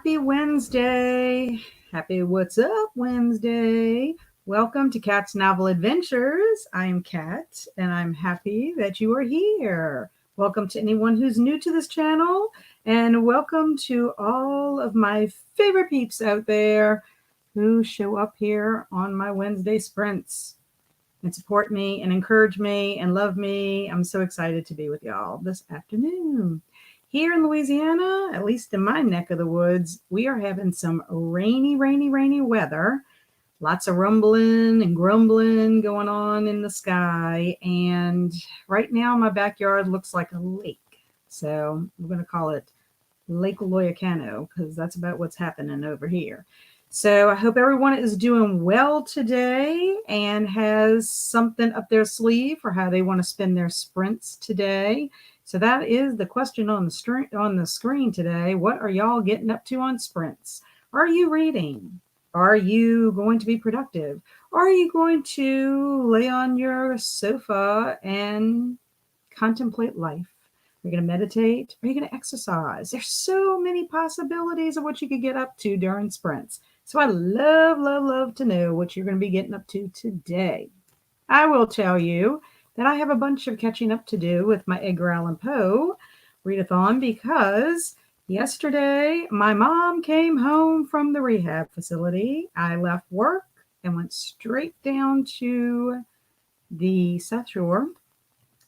Happy Wednesday. Happy What's Up Wednesday. Welcome to Kat's Novel Adventures. I'm Kat, and I'm happy that you are here. Welcome to anyone who's new to this channel, and welcome to all of my favorite peeps out there who show up here on my Wednesday sprints and support me and encourage me and love me. I'm so excited to be with y'all this afternoon. Here in Louisiana, at least in my neck of the woods, we are having some rainy weather. Lots of rumbling and grumbling going on in the sky. And right now, my backyard looks like a lake. So I'm going to call it Lake Loyacano because that's about what's happening over here. So I hope everyone is doing well today and has something up their sleeve for how they want to spend their sprints today. So that is the question on the screen today. What are y'all getting up to on sprints? Are you reading? Are you going to be productive? Are you going to lay on your sofa and contemplate life? Are you going to meditate? Are you going to exercise? There's so many possibilities of what you could get up to during sprints. So I love to know what you're going to be getting up to today. I will tell you that I have a bunch of catching up to do with my Edgar Allan Poe readathon because yesterday my mom came home from the rehab facility. I left work and went straight down to the South Shore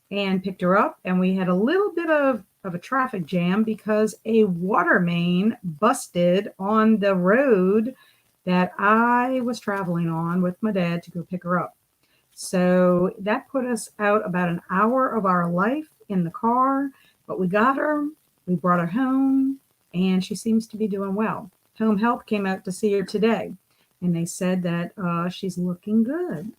and picked her up, and we had a little bit of a traffic jam because a water main busted on the road that I was traveling on with my dad to go pick her up. So that put us out about an hour of our life in the car, but we got her, we brought her home, and she seems to be doing well. Home Health came out to see her today, and they said that she's looking good.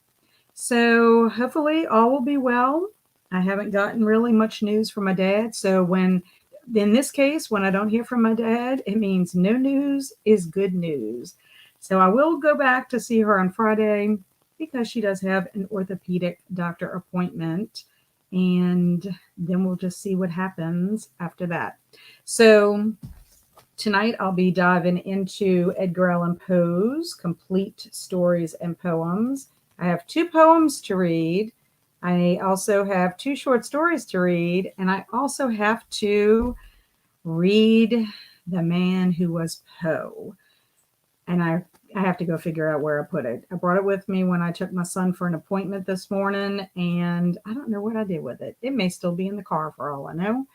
So hopefully all will be well. I haven't gotten really much news from my dad. So in this case, when I don't hear from my dad, it means no news is good news. So I will go back to see her on Friday because she does have an orthopedic doctor appointment. And then we'll just see what happens after that. So tonight I'll be diving into Edgar Allan Poe's complete stories and poems. I have 2 poems to read. I also have 2 short stories to read, and I also have to read The Man Who Was Poe. And I have to go figure out where I put it. I brought it with me when I took my son for an appointment this morning, and I don't know what I did with it. It may still be in the car for all I know,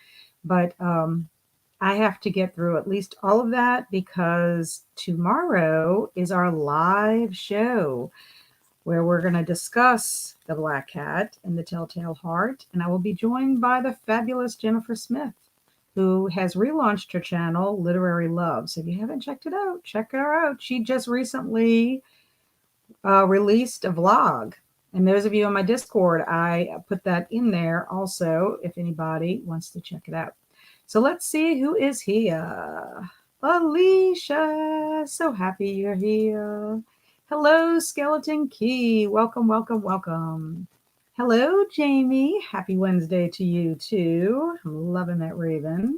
but I have to get through at least all of that because tomorrow is our live show where we're going to discuss The Black Cat and The Telltale Heart. And I will be joined by the fabulous Jennifer Smith, who has relaunched her channel, Literary Love. So if you haven't checked it out, check her out. She just recently released a vlog. And those of you on my Discord, I put that in there also if anybody wants to check it out. So let's see who is here. Alicia, so happy you're here. Hello, Skeleton Key. Welcome. Hello, Jamie. Happy Wednesday to you, too. I'm loving that raven.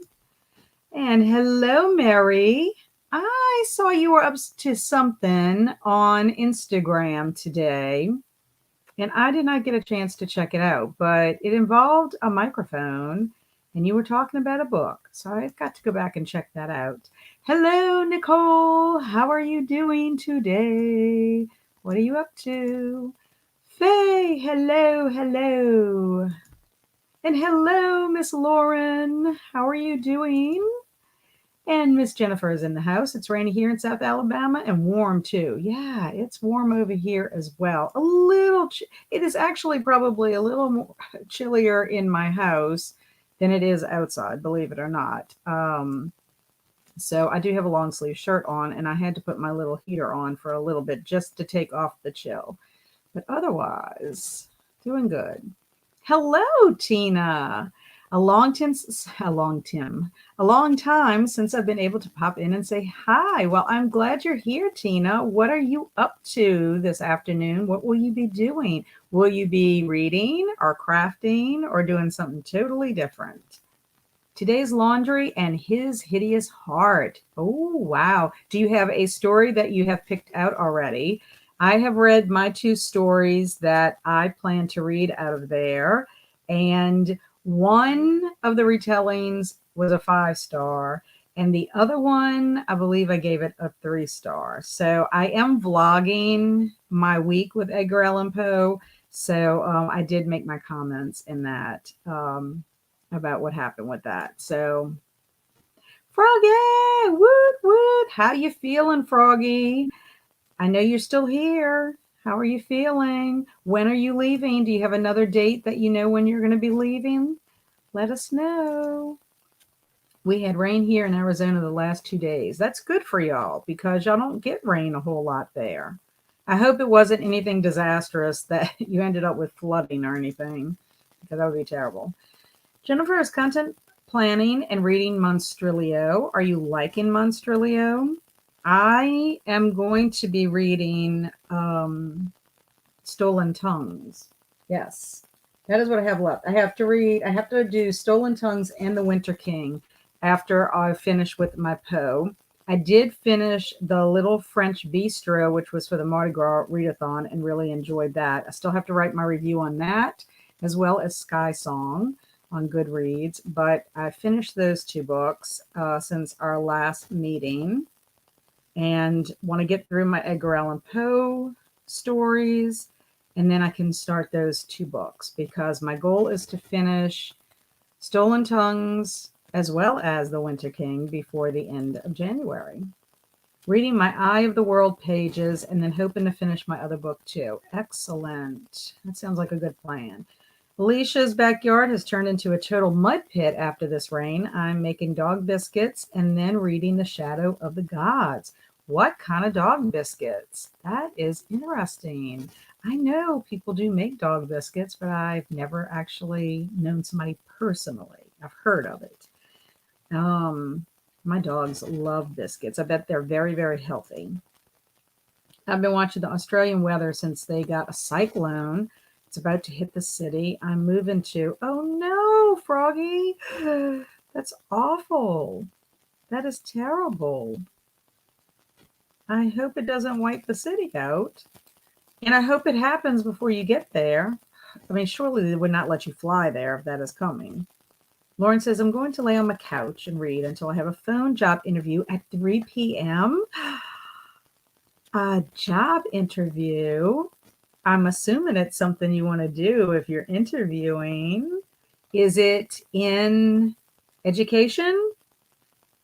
And hello, Mary. I saw you were up to something on Instagram today, and I did not get a chance to check it out, but it involved a microphone, and you were talking about a book. So I've got to go back and check that out. Hello, Nicole. How are you doing today? What are you up to? Faye, hello. And hello, Miss Lauren. How are you doing? And Miss Jennifer is in the house. It's rainy here in South Alabama and warm too. Yeah, it's warm over here as well. It is actually probably a little more chillier in my house than it is outside, believe it or not. So I do have a long sleeve shirt on, and I had to put my little heater on for a little bit just to take off the chill. But otherwise, doing good. Hello, Tina. A long time since I've been able to pop in and say hi. Well, I'm glad you're here, Tina. What are you up to this afternoon? What will you be doing? Will you be reading or crafting or doing something totally different? Today's Laundry and His Hideous Heart. Oh, wow. Do you have a story that you have picked out already? I have read my two stories that I plan to read out of there. And one of the retellings was a 5-star. And the other one, I believe I gave it a 3-star. So I am vlogging my week with Edgar Allan Poe. So I did make my comments in that. About what happened with that. So, Froggy, woot woot, how you feeling, Froggy? I know you're still here. How are you feeling? When are you leaving? Do you have another date that you know when you're going to be leaving? Let us know. We had rain here in Arizona the last 2 days. That's good for y'all because y'all don't get rain a whole lot there. I hope it wasn't anything disastrous that you ended up with flooding or anything because that would be terrible. Jennifer is content planning and reading Monstrilio. Are you liking Monstrilio? I am going to be reading Stolen Tongues. Yes, that is what I have left. I have to do Stolen Tongues and The Winter King after I finish with my Poe. I did finish The Little French Bistro, which was for the Mardi Gras readathon, and really enjoyed that. I still have to write my review on that, as well as Sky Song on Goodreads, but I finished those two books since our last meeting and want to get through my Edgar Allan Poe stories, and then I can start those two books because my goal is to finish Stolen Tongues as well as The Winter King before the end of January. Reading my Eye of the World pages and then hoping to finish my other book too. Excellent. That sounds like a good plan. Alicia's backyard has turned into a total mud pit after this rain. I'm making dog biscuits and then reading The Shadow of the Gods. What kind of dog biscuits? That is interesting. I know people do make dog biscuits, but I've never actually known somebody personally. I've heard of it. My dogs love biscuits. I bet they're very, very healthy. I've been watching the Australian weather since they got a cyclone. It's about to hit the city. I'm moving to, oh no, Froggy. That's awful. That is terrible. I hope it doesn't wipe the city out. And I hope it happens before you get there. I mean, surely they would not let you fly there if that is coming. Lauren says, I'm going to lay on my couch and read until I have a phone job interview at 3 p.m. A job interview? I'm assuming it's something you want to do if you're interviewing. Is it in education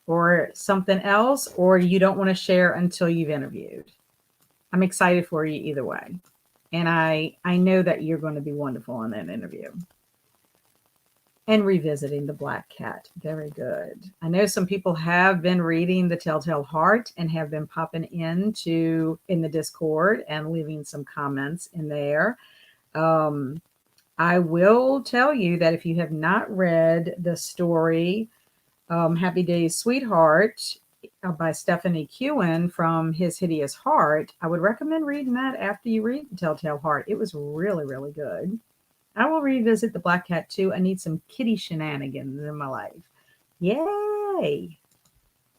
or something else, or you don't want to share until you've interviewed? I'm excited for you either way. And I know that you're going to be wonderful in that interview. And revisiting The Black Cat. Very good. I know some people have been reading The Telltale Heart and have been popping in the Discord and leaving some comments in there. I will tell you that if you have not read the story Happy Days, Sweetheart by Stephanie Kewen from His Hideous Heart, I would recommend reading that after you read The Telltale Heart. It was really, really good. I will revisit The Black Cat too. I need some kitty shenanigans in my life. Yay!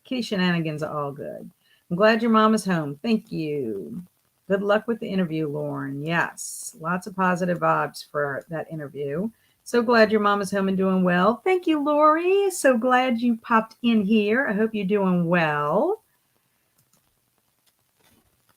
Kitty shenanigans are all good. I'm glad your mom is home. Thank you. Good luck with the interview, Lauren. Yes, lots of positive vibes for that interview. So glad your mom is home and doing well. Thank you, Lori. So glad you popped in here. I hope you're doing well.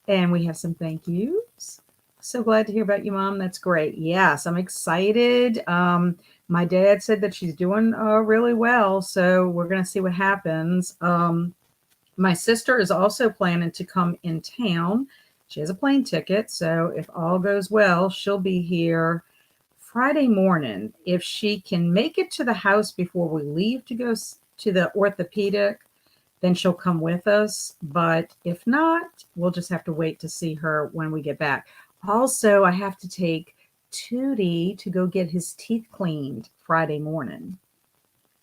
And we have some thank yous. So glad to hear about you, Mom. That's great. Yes, I'm excited. My dad said that she's doing really well. So we're going to see what happens. My sister is also planning to come in town. She has a plane ticket. So if all goes well, she'll be here Friday morning. If she can make it to the house before we leave to go to the orthopedic, then she'll come with us. But if not, we'll just have to wait to see her when we get back. Also, I have to take Tootie to go get his teeth cleaned Friday morning.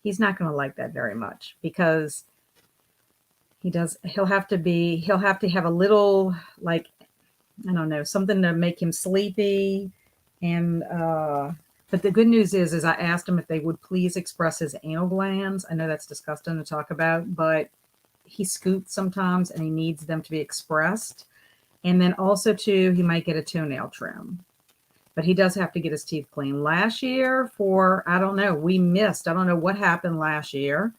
He's not going to like that very much because he'll have to have a little, like, I don't know, something to make him sleepy. And But the good news is I asked him if they would please express his anal glands. I know that's disgusting to talk about, but he scoots sometimes and he needs them to be expressed. And then also too, he might get a toenail trim. But he does have to get his teeth cleaned. Last year I don't know, we missed. I don't know what happened last year.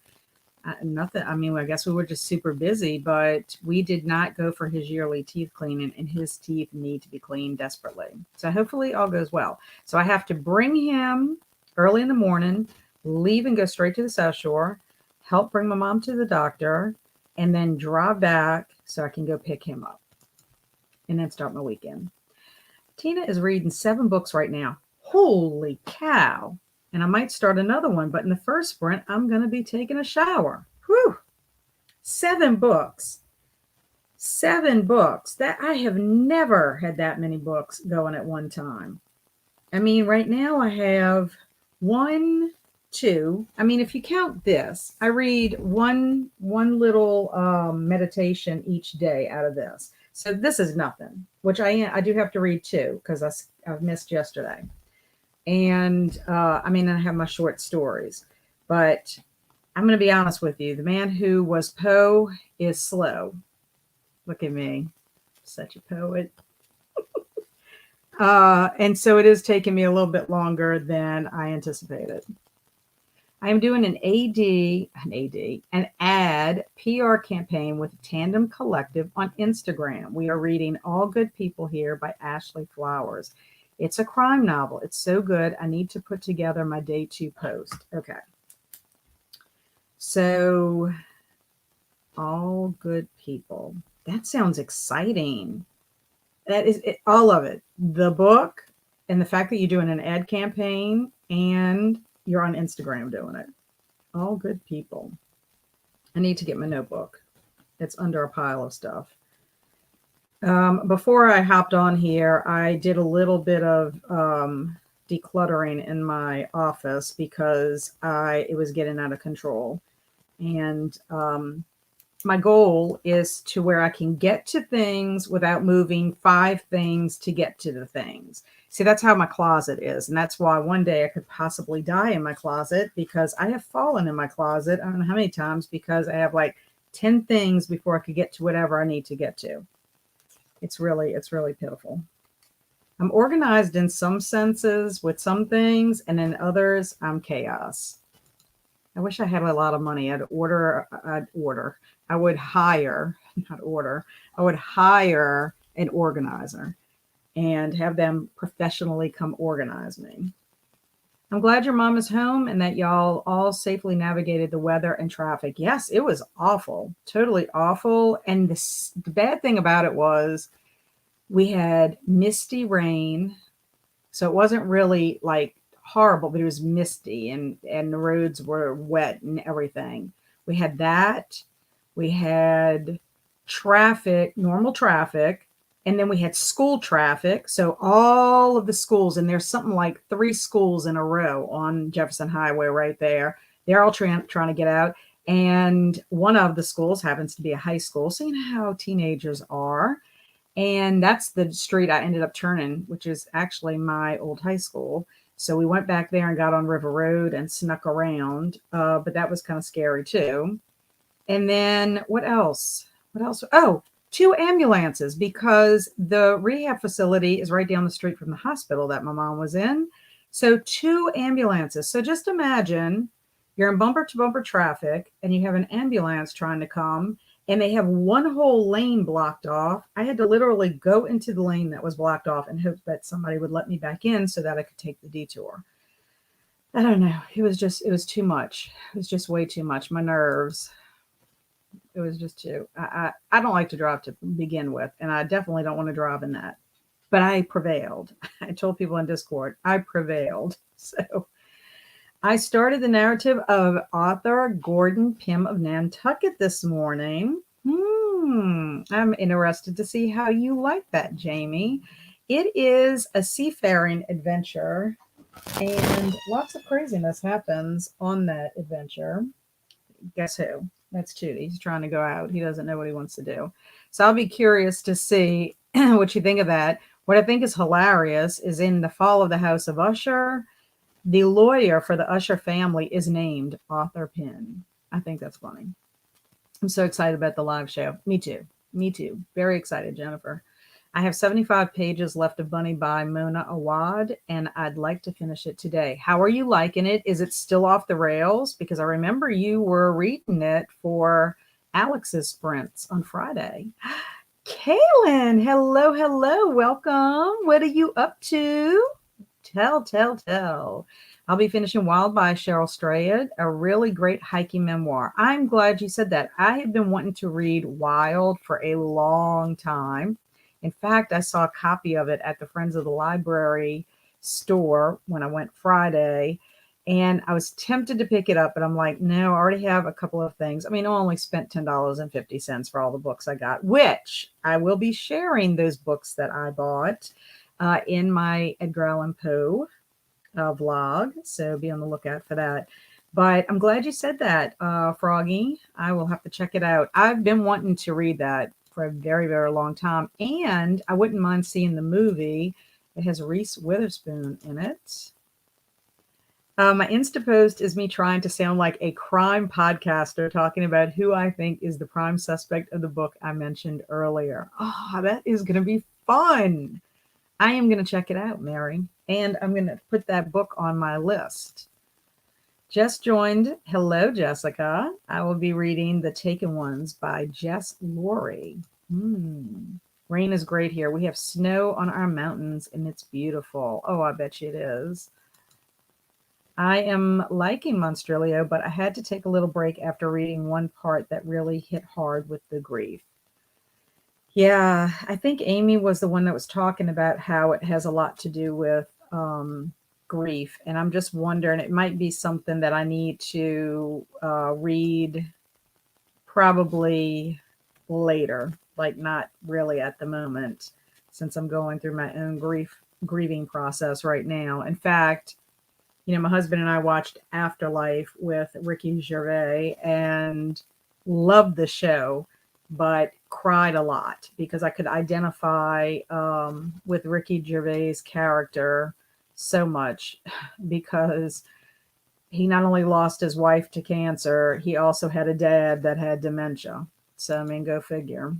Nothing. I mean, I guess we were just super busy, but we did not go for his yearly teeth cleaning, and his teeth need to be cleaned desperately. So hopefully all goes well. So I have to bring him early in the morning, leave and go straight to the South Shore, help bring my mom to the doctor, and then drive back so I can go pick him up and then start my weekend. Tina is reading 7 books right now. Holy cow. And I might start another one, but in the first sprint, I'm going to be taking a shower. Whew. 7 books. 7 books. That I have never had that many books going at one time. I mean, right now I have 1, 2. I mean, if you count this, I read one little meditation each day out of this. So this is nothing, which I do have to read 2 because I've missed yesterday. And I mean, I have my short stories, but I'm going to be honest with you. The man who was Poe is slow. Look at me, such a poet. And so it is taking me a little bit longer than I anticipated. I am doing an ad PR campaign with Tandem Collective on Instagram. We are reading All Good People Here by Ashley Flowers. It's a crime novel. It's so good. I need to put together my day 2 post. Okay. So, All Good People. That sounds exciting. That is it, all of it. The book and the fact that you're doing an ad campaign and you're on Instagram doing it. All Good People. I need to get my notebook. It's under a pile of stuff. Before I hopped on here, I did a little bit of decluttering in my office because it was getting out of control. And my goal is to where I can get to things without moving 5 things to get to the things. See, that's how my closet is. And that's why one day I could possibly die in my closet because I have fallen in my closet. I don't know how many times because I have like 10 things before I could get to whatever I need to get to. It's really pitiful. I'm organized in some senses with some things, and in others, I'm chaos. I wish I had a lot of money. I would hire, not order, I would hire an organizer and have them professionally come organize me. I'm glad your mom is home and that y'all all safely navigated the weather and traffic. Yes, it was awful, totally awful. And the bad thing about it was we had misty rain. So it wasn't really like horrible, but it was misty and the roads were wet and everything. We had that. We had traffic, normal traffic. And then we had school traffic. So all of the schools, and there's something like 3 schools in a row on Jefferson Highway right there. They're all trying to get out. And one of the schools happens to be a high school. So you know how teenagers are. And that's the street I ended up turning, which is actually my old high school. So we went back there and got on River Road and snuck around. But that was kind of scary too. And then what else? Oh, 2 ambulances because the rehab facility is right down the street from the hospital that my mom was in. So 2 ambulances. So just imagine you're in bumper to bumper traffic and you have an ambulance trying to come and they have one whole lane blocked off. I had to literally go into the lane that was blocked off and hope that somebody would let me back in so that I could take the detour. I don't know. It was too much. It was just way too much. My nerves. It was just too, I don't like to drive to begin with, and I definitely don't want to drive in that. But I prevailed. I told people in Discord, I prevailed. So I started the narrative of author Gordon Pym of Nantucket this morning. I'm interested to see how you like that, Jamie. It is a seafaring adventure, and lots of craziness happens on that adventure. Guess who? That's Tootie. He's trying to go out. He doesn't know what he wants to do. So I'll be curious to see what you think of that. What I think is hilarious is in The Fall of the House of Usher. The lawyer for the Usher family is named Author Pin. I think that's funny. I'm so excited about the live show. Me too. Me too. Very excited, Jennifer. I have 75 pages left of Bunny by Mona Awad, and I'd like to finish it today. How are you liking it? Is it still off the rails? Because I remember you were reading it for Alex's sprints on Friday. Kaylin, hello, hello. Welcome. What are you up to? Tell. I'll be finishing Wild by Cheryl Strayed, a really great hiking memoir. I'm glad you said that. I have been wanting to read Wild for a long time. In fact, I saw a copy of it at the Friends of the Library store when I went Friday, and I was tempted to pick it up, but I'm like, no, I already have a couple of things. I mean, I only spent $10.50 for all the books I got, which I will be sharing those books that I bought in my Edgar Allan Poe vlog. So be on the lookout for that. But I'm glad you said that, Froggy. I will have to check it out. I've been wanting to read that for a very, very long time. And I wouldn't mind seeing the movie. It has Reese Witherspoon in it. My Insta post is me trying to sound like a crime podcaster talking about who I think is the prime suspect of the book I mentioned earlier. Oh, that is going to be fun. I am going to check it out, Mary, and I'm going to put that book on my list. Just joined. Hello, Jessica. I will be reading The Taken Ones by Jess Laurie. Rain is great here. We have snow on our mountains, and it's beautiful. Oh, I bet you it is. I am liking Monstrilio, but I had to take a little break after reading one part that really hit hard with the grief. Yeah, I think Amy was the one that was talking about how it has a lot to do with grief. And I'm just wondering, it might be something that I need to read probably later, like not really at the moment, since I'm going through my own grieving process right now. In fact, my husband and I watched Afterlife with Ricky Gervais and loved the show, but cried a lot because I could identify with Ricky Gervais' character so much, because he not only lost his wife to cancer, he also had a dad that had dementia. So, I mean, go figure.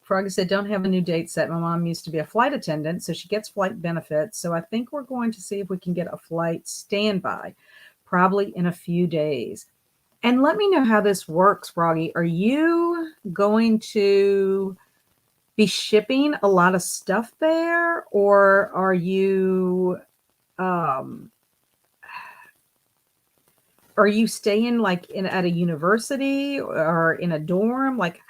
Froggy said, don't have a new date set. My mom used to be a flight attendant, so she gets flight benefits. So I think we're going to see if we can get a flight standby, probably in a few days. And let me know how this works, Froggy. Are you going to be shipping a lot of stuff there, or are you staying like at a university or in a dorm? Like,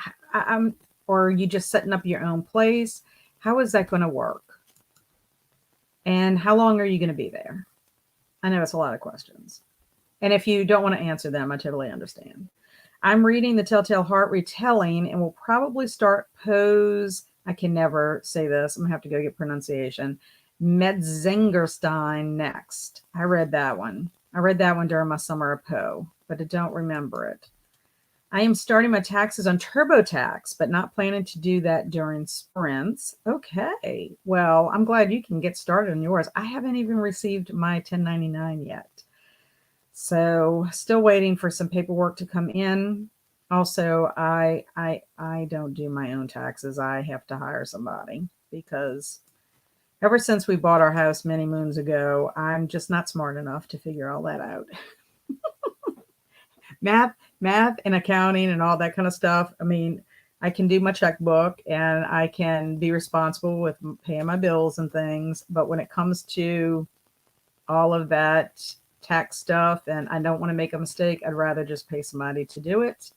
or are you just setting up your own place? How is that going to work? And how long are you going to be there? I know it's a lot of questions. And if you don't want to answer them, I totally understand. I'm reading The Telltale Heart retelling and will probably start Poe's, I can never say this, I'm going to have to go get pronunciation, Metzengerstein next. I read that one during my summer of Poe, but I don't remember it. I am starting my taxes on TurboTax, but not planning to do that during sprints. Okay. Well, I'm glad you can get started on yours. I haven't even received my 1099 yet. So still waiting for some paperwork to come in. Also, I don't do my own taxes. I have to hire somebody because ever since we bought our house many moons ago, I'm just not smart enough to figure all that out. Math and accounting and all that kind of stuff. I mean, I can do my checkbook and I can be responsible with paying my bills and things. But when it comes to all of that tax stuff and I don't want to make a mistake, I'd rather just pay somebody to do it.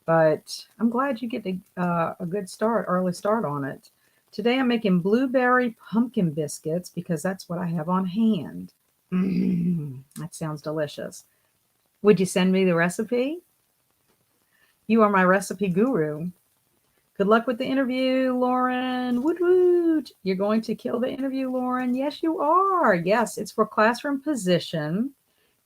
But I'm glad you get a good early start on it. Today I'm making blueberry pumpkin biscuits because that's what I have on hand. That sounds delicious. Would you send me the recipe? You are my recipe guru. Good luck with the interview, Lauren. Woot woot. You're going to kill the interview, Lauren. Yes, you are. Yes, it's for classroom position.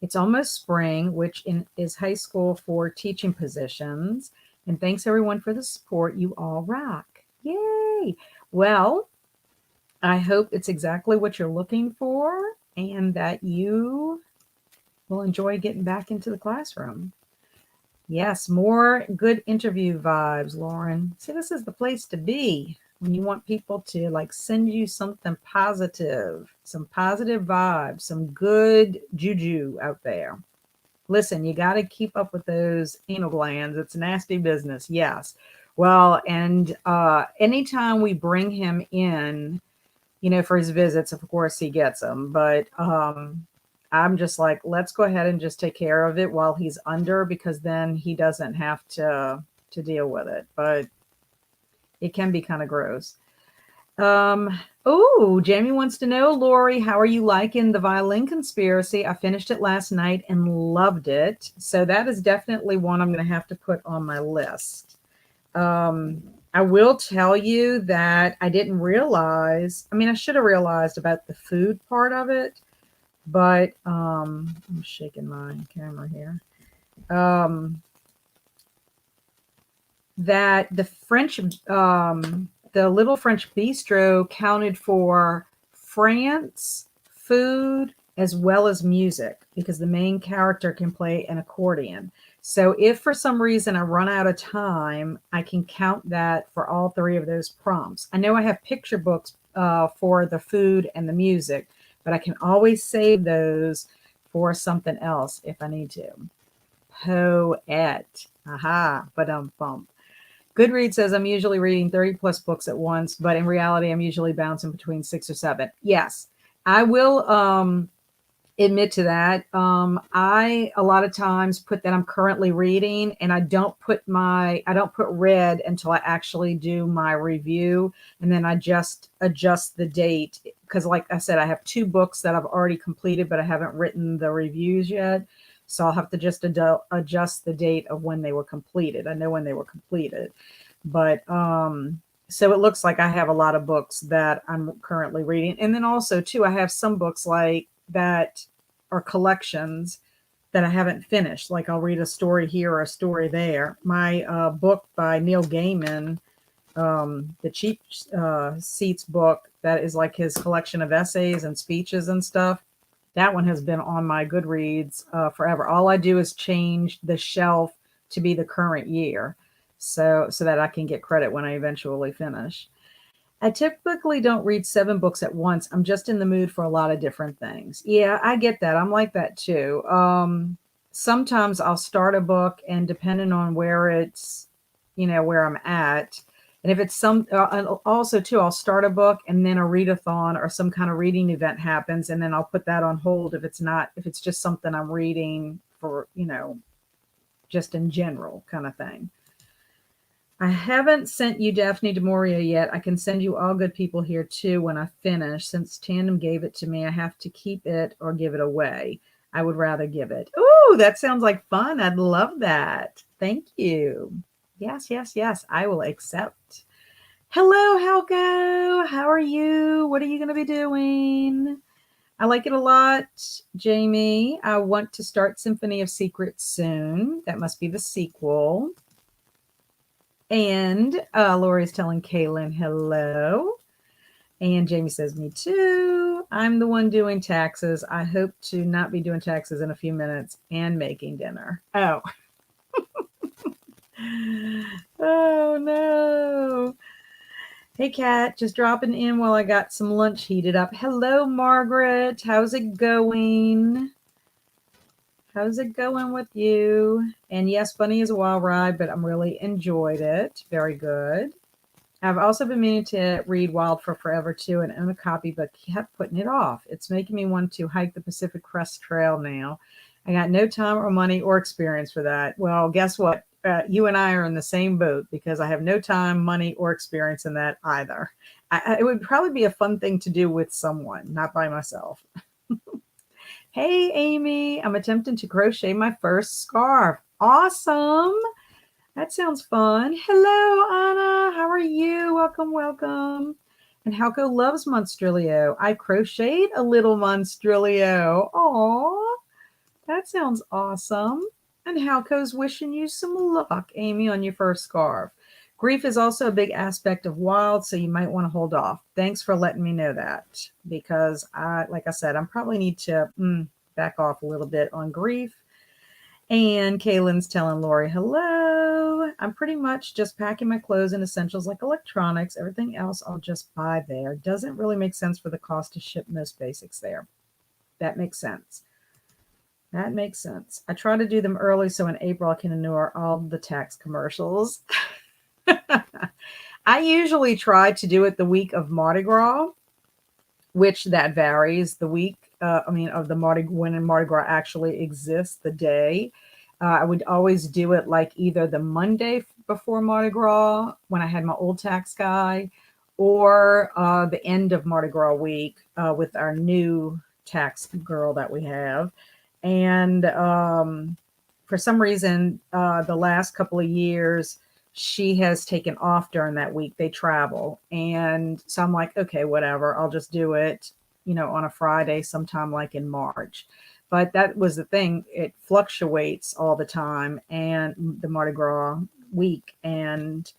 It's almost spring, which is high school for teaching positions. And thanks, everyone, for the support. You all rock. Yay. Well, I hope it's exactly what you're looking for. and that you will enjoy getting back into the classroom. Yes, more good interview vibes, Lauren. See, this is the place to be when you want people to like send you something positive, some positive vibes, some good juju out there. Listen, you got to keep up with those anal glands. It's nasty business. Yes. Well, and anytime we bring him in, for his visits, of course he gets them, but I'm just like, let's go ahead and just take care of it while he's under, because then he doesn't have to deal with it. But it can be kind of gross. Oh, Jamie wants to know, Lori, how are you liking the violin conspiracy? I finished it last night and loved it. So that is definitely one I'm going to have to put on my list. I will tell you that I didn't realize, I should have realized about the food part of it, but I'm shaking my camera here. That the French, the Little French Bistro counted for France, food, as well as music, because the main character can play an accordion. So if for some reason I run out of time, I can count that for all three of those prompts. I know I have picture books for the food and the music, but I can always save those for something else if I need to. Poet. Aha, but bump. Goodreads says I'm usually reading 30 plus books at once, but in reality, I'm usually bouncing between 6 or 7. Yes, I will admit to that. I a lot of times put that I'm currently reading, and I don't put read until I actually do my review, and then I just adjust the date, because like I said, I have 2 books that I've already completed, but I haven't written the reviews yet. So I'll have to just adjust the date of when they were completed. I know when they were completed, but so it looks like I have a lot of books that I'm currently reading. And then also too, I have some books like that are collections that I haven't finished. Like I'll read a story here or a story there. My book by Neil Gaiman, the Cheap Seats book, that is like his collection of essays and speeches and stuff. That one has been on my Goodreads forever. All I do is change the shelf to be the current year, so that I can get credit when I eventually finish. I typically don't read 7 books at once. I'm just in the mood for a lot of different things. Yeah, I get that. I'm like that too. Sometimes I'll start a book, and depending on where it's, where I'm at, and if it's and also too, I'll start a book and then a readathon or some kind of reading event happens, and then I'll put that on hold if it's just something I'm reading for, just in general kind of thing. I haven't sent you Daphne du Maurier yet. I can send you All Good People Here too when I finish. Since Tandem gave it to me, I have to keep it or give it away. I would rather give it. Ooh, that sounds like fun. I'd love that. Thank you. Yes, yes, yes. I will accept. Hello, Helgo. How are you? What are you going to be doing? I like it a lot, Jamie. I want to start Symphony of Secrets soon. That must be the sequel. And Lori's telling Kaylin hello. And Jamie says, me too. I'm the one doing taxes. I hope to not be doing taxes in a few minutes and making dinner. Oh. Oh, no. Hey, Kat, just dropping in while I got some lunch heated up. Hello, Margaret. How's it going? How's it going with you? And yes, Bunny is a wild ride, but I'm really enjoyed it. Very good. I've also been meaning to read Wild for Forever too and own a copy, but kept putting it off. It's making me want to hike the Pacific Crest Trail now. I got no time or money or experience for that. Well, guess what? You and I are in the same boat, because I have no time, money, or experience in that either. It would probably be a fun thing to do with someone, not by myself. Hey, Amy, I'm attempting to crochet my first scarf. Awesome. That sounds fun. Hello, Anna. How are you? Welcome, welcome. And Halko loves Monstrilio. I crocheted a little Monstrilio. Aw, that sounds awesome. And Halko's wishing you some luck, Amy, on your first scarf. Grief is also a big aspect of wild, so you might want to hold off. Thanks for letting me know that because like I said, I probably need to back off a little bit on grief. And Kaylin's telling Lori, hello. I'm pretty much just packing my clothes and essentials like electronics. Everything else I'll just buy there. Doesn't really make sense for the cost to ship most basics there. That makes sense. That makes sense. I try to do them early so in April I can ignore all the tax commercials. I usually try to do it the week of Mardi Gras, which that varies the week. Of the when Mardi Gras actually exists, the day. I would always do it like either the Monday before Mardi Gras when I had my old tax guy, or the end of Mardi Gras week with our new tax girl that we have. And for some reason, the last couple of years, she has taken off during that week. They travel. And so I'm like, okay, whatever. I'll just do it, on a Friday sometime like in March. But that was the thing. It fluctuates all the time and the Mardi Gras week. And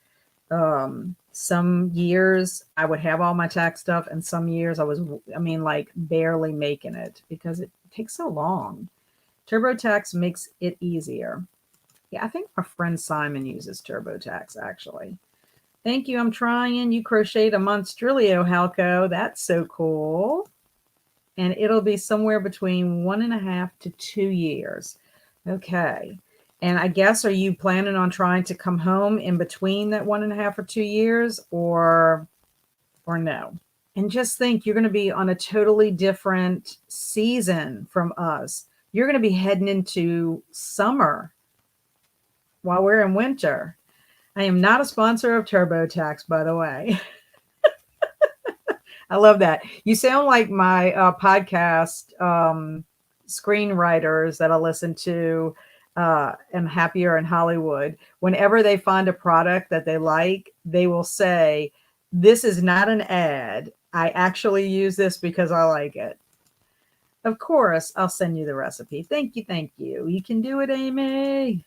some years I would have all my tax stuff, and some years like barely making it because it takes so long. TurboTax makes it easier. Yeah, I think my friend Simon uses TurboTax actually. Thank you. I'm trying. You crocheted a Monstrilio, Halco. That's so cool. And it'll be somewhere between 1.5 to 2 years. Okay. And I guess, are you planning on trying to come home in between that 1.5 or 2 years or no? And just think, you're going to be on a totally different season from us. You're going to be heading into summer while we're in winter. I am not a sponsor of TurboTax, by the way. I love that. You sound like my podcast screenwriters that I listen to and Happier in Hollywood. Whenever they find a product that they like, they will say, this is not an ad. I actually use this because I like it. Of course, I'll send you the recipe. Thank you. Thank you. You can do it, Amy.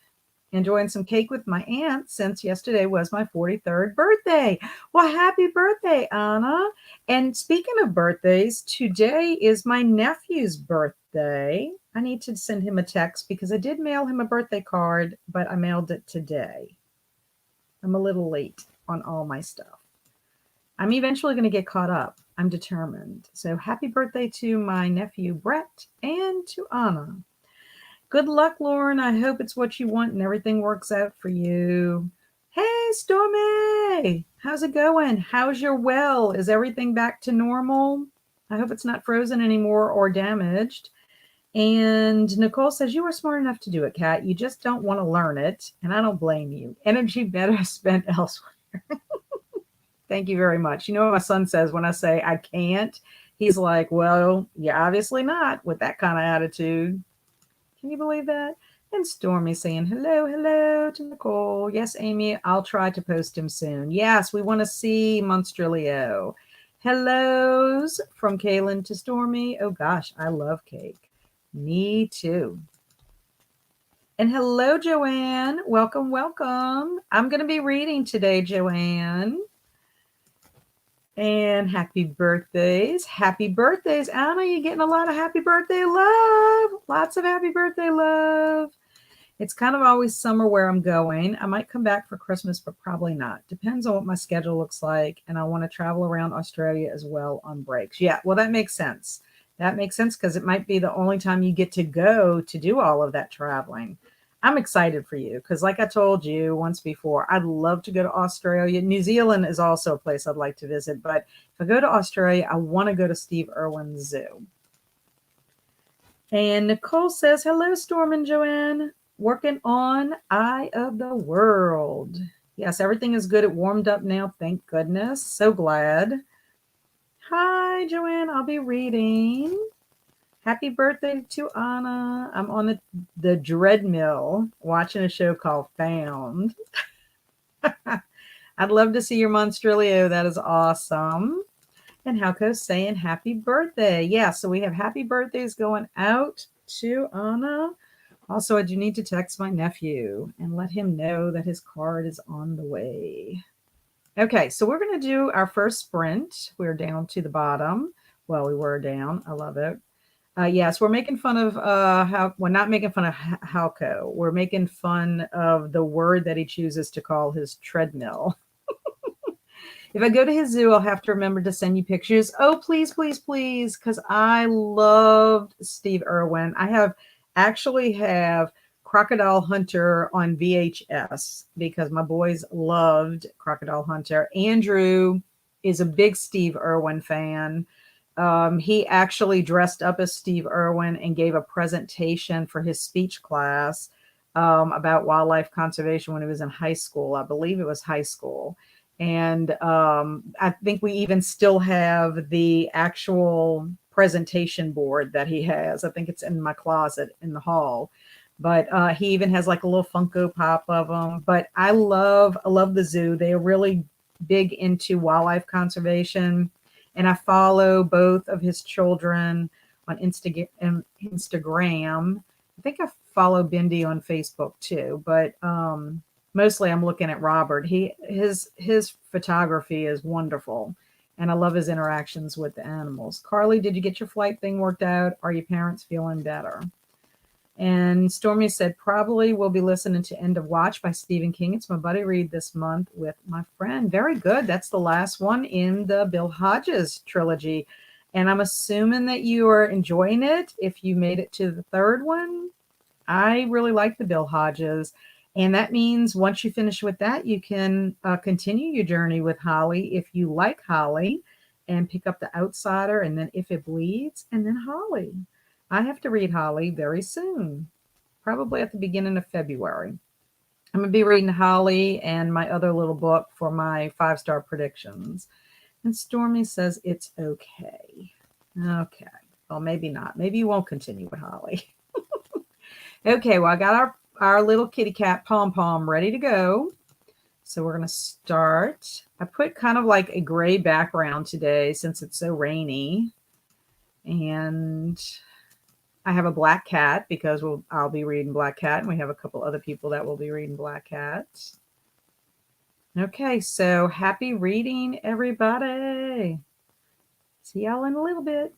Enjoying some cake with my aunt since yesterday was my 43rd birthday. Well, happy birthday, Anna. And speaking of birthdays, today is my nephew's birthday. I need to send him a text because I did mail him a birthday card, but I mailed it today. I'm a little late on all my stuff. I'm eventually going to get caught up. I'm determined. So happy birthday to my nephew, Brett, and to Anna. Good luck, Lauren. I hope it's what you want and everything works out for you. Hey, Stormy. How's it going? How's your well? Is everything back to normal? I hope it's not frozen anymore or damaged. And Nicole says, you are smart enough to do it, Kat. You just don't want to learn it. And I don't blame you. Energy better spent elsewhere. Thank you very much. You know what my son says when I say I can't? He's like, well, yeah, obviously not with that kind of attitude. Can you believe that? And Stormy saying hello to Nicole. Yes, Amy, I'll try to post him soon. Yes, we want to see Monstrilio. Hellos from Kaylin to Stormy. Oh gosh, I love cake. Me too. And hello, Joanne. Welcome, welcome. I'm going to be reading today, Joanne. And happy birthdays. Happy birthdays, Anna. You're getting a lot of happy birthday love. Lots of happy birthday love. It's kind of always summer where I'm going. I might come back for Christmas, but probably not. Depends on what my schedule looks like. And I want to travel around Australia as well on breaks. Yeah, well, that makes sense. That makes sense because it might be the only time you get to go to do all of that traveling. I'm excited for you because, like I told you once before, I'd love to go to Australia. New Zealand is also a place I'd like to visit, but if I go to Australia, I want to go to Steve Irwin's zoo. And Nicole says, hello, Storm and Joanne. Working on Eye of the World. Yes, everything is good. It warmed up now. Thank goodness. So glad. Hi, Joanne. I'll be reading. Happy birthday to Anna. I'm on the Dreadmill watching a show called Found. I'd love to see your Monstrilio. That is awesome. And Halco's saying happy birthday. Yeah, so we have happy birthdays going out to Anna. Also, I do need to text my nephew and let him know that his card is on the way. Okay, so we're going to do our first sprint. We're down to the bottom. Well, we were down. I love it. Yes, we're making fun of how we're not making fun of Halco. We're making fun of the word that he chooses to call his treadmill. If I go to his zoo, I'll have to remember to send you pictures. Oh, please, please, please, because I loved Steve Irwin. I actually have Crocodile Hunter on VHS because my boys loved Crocodile Hunter. Andrew is a big Steve Irwin fan. He actually dressed up as Steve Irwin and gave a presentation for his speech class about wildlife conservation when he was in high school. I believe it was high school. And I think we even still have the actual presentation board that he has. I think it's in my closet in the hall. But he even has like a little Funko Pop of them. But I love the zoo. They are really big into wildlife conservation, and I follow both of his children on Instagram. I think I follow Bindi on Facebook too, but mostly I'm looking at Robert. His photography is wonderful, and I love his interactions with the animals. Carly, did you get your flight thing worked out? Are your parents feeling better? And Stormy said, probably will be listening to End of Watch by Stephen King. It's my buddy read this month with my friend. Very good. That's the last one in the Bill Hodges trilogy. And I'm assuming that you are enjoying it if you made it to the third one. I really like the Bill Hodges. And that means once you finish with that, you can continue your journey with Holly if you like Holly and pick up The Outsider and then If It Bleeds and then Holly. I have to read Holly very soon, probably at the beginning of February. I'm going to be reading Holly and my other little book for my 5-star predictions. And Stormy says it's okay. Okay. Well, maybe not. Maybe you won't continue with Holly. Okay. Well, I got our little kitty cat Pom Pom ready to go. So we're going to start. I put kind of like a gray background today since it's so rainy. And I have a black cat because I'll be reading Black Cat, and we have a couple other people that will be reading Black Cat. Okay, so happy reading, everybody. See y'all in a little bit.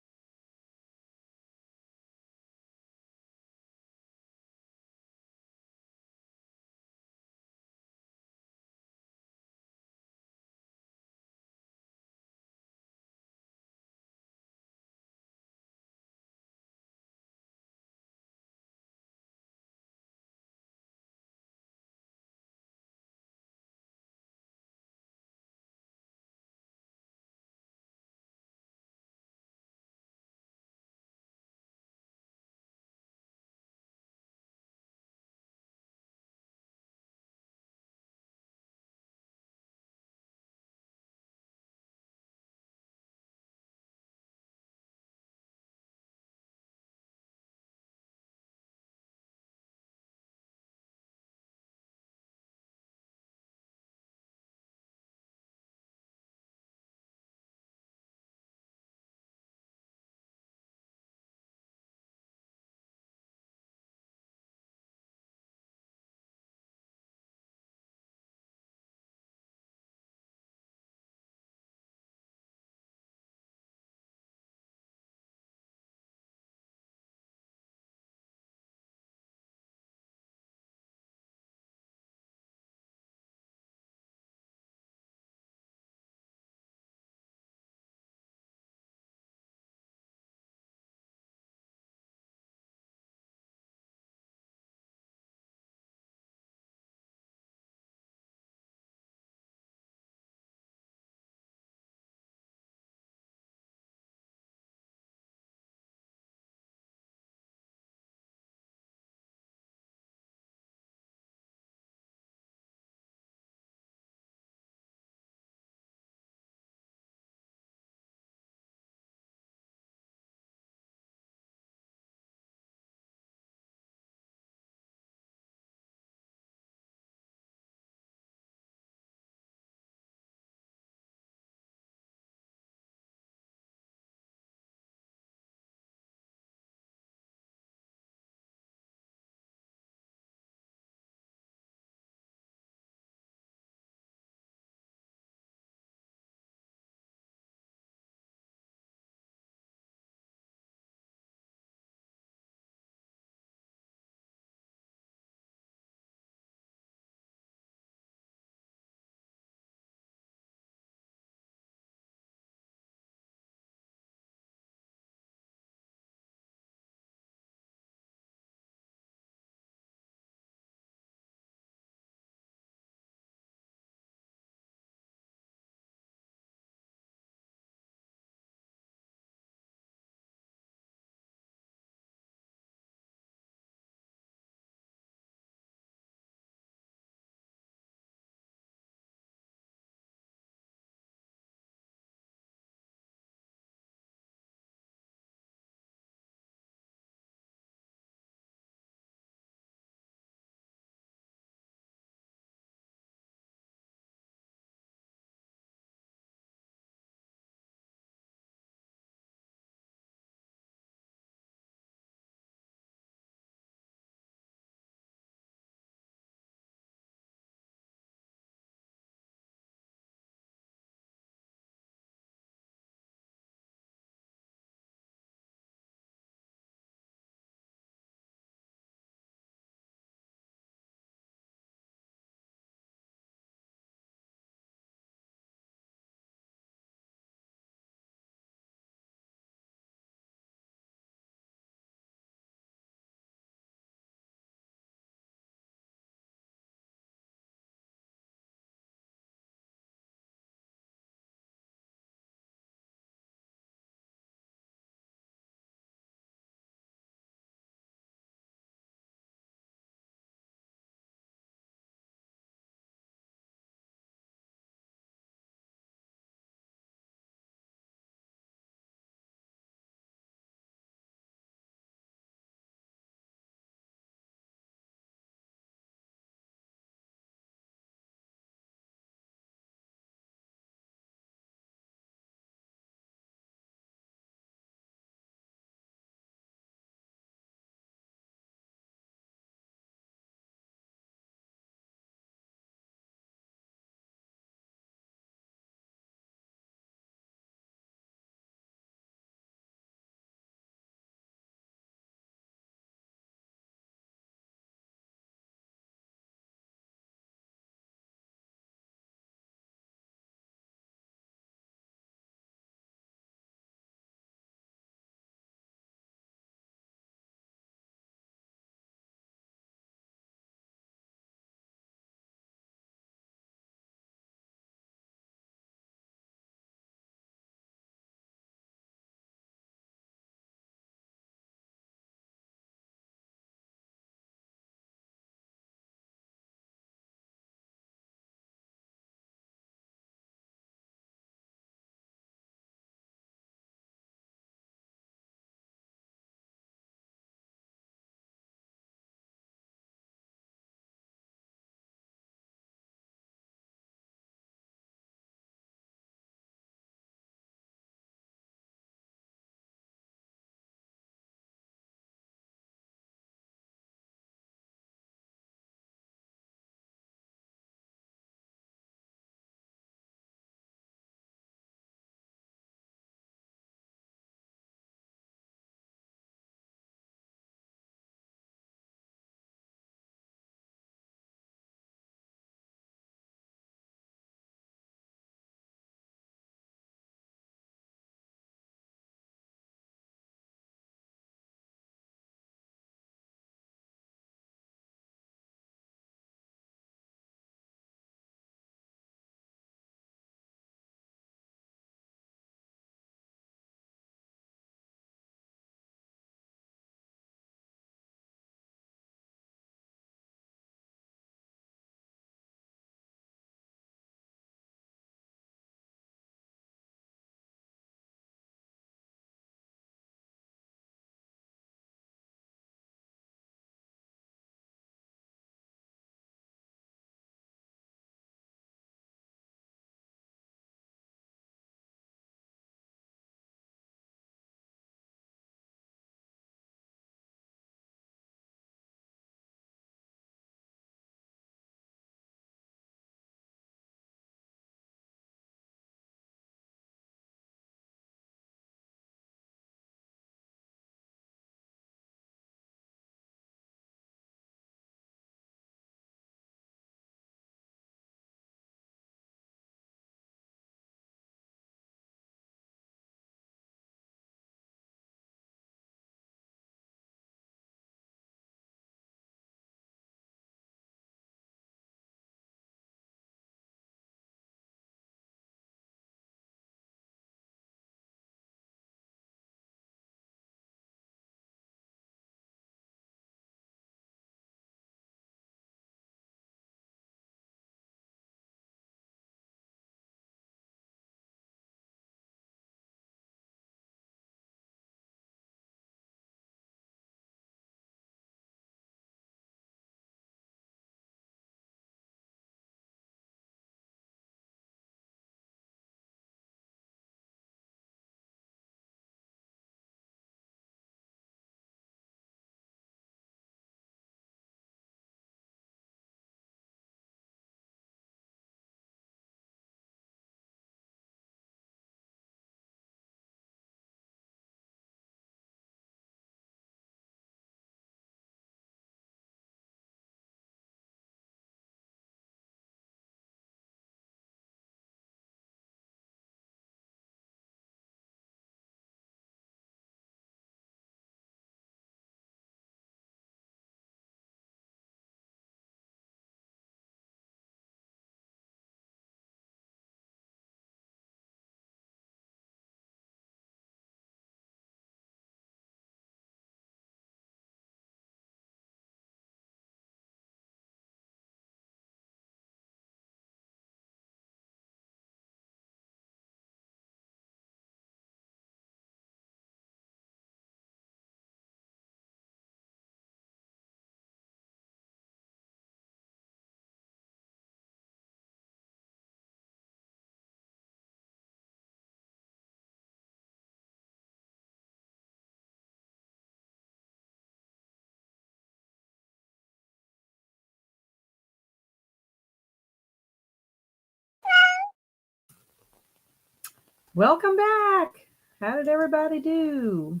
Welcome back. How did everybody do?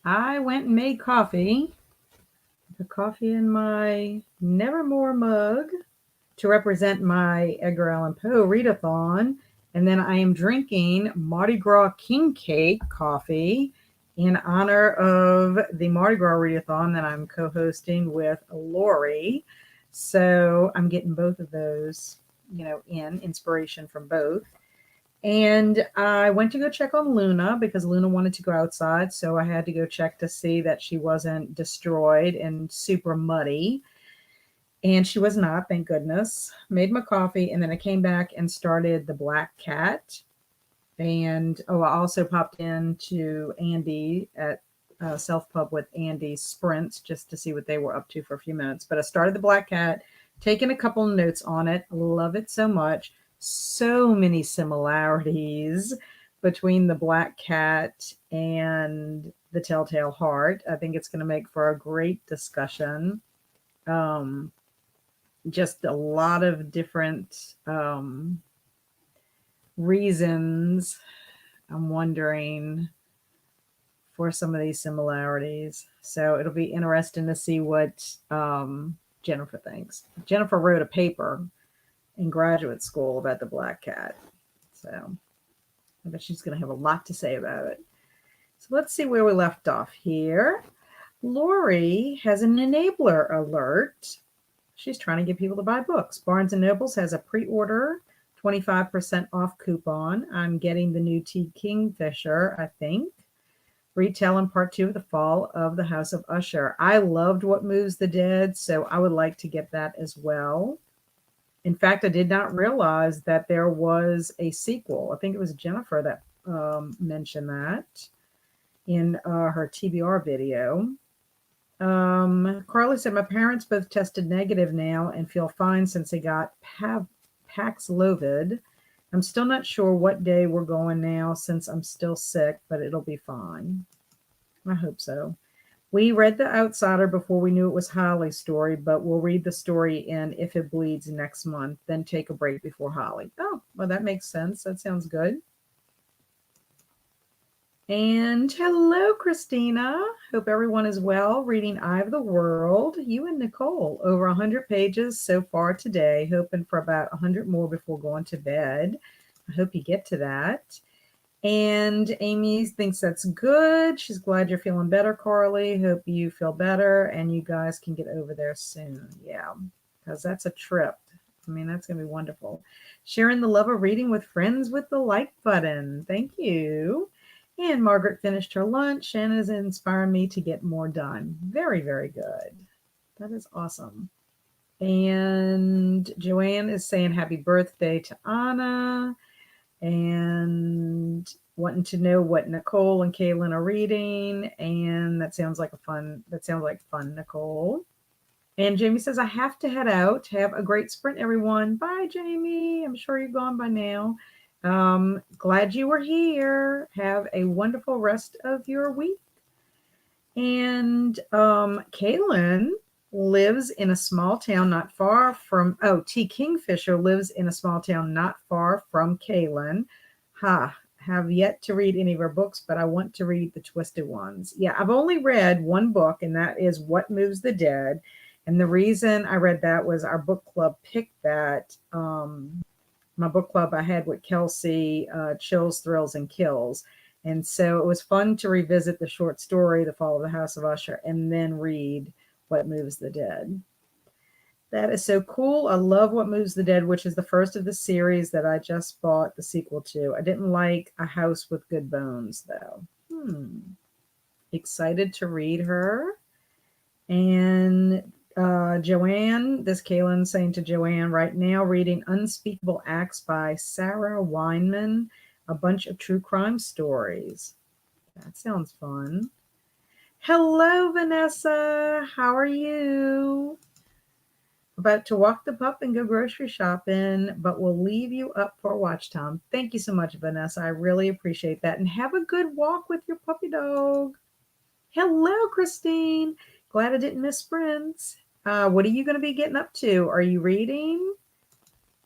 I went and made coffee. The coffee in my Nevermore mug to represent my Edgar Allan Poe readathon. And then I am drinking Mardi Gras King Cake coffee in honor of the Mardi Gras readathon that I'm co-hosting with Lori. So I'm getting both of those, in inspiration from both. And I went to go check on Luna because Luna wanted to go outside. So I had to go check to see that she wasn't destroyed and super muddy. And she was not, thank goodness. Made my coffee, and then I came back and started the Black Cat. And I also popped into Andy at Self Pub with Andy's Sprints just to see what they were up to for a few minutes. But I started the Black Cat, taking a couple notes on it. Love it so much. So many similarities between the Black Cat and the Telltale Heart. I think it's going to make for a great discussion. Just a lot of different reasons. I'm wondering for some of these similarities. So it'll be interesting to see what Jennifer thinks. Jennifer wrote a paper in graduate school about the Black Cat. So I bet she's going to have a lot to say about it. So let's see where we left off here. Lori has an enabler alert. She's trying to get people to buy books. Barnes & Nobles has a pre-order 25% off coupon. I'm getting the new T. Kingfisher, I think. Retail in part 2 of The Fall of the House of Usher. I loved What Moves the Dead, so I would like to get that as well. In fact, I did not realize that there was a sequel. I think it was Jennifer that mentioned that in her TBR video. Carly said, my parents both tested negative now and feel fine since they got Paxlovid. I'm still not sure what day we're going now since I'm still sick, but it'll be fine. I hope so. We read The Outsider before we knew it was Holly's story, but we'll read the story in If It Bleeds next month, then take a break before Holly. Oh, well, that makes sense. That sounds good. And hello, Christina. Hope everyone is well. Reading Eye of the World. You and Nicole, over 100 pages so far today, hoping for about 100 more before going to bed. I hope you get to that. And Amy thinks that's good. She's glad you're feeling better, Carly. Hope you feel better and you guys can get over there soon. Yeah, because that's a trip. I mean, that's going to be wonderful. Sharing the love of reading with friends with the like button. Thank you. And Margaret finished her lunch and is inspiring me to get more done. Very, very good. That is awesome. And Joanne is saying happy birthday to Anna and wanting to know what Nicole and Kaylin are reading. And that sounds like fun, Nicole. And Jamie says, I have to head out. Have a great sprint, everyone. Bye, Jamie. I'm sure you're gone by now. Glad you were here. Have a wonderful rest of your week. And Kaylin lives in a small town not far from, T. Kingfisher lives in a small town not far from Kaylin. Have yet to read any of her books, but I want to read the Twisted Ones. Yeah, I've only read one book, and that is What Moves the Dead. And the reason I read that was our book club picked that. My book club I had with Kelsey, Chills, Thrills, and Kills. And so it was fun to revisit the short story, The Fall of the House of Usher, and then read What Moves the Dead. That is so cool. I love What Moves the Dead, which is the first of the series that I just bought the sequel to. I didn't like A House with Good Bones, though. Excited to read her. And Joanne, this Kaylin saying to Joanne, right now reading Unspeakable Acts by Sarah Weinman, a bunch of true crime stories. That sounds fun. Hello, Vanessa. How are you? About to walk the pup and go grocery shopping, but we'll leave you up for watch time. Thank you so much, Vanessa. I really appreciate that. And have a good walk with your puppy dog. Hello, Christine. Glad I didn't miss sprints. What are you going to be getting up to? Are you reading?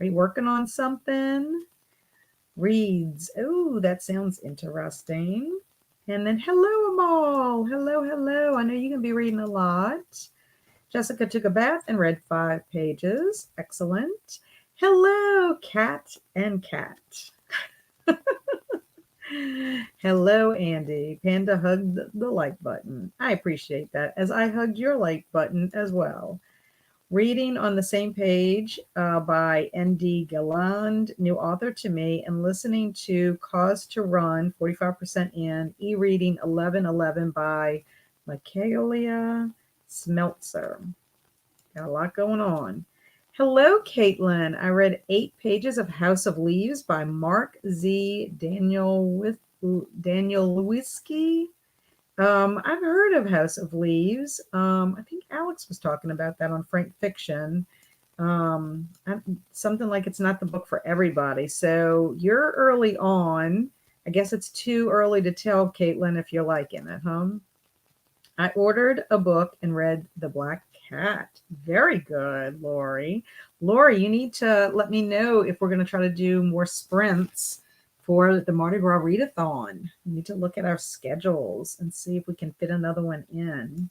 Are you working on something? Reads. Oh, that sounds interesting. And then hello, Amal. Hello, hello. I know you can be reading a lot. Jessica took a bath and read 5 pages. Excellent. Hello, Cat and Cat. Hello, Andy. Panda hugged the like button. I appreciate that, as I hugged your like button as well. Reading on the same page by N.D. Galland, new author to me, and listening to Cause to Run, 45% in, e-reading 1111 by Michaelia Smeltzer. Got a lot going on. Hello, Caitlin. I read 8 pages of House of Leaves by Mark Z. Daniel Lewinsky. I've heard of House of Leaves. I think Alex was talking about that on Frank Fiction. Something like it's not the book for everybody. So you're early on. I guess it's too early to tell, Caitlin, if you're liking it, huh? I ordered a book and read The Black Cat. Very good, Lori. Lori, you need to let me know if we're going to try to do more sprints for the Mardi Gras readathon. We need to look at our schedules and see if we can fit another one in.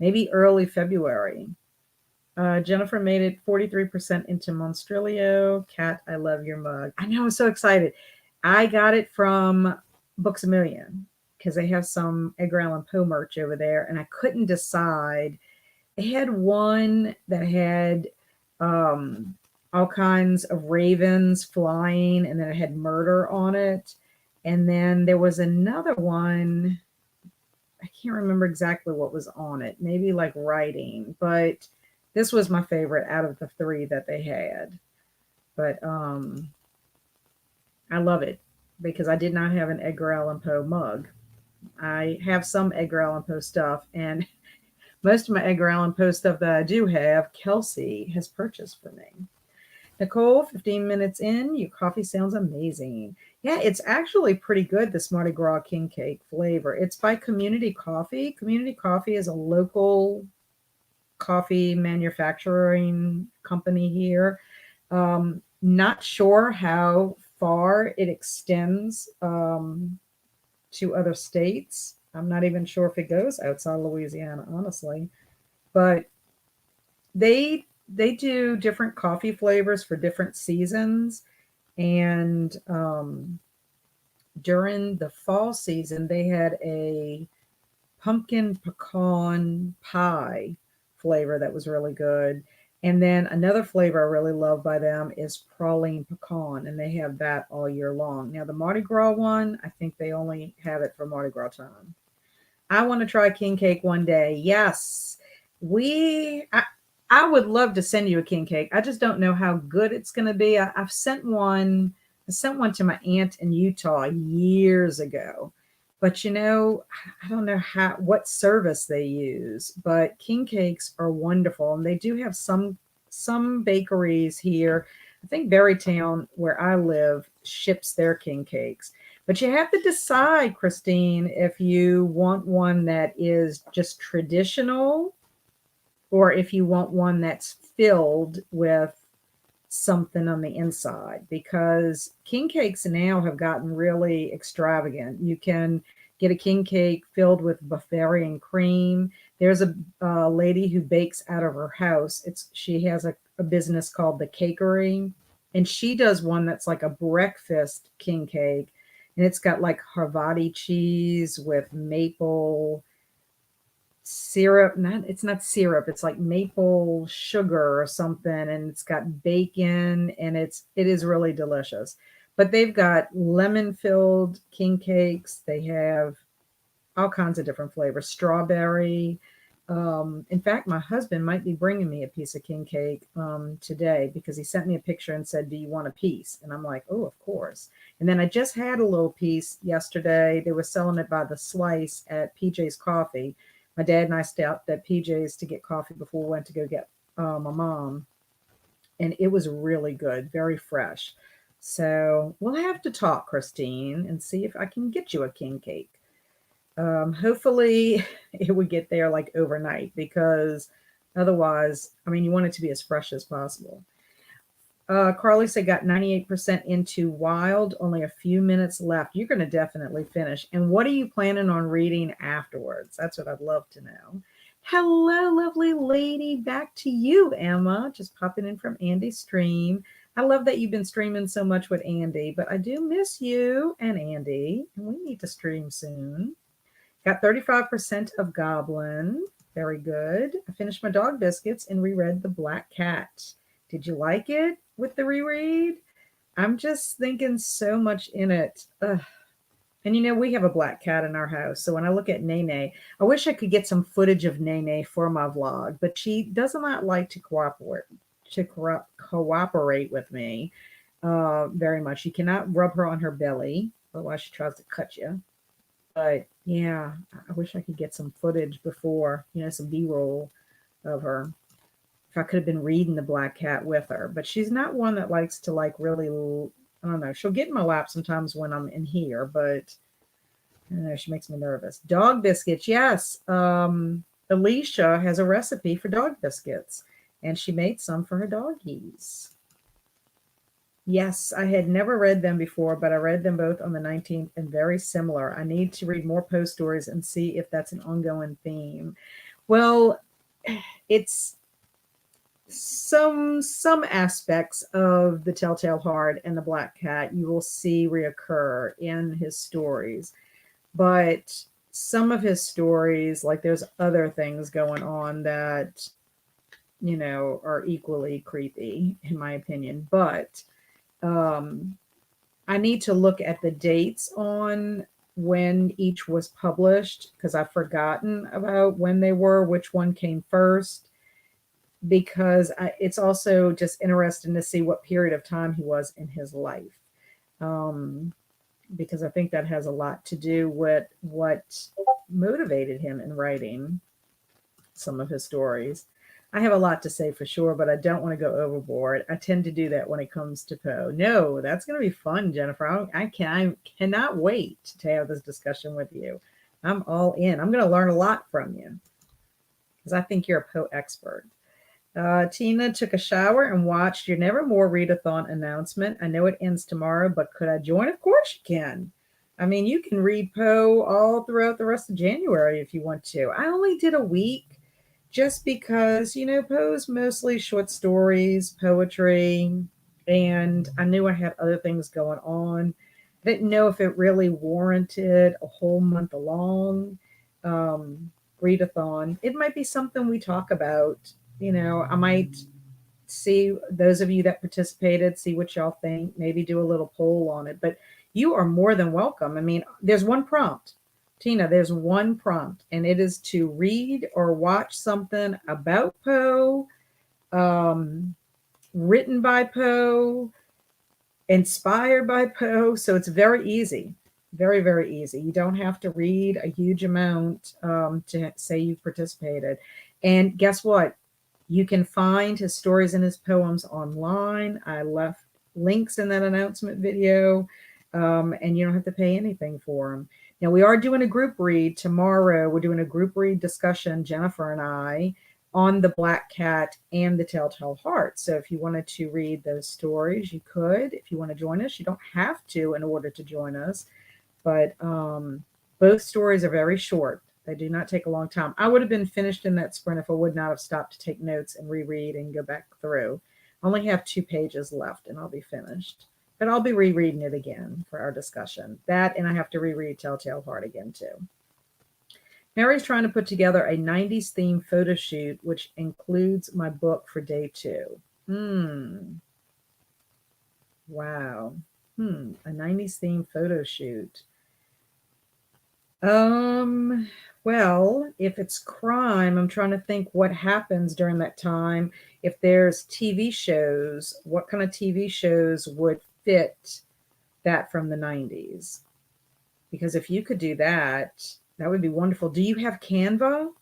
Maybe early February. Jennifer made it 43% into Monstrilio. Cat, I love your mug. I know, I'm so excited. I got it from Books A Million because they have some Edgar Allan Poe merch over there, and I couldn't decide. They had one that had all kinds of ravens flying, and then it had murder on it. And then there was another one. I can't remember exactly what was on it. Maybe like writing, but this was my favorite out of the 3 that they had. But I love it because I did not have an Edgar Allan Poe mug. I have some Edgar Allan Poe stuff, and most of my Edgar Allan Poe stuff that I do have, Kelsey has purchased for me. Nicole, 15 minutes in, your coffee sounds amazing. Yeah, it's actually pretty good, this Mardi Gras King Cake flavor. It's by Community Coffee. Community Coffee is a local coffee manufacturing company here. Not sure how far it extends to other states. I'm not even sure if it goes outside Louisiana, honestly. But they do different coffee flavors for different seasons. And during the fall season, they had a pumpkin pecan pie flavor that was really good. And then another flavor I really love by them is praline pecan, and they have that all year long. Now, the Mardi Gras one, I think they only have it for Mardi Gras time. I want to try king cake one day. Yes, I would love to send you a king cake. I just don't know how good it's going to be. I've sent one. I sent one to my aunt in Utah years ago, but I don't know what service they use. But king cakes are wonderful, and they do have some bakeries here. I think Berrytown, where I live, ships their king cakes. But you have to decide, Christine, if you want one that is just traditional or if you want one that's filled with something on the inside, because king cakes now have gotten really extravagant. You can get a king cake filled with Bavarian cream. There's a lady who bakes out of her house. She has a business called The Cakery, and she does one that's like a breakfast king cake, and it's got like Havarti cheese with maple syrup. It's not syrup, it's like maple sugar or something, and it's got bacon, and it is really delicious. But they've got lemon filled king cakes. They have all kinds of different flavors, strawberry. In fact, my husband might be bringing me a piece of king cake today, because he sent me a picture and said, do you want a piece? And I'm like, oh, of course. And then I just had a little piece yesterday. They were selling it by the slice at PJ's Coffee. My dad and I stopped at PJ's to get coffee before we went to go get my mom. And it was really good, very fresh. So we'll have to talk, Christine, and see if I can get you a king cake. Hopefully it would get there like overnight, because otherwise, I mean, you want it to be as fresh as possible. Carly said got 98% into Wild, only a few minutes left. You're going to definitely finish. And what are you planning on reading afterwards? That's what I'd love to know. Hello, lovely lady. Back to you, Emma. Just popping in from Andy's stream. I love that you've been streaming so much with Andy, but I do miss you and Andy, and we need to stream soon. Got 35% of Goblin. Very good. I finished my dog biscuits and reread The Black Cat. Did you like it with the reread? I'm just thinking so much in it. Ugh. And we have a black cat in our house. So when I look at Nene, I wish I could get some footage of Nene for my vlog, but she does not like to cooperate with me very much. You cannot rub her on her belly, otherwise she tries to cut you. But yeah, I wish I could get some footage before, some B-roll of her. If I could have been reading The Black Cat with her, but she's not one that likes to really, I don't know. She'll get in my lap sometimes when I'm in here, but I don't know, she makes me nervous. Dog biscuits, yes. Alicia has a recipe for dog biscuits, and she made some for her doggies. Yes, I had never read them before, but I read them both on the 19th and very similar. I need to read more Poe stories and see if that's an ongoing theme. Well, it's some aspects of the Telltale Heart and the Black Cat you will see reoccur in his stories. But some of his stories, like there's other things going on that, are equally creepy, in my opinion. But I need to look at the dates on when each was published because I've forgotten about when they were, which one came first, because it's also just interesting to see what period of time he was in his life. Because I think that has a lot to do with what motivated him in writing some of his stories. I have a lot to say for sure, but I don't want to go overboard. I tend to do that when it comes to Poe. No, that's going to be fun, Jennifer. I cannot wait to have this discussion with you. I'm all in. I'm going to learn a lot from you because I think you're a Poe expert. Tina took a shower and watched your Nevermore readathon announcement. I know it ends tomorrow, but could I join? Of course you can. I mean, you can read Poe all throughout the rest of January if you want to. I only did a week just because, Poe's mostly short stories, poetry, and I knew I had other things going on. I didn't know if it really warranted a whole month long readathon. It might be something we talk about. I might see those of you that participated, see what y'all think, maybe do a little poll on it. But you are more than welcome. I mean, there's one prompt. Tina, there's one prompt, and it is to read or watch something about Poe, written by Poe, inspired by Poe. So it's very easy. Very, very easy. You don't have to read a huge amount to say you've participated. And guess what? You can find his stories and his poems online. I left links in that announcement video, and you don't have to pay anything for them. Now, we are doing a group read tomorrow. We're doing a group read discussion, Jennifer and I, on the Black Cat and the Telltale Heart. So if you wanted to read those stories, you could. If you want to join us, you don't have to in order to join us. But both stories are very short. They do not take a long time. I would have been finished in that sprint if I would not have stopped to take notes and reread and go back through. I only have 2 pages left and I'll be finished. But I'll be rereading it again for our discussion. That, and I have to reread Telltale Heart again too. Mary's trying to put together a 90s theme photo shoot, which includes my book for day 2. Wow. A 90s theme photo shoot. Well, if it's crime, I'm trying to think what happens during that time. If there's TV shows, what kind of TV shows would fit that from the 90s? Because if you could do that, that would be wonderful. Do you have Canva?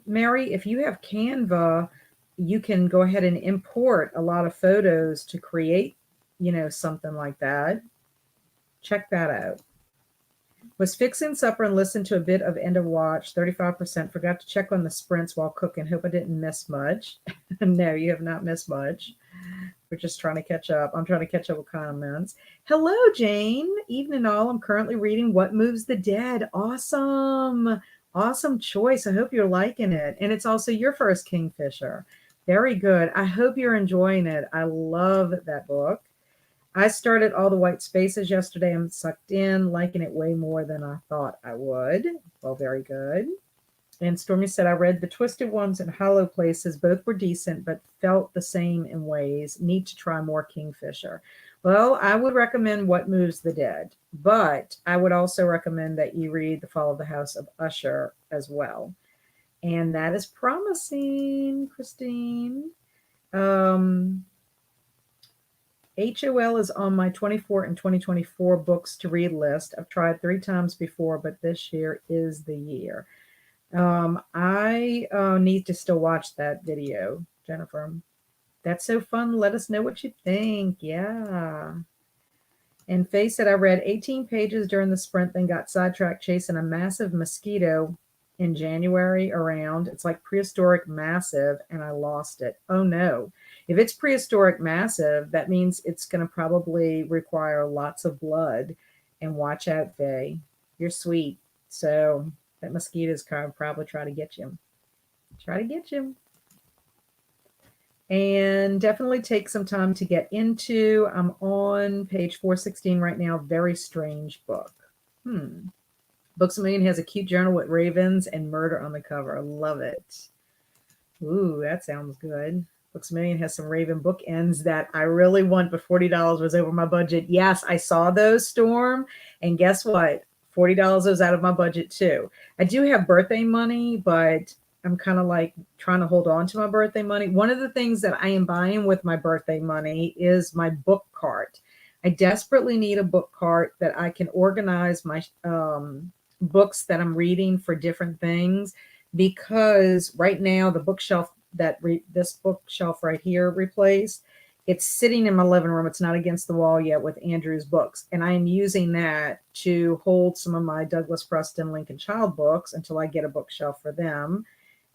Mary, if you have Canva, you can go ahead and import a lot of photos to create, something like that. Check that out. Was fixing supper and listened to a bit of End of Watch, 35%. Forgot to check on the sprints while cooking. Hope I didn't miss much. No, you have not missed much. We're just trying to catch up. I'm trying to catch up with comments. Hello, Jane. Evening all. I'm currently reading What Moves the Dead. Awesome. Awesome choice. I hope you're liking it. And it's also your first Kingfisher. Very good. I hope you're enjoying it. I love that book. I started All the White Spaces yesterday. I'm sucked in, liking it way more than I thought I would. Well, very good. And Stormy said, I read The Twisted Ones and Hollow Places. Both were decent, but felt the same in ways. Need to try more Kingfisher. Well, I would recommend What Moves the Dead, but I would also recommend that you read The Fall of the House of Usher as well. And that is promising, Christine. HOL is on my 24 and 2024 books to read list. I've tried 3 times before, but this year is the year. I need to still watch that video, Jennifer. That's so fun. Let us know what you think. Yeah. And Faye said, I read 18 pages during the sprint, then got sidetracked chasing a massive mosquito in January around. It's like prehistoric massive, and I lost it. Oh no. If it's prehistoric massive, that means it's going to probably require lots of blood. And watch out, Faye. You're sweet. So that mosquito's going to probably try to get you. Try to get you. And definitely take some time to get into. I'm on page 416 right now. Very strange book. Books A Million has a cute journal with ravens and murder on the cover. I love it. Ooh, that sounds good. Books A Million has some raven bookends that I really want, but $40 was over my budget. Yes, I saw those, Storm. And guess what? $40 was out of my budget too. I do have birthday money, but I'm kind of like trying to hold on to my birthday money. One of the things that I am buying with my birthday money is my book cart. I desperately need a book cart that I can organize my books that I'm reading for different things, because right now the bookshelf that this bookshelf right here replaced, it's sitting in my living room. It's not against the wall yet with Andrew's books. And I am using that to hold some of my Douglas Preston Lincoln Child books until I get a bookshelf for them.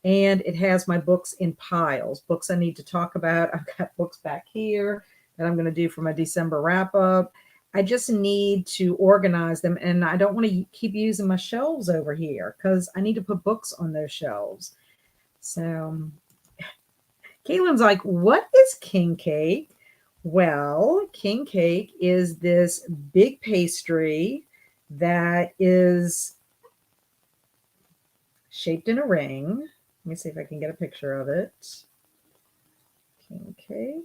And it has my books in piles, books I need to talk about. I've got books back here that I'm going to do for my December wrap up. I just need to organize them. And I don't want to keep using my shelves over here because I need to put books on those shelves. So Caitlin's like, what is king cake? Well, king cake is this big pastry that is shaped in a ring. Let me see if I can get a picture of it. King cake.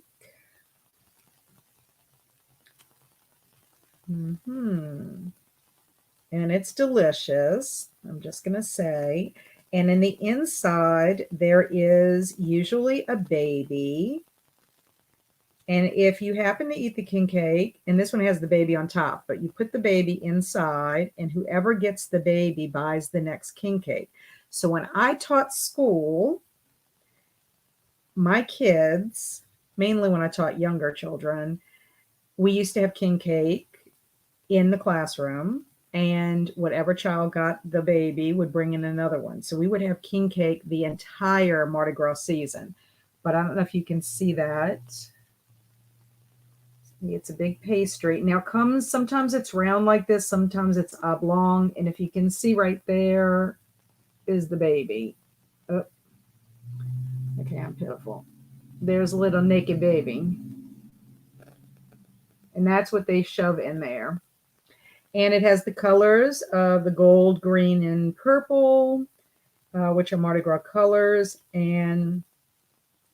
And it's delicious. I'm just going to say. And in the inside, there is usually a baby. And if you happen to eat the king cake, and this one has the baby on top, but you put the baby inside, and whoever gets the baby buys the next king cake. So when I taught school, my kids, mainly when I taught younger children, we used to have king cake in the classroom, and whatever child got the baby would bring in another one. So we would have king cake the entire Mardi Gras season. But I don't know if you can see that. It's a big pastry. Now sometimes it's round like this, sometimes it's oblong. And if you can see right there is the baby. Oh, okay, I'm pitiful. There's a little naked baby. And that's what they shove in there. And it has the colors of the gold, green, and purple, which are Mardi Gras colors. And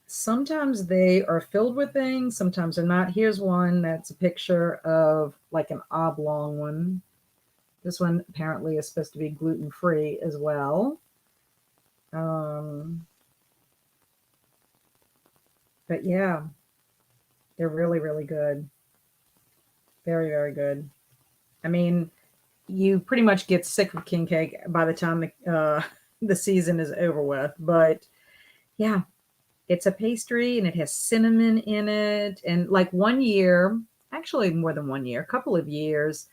sometimes they are filled with things, sometimes they're not. Here's one that's a picture of like an oblong one. This one apparently is supposed to be gluten-free as well. But yeah, they're really, really good. Very, very good. I mean, you pretty much get sick of king cake by the time the season is over with. But yeah, it's a pastry and it has cinnamon in it. And like one year, actually more than 1 year, a couple of years,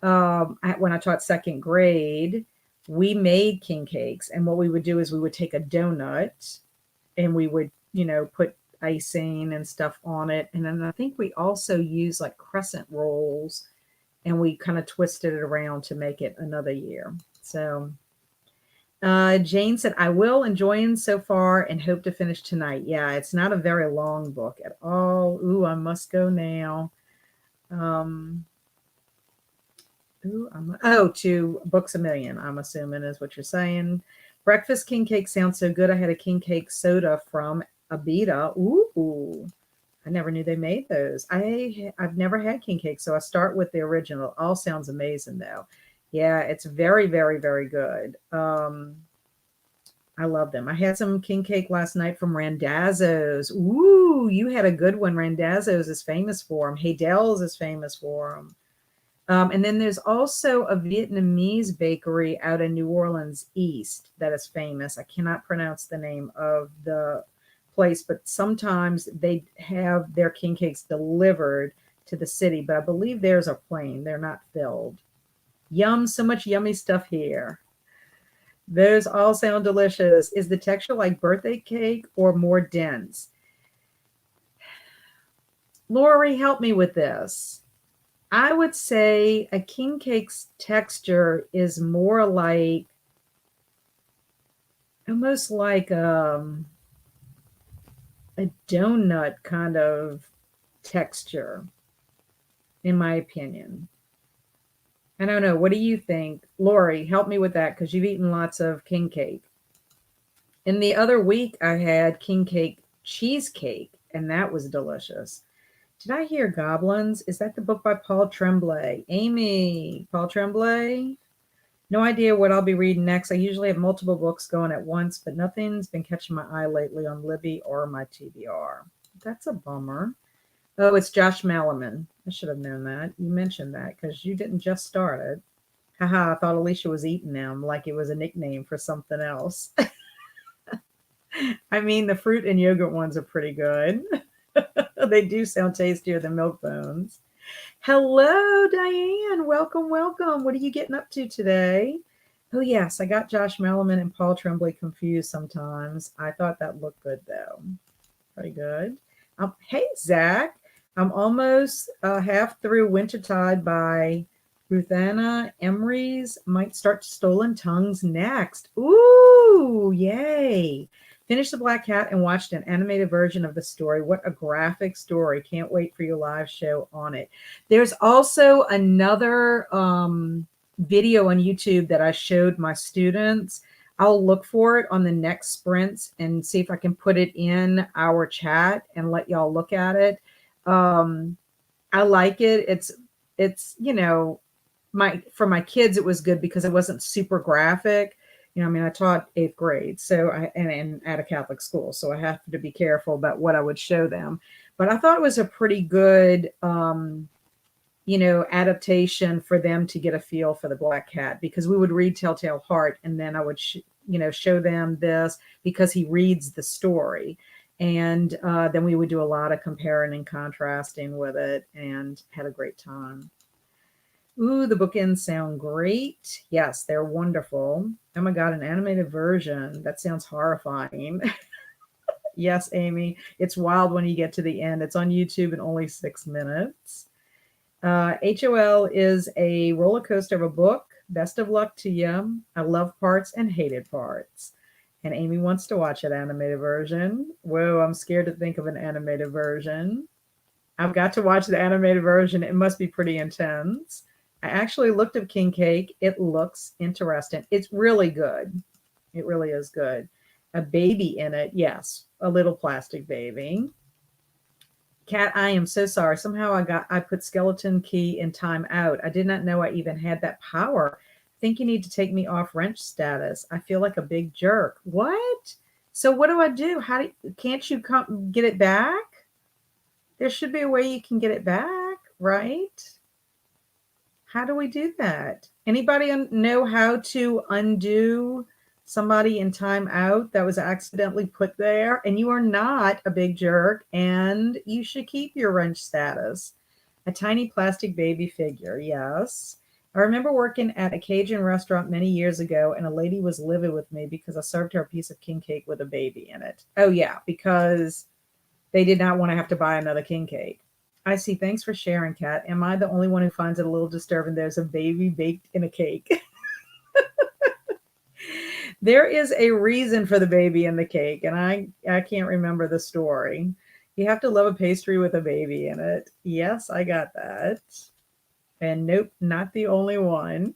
when I taught second grade, we made king cakes. And what we would do is we would take a donut and we would, put icing and stuff on it. And then I think we also used like crescent rolls and we kind of twisted it around to make it another year. So Jane said, I will enjoying so far and hope to finish tonight. Yeah, it's not a very long book at all. Ooh, I must go now. Um, to Books a Million, I'm assuming is what you're saying. Breakfast king cake sounds so good. I had a king cake soda from Abita. Ooh, I never knew they made those. I've never had king cake, so I start with the original. All sounds amazing though. Yeah, it's very, very, very good. I love them. I had some king cake last night from Randazzo's. Ooh, you had a good one. Randazzo's is famous for them. Hadel's is famous for them. And then there's also a Vietnamese bakery out in New Orleans East that is famous. I cannot pronounce the name of the place, but sometimes they have their king cakes delivered to the city. But I believe theirs are plain, they're not filled. Yum, so much yummy stuff here. Those all sound delicious. Is the texture like birthday cake or more dense? Lori, help me with this. I would say a king cake's texture is more like, almost like a donut kind of texture, in my opinion. I don't know. What do you think? Lori, help me with that because you've eaten lots of king cake. In the other week, I had king cake cheesecake, and that was delicious. Did I hear Goblins? Is that the book by Paul Tremblay? Amy, Paul Tremblay? No idea what I'll be reading next. I usually have multiple books going at once, but nothing's been catching my eye lately on Libby or my TBR. That's a bummer. Oh, it's Josh Malaman. I should have known that. You mentioned that because you didn't just start it. Haha, I thought Alicia was eating them like it was a nickname for something else. I mean, the fruit and yogurt ones are pretty good. They do sound tastier than milk bones. Hello, Diane. Welcome, welcome. What are you getting up to today? Oh, yes, I got Josh Melliman and Paul Tremblay confused sometimes. I thought that looked good, though. Pretty good. Hey, Zach. I'm almost half through Wintertide by Ruthanna Emery's. Might start Stolen Tongues next. Ooh, yay. Finished The Black Cat and watched an animated version of the story. What a graphic story. Can't wait for your live show on it. There's also another video on YouTube that I showed my students. I'll look for it on the next sprints and see if I can put it in our chat and let y'all look at it. I like it. It's for my kids it was good because it wasn't super graphic. I mean, I taught 8th grade, so and at a Catholic school, so I have to be careful about what I would show them. But I thought it was a pretty good, adaptation for them to get a feel for the Black Cat, because we would read Telltale Heart, and then I would, show them this because he reads the story, and then we would do a lot of comparing and contrasting with it, and had a great time. Ooh, the bookends sound great. Yes, they're wonderful. Oh my God, an animated version. That sounds horrifying. Yes, Amy. It's wild when you get to the end. It's on YouTube in only 6 minutes. HOL is a roller coaster of a book. Best of luck to you. I love parts and hated parts. And Amy wants to watch an animated version. Whoa, I'm scared to think of an animated version. I've got to watch the animated version. It must be pretty intense. I actually looked at King Cake. It looks interesting. It's really good. It really is good. A baby in it. Yes, a little plastic baby. Kat, I am so sorry. Somehow I put skeleton key in time out. I did not know I even had that power. I think you need to take me off wrench status. I feel like a big jerk. What? So what do I do? Can't you come get it back? There should be a way you can get it back, right? How do we do that? Anybody know how to undo somebody in timeout that was accidentally put there? And you are not a big jerk, and you should keep your wrench status. A tiny plastic baby figure, yes. I remember working at a Cajun restaurant many years ago, and a lady was livid with me because I served her a piece of king cake with a baby in it. Oh, yeah, because they did not want to have to buy another king cake. I see. Thanks for sharing, Kat. Am I the only one who finds it a little disturbing there's a baby baked in a cake? There is a reason for the baby in the cake, and I can't remember the story. You have to love a pastry with a baby in it. Yes, I got that. And nope, not the only one.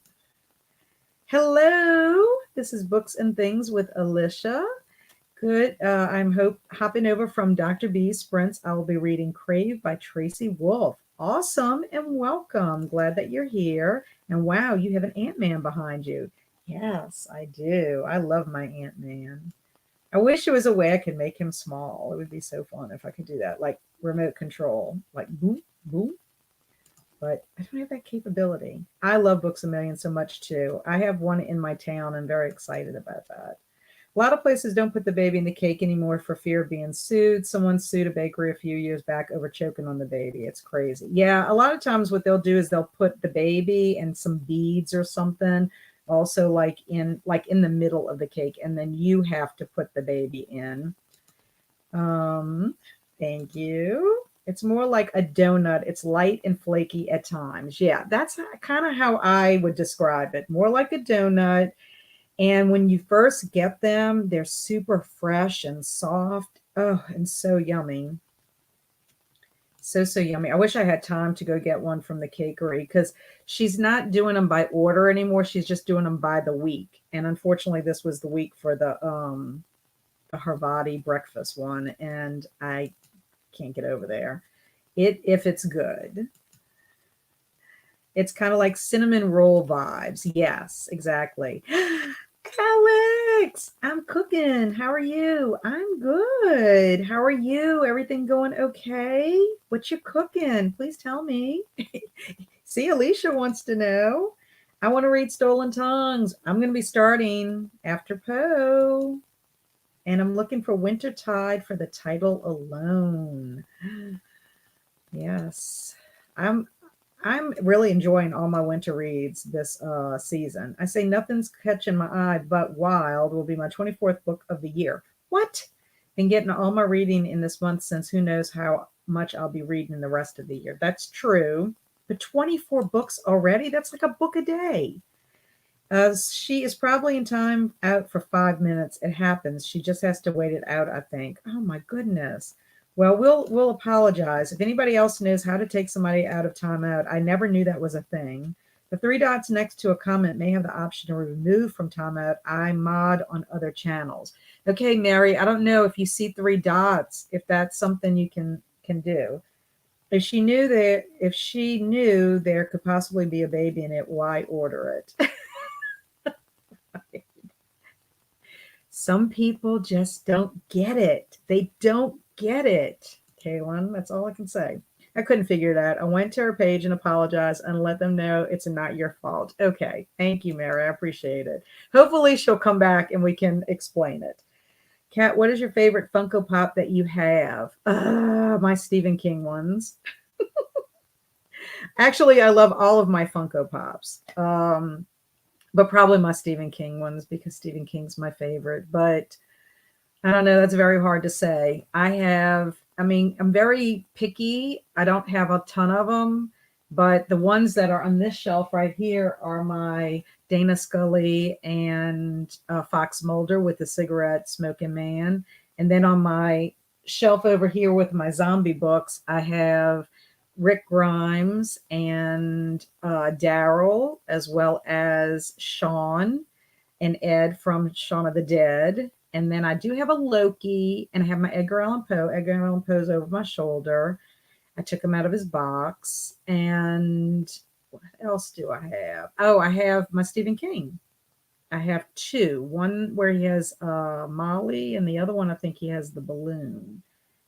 Hello, this is Books and Things with Alicia. Good. I'm hopping over from Dr. B's sprints. I will be reading Crave by Tracy Wolf. Awesome and welcome. Glad that you're here. And wow, you have an Ant-Man behind you. Yes, I do. I love my Ant-Man. I wish there was a way I could make him small. It would be so fun if I could do that, like remote control, like boom, boom. But I don't have that capability. I love Books a Million so much too. I have one in my town. I'm very excited about that. A lot of places don't put the baby in the cake anymore for fear of being sued. Someone sued a bakery a few years back over choking on the baby. It's crazy. Yeah, a lot of times what they'll do is they'll put the baby and some beads or something also like in the middle of the cake, and then you have to put the baby in. Um, Thank you. It's more like a donut. It's light and flaky at times. Yeah, that's kind of how I would describe it. More like a donut. And when you first get them, they're super fresh and soft. Oh, and so yummy. So, so yummy. I wish I had time to go get one from the cakery because she's not doing them by order anymore. She's just doing them by the week. And unfortunately, this was the week for the Harvati breakfast one, and I can't get over there. If it's good. It's kind of like cinnamon roll vibes. Yes, exactly. Alex, I'm cooking. How are you? I'm good. How are you? Everything going okay? What you cooking? Please tell me. See, Alicia wants to know. I want to read Stolen Tongues. I'm going to be starting after Poe. And I'm looking for Wintertide for the title alone. Yes. I'm I'm really enjoying all my winter reads this season. I say nothing's catching my eye, but Wild will be my 24th book of the year. What? Been getting all my reading in this month since who knows how much I'll be reading the rest of the year. That's true. But 24 books already? That's like a book a day. She is probably in time out for 5 minutes. It happens. She just has to wait it out, I think. Oh my goodness. Well, we'll apologize. If anybody else knows how to take somebody out of timeout, I never knew that was a thing. The three dots next to a comment may have the option to remove from timeout. I mod on other channels. Okay, Mary, I don't know if you see three dots, if that's something you can do. If she knew there could possibly be a baby in it, why order it? Some people just don't get it. They don't get it. Kaylin, that's all I can say. I couldn't figure it out. I went to her page and apologized and let them know it's not your fault. Okay. Thank you, Mary. I appreciate it. Hopefully she'll come back and we can explain it. Kat, what is your favorite Funko Pop that you have? My Stephen King ones. Actually, I love all of my Funko Pops. But probably my Stephen King ones because Stephen King's my favorite. But I don't know, that's very hard to say. I'm very picky. I don't have a ton of them, but the ones that are on this shelf right here are my Dana Scully and Fox Mulder with the cigarette smoking man. And then on my shelf over here with my zombie books, I have Rick Grimes and Daryl, as well as Sean and Ed from Shaun of the Dead. And then I do have a Loki, and I have my Edgar Allan Poe. Edgar Allan Poe's over my shoulder. I took him out of his box. And what else do I have? Oh, I have my Stephen King. I have two. One where he has Molly, and the other one I think he has the balloon.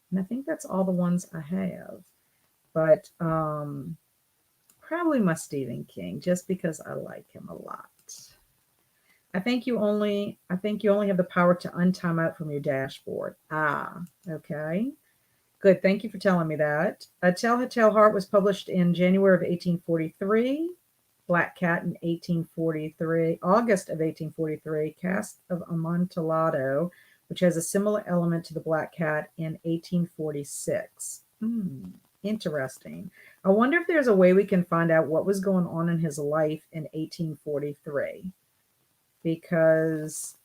And I think that's all the ones I have. But probably my Stephen King, just because I like him a lot. I think you only have the power to untime out from your dashboard. Ah, okay. Good. Thank you for telling me that. Tell Her Tale Heart was published in January of 1843. black cat in 1843, August of 1843, cast of Amontillado, which has a similar element to the black cat in 1846. Interesting. I wonder if there's a way we can find out what was going on in his life in 1843, because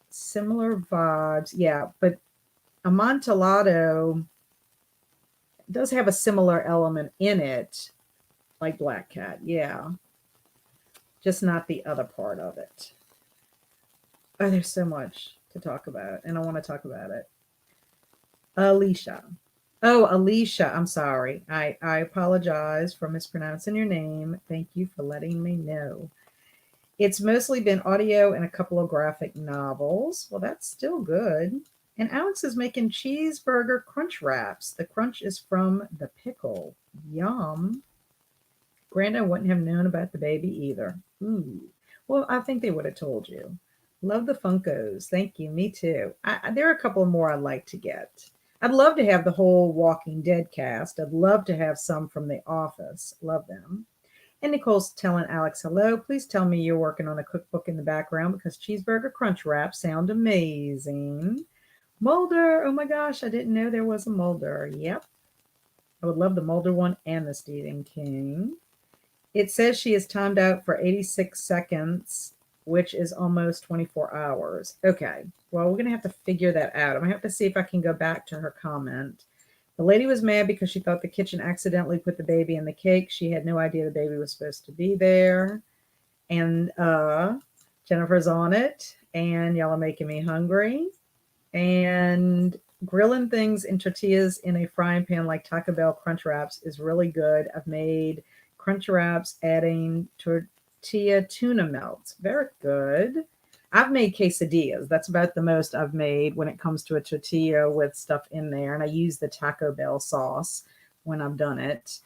similar vibes. Yeah, but Amontillado does have a similar element in it, like Black Cat. Yeah, just not the other part of it. Oh, there's so much to talk about, and I want to talk about it. Alicia. Oh, Alicia. I'm sorry. I apologize for mispronouncing your name. Thank you for letting me know. It's mostly been audio and a couple of graphic novels. Well, that's still good. And Alex is making cheeseburger crunch wraps. The crunch is from the pickle. Yum. Grandma wouldn't have known about the baby either. Ooh. Well, I think they would have told you. Love the Funkos. Thank you. Me too. There are a couple more I'd like to get. I'd love to have the whole Walking Dead cast. I'd love to have some from The Office. Love them. And Nicole's telling Alex, hello, please tell me you're working on a cookbook in the background because cheeseburger crunch wraps sound amazing. Mulder, oh my gosh, I didn't know there was a Mulder. Yep. I would love the Mulder one and the Stephen King. It says she is timed out for 86 seconds, which is almost 24 hours. Okay, well, we're going to have to figure that out. I'm going to have to see if I can go back to her comment. The lady was mad because she thought the kitchen accidentally put the baby in the cake. She had no idea the baby was supposed to be there. And Jennifer's on it, and y'all are making me hungry. And grilling things in tortillas in a frying pan like Taco Bell crunch wraps is really good. I've made crunch wraps adding tortilla tuna melts. Very good. I've made quesadillas. That's about the most I've made when it comes to a tortilla with stuff in there. And I use the Taco Bell sauce when I've done it.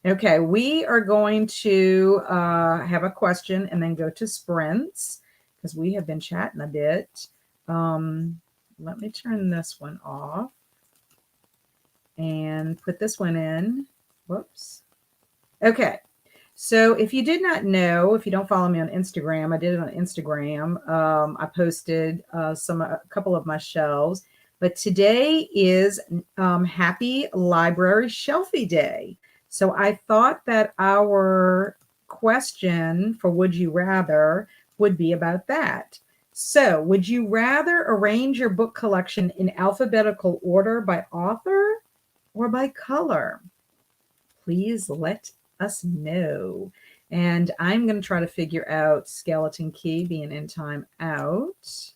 Okay, we are going to have a question and then go to sprints because we have been chatting a bit. Let me turn this one off and put this one in. Whoops. Okay. So if you did not know, if you don't follow me on Instagram, I did it on Instagram. I posted a couple of my shelves, but today is Happy Library Shelfie Day. So I thought that our question for Would You Rather would be about that. So would you rather arrange your book collection in alphabetical order by author or by color? Please let us know. And I'm going to try to figure out Skeleton Key being in time out.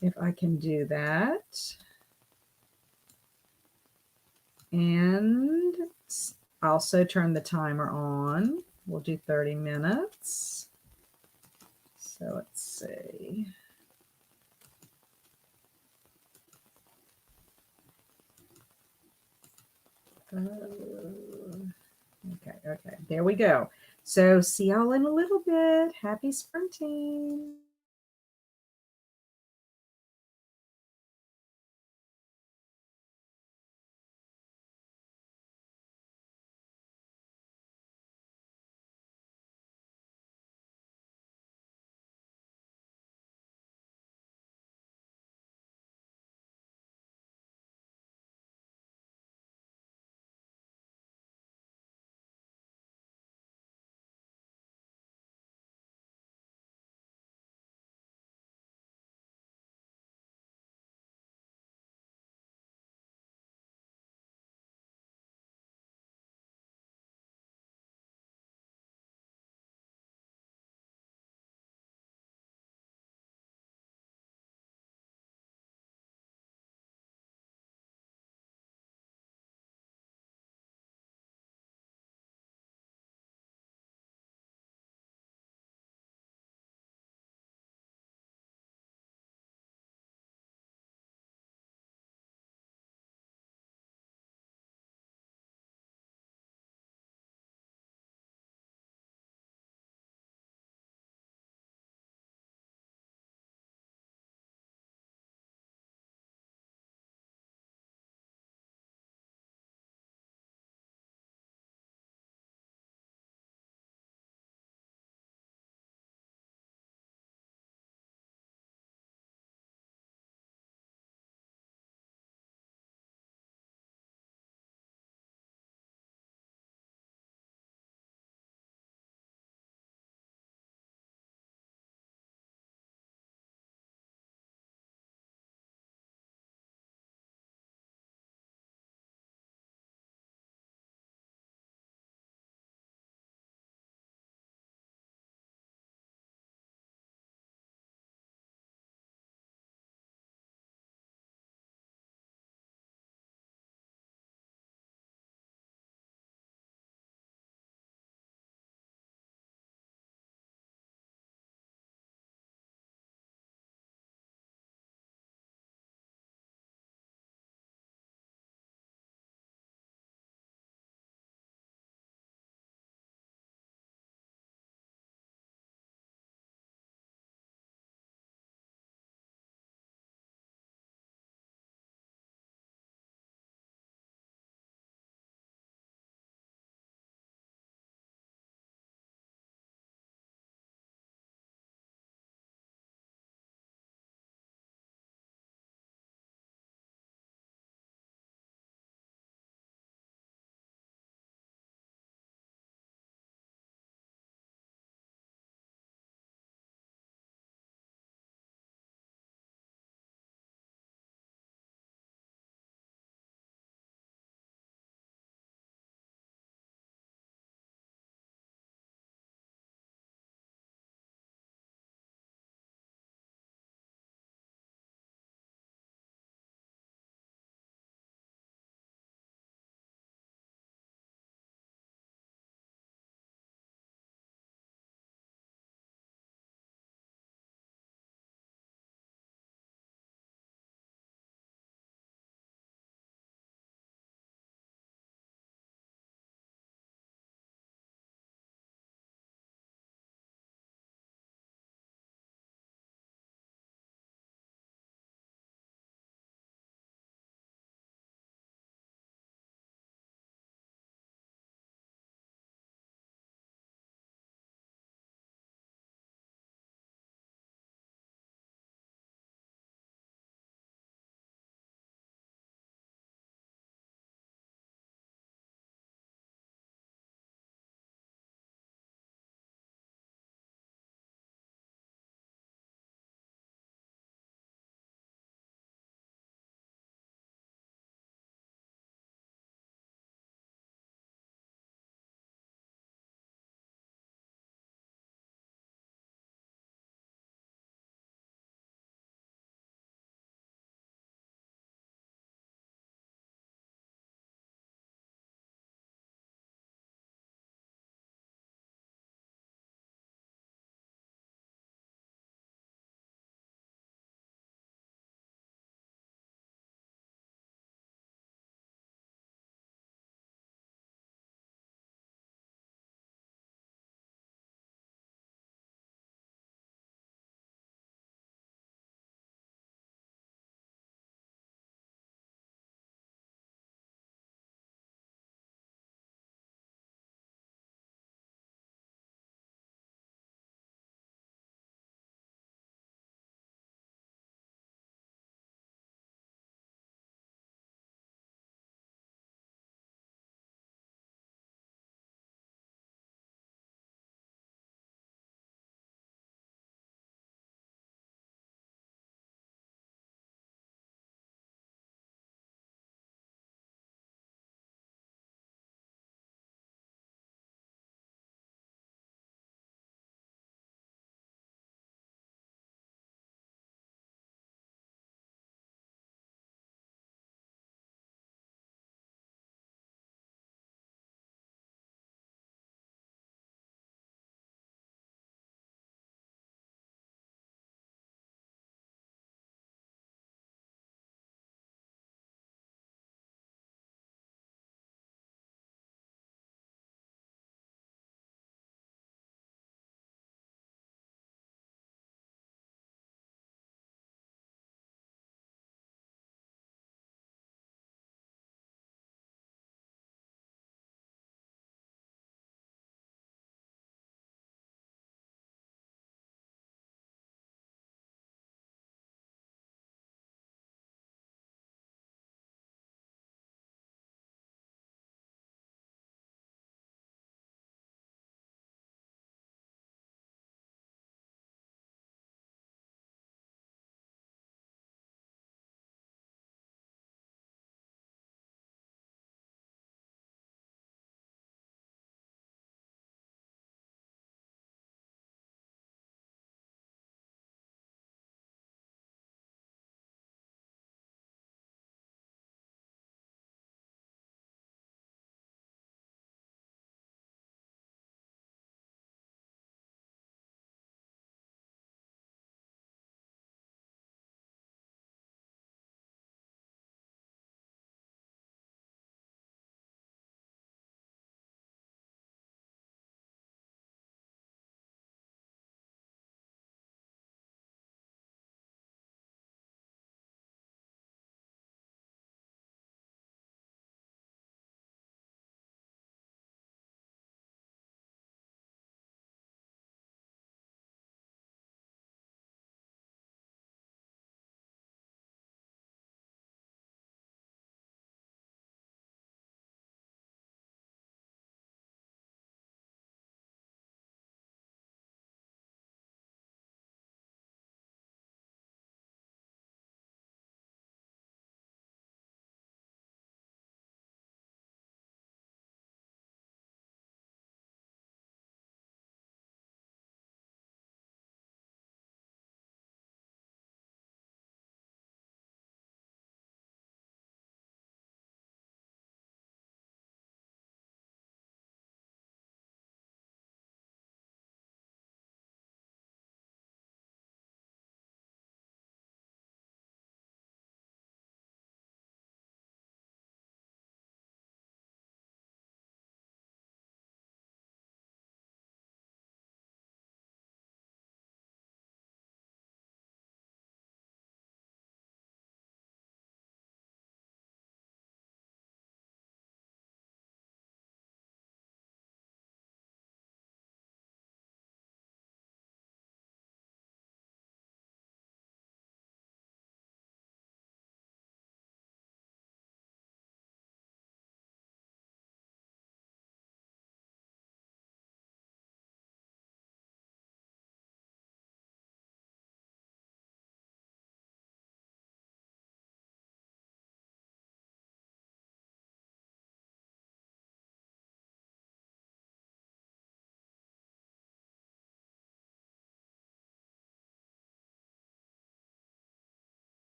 If I can do that. And also turn the timer on. We'll do 30 minutes. So let's see. Okay, there we go. So see y'all in a little bit. Happy sprinting.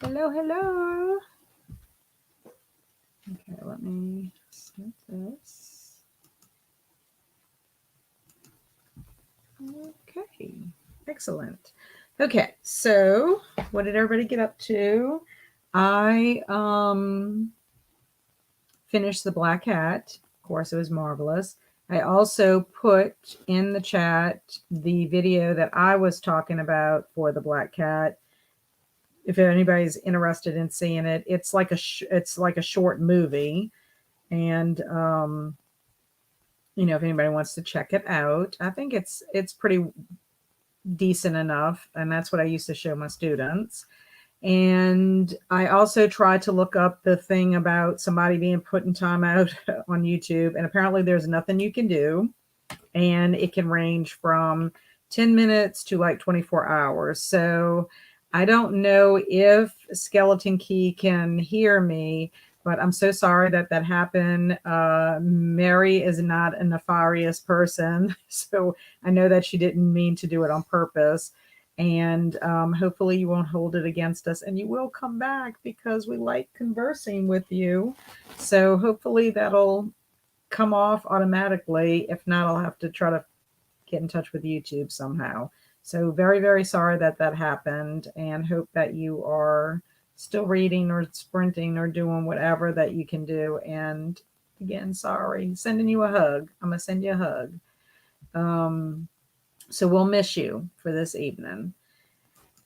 Hello, hello. Okay, let me start this. Okay, excellent. Okay, so what did everybody get up to? I finished The Black Hat. Of course, it was marvelous. I also put in the chat the video that I was talking about for The Black Cat. If anybody's interested in seeing it, it's like a short movie, and if anybody wants to check it out, I think it's pretty decent enough, and that's what I used to show my students. And I also tried to look up the thing about somebody being put in timeout on YouTube, and apparently there's nothing you can do, and it can range from 10 minutes to like 24 hours. So I don't know if Skeleton Key can hear me, but I'm so sorry that that happened. Mary is not a nefarious person, so I know that she didn't mean to do it on purpose. And hopefully you won't hold it against us, and you will come back because we like conversing with you. So hopefully that'll come off automatically. If not, I'll have to try to get in touch with YouTube somehow. So very, very sorry that that happened, and hope that you are still reading or sprinting or doing whatever that you can do. And again, sorry. Sending you a hug. I'm gonna send you a hug. So we'll miss you for this evening.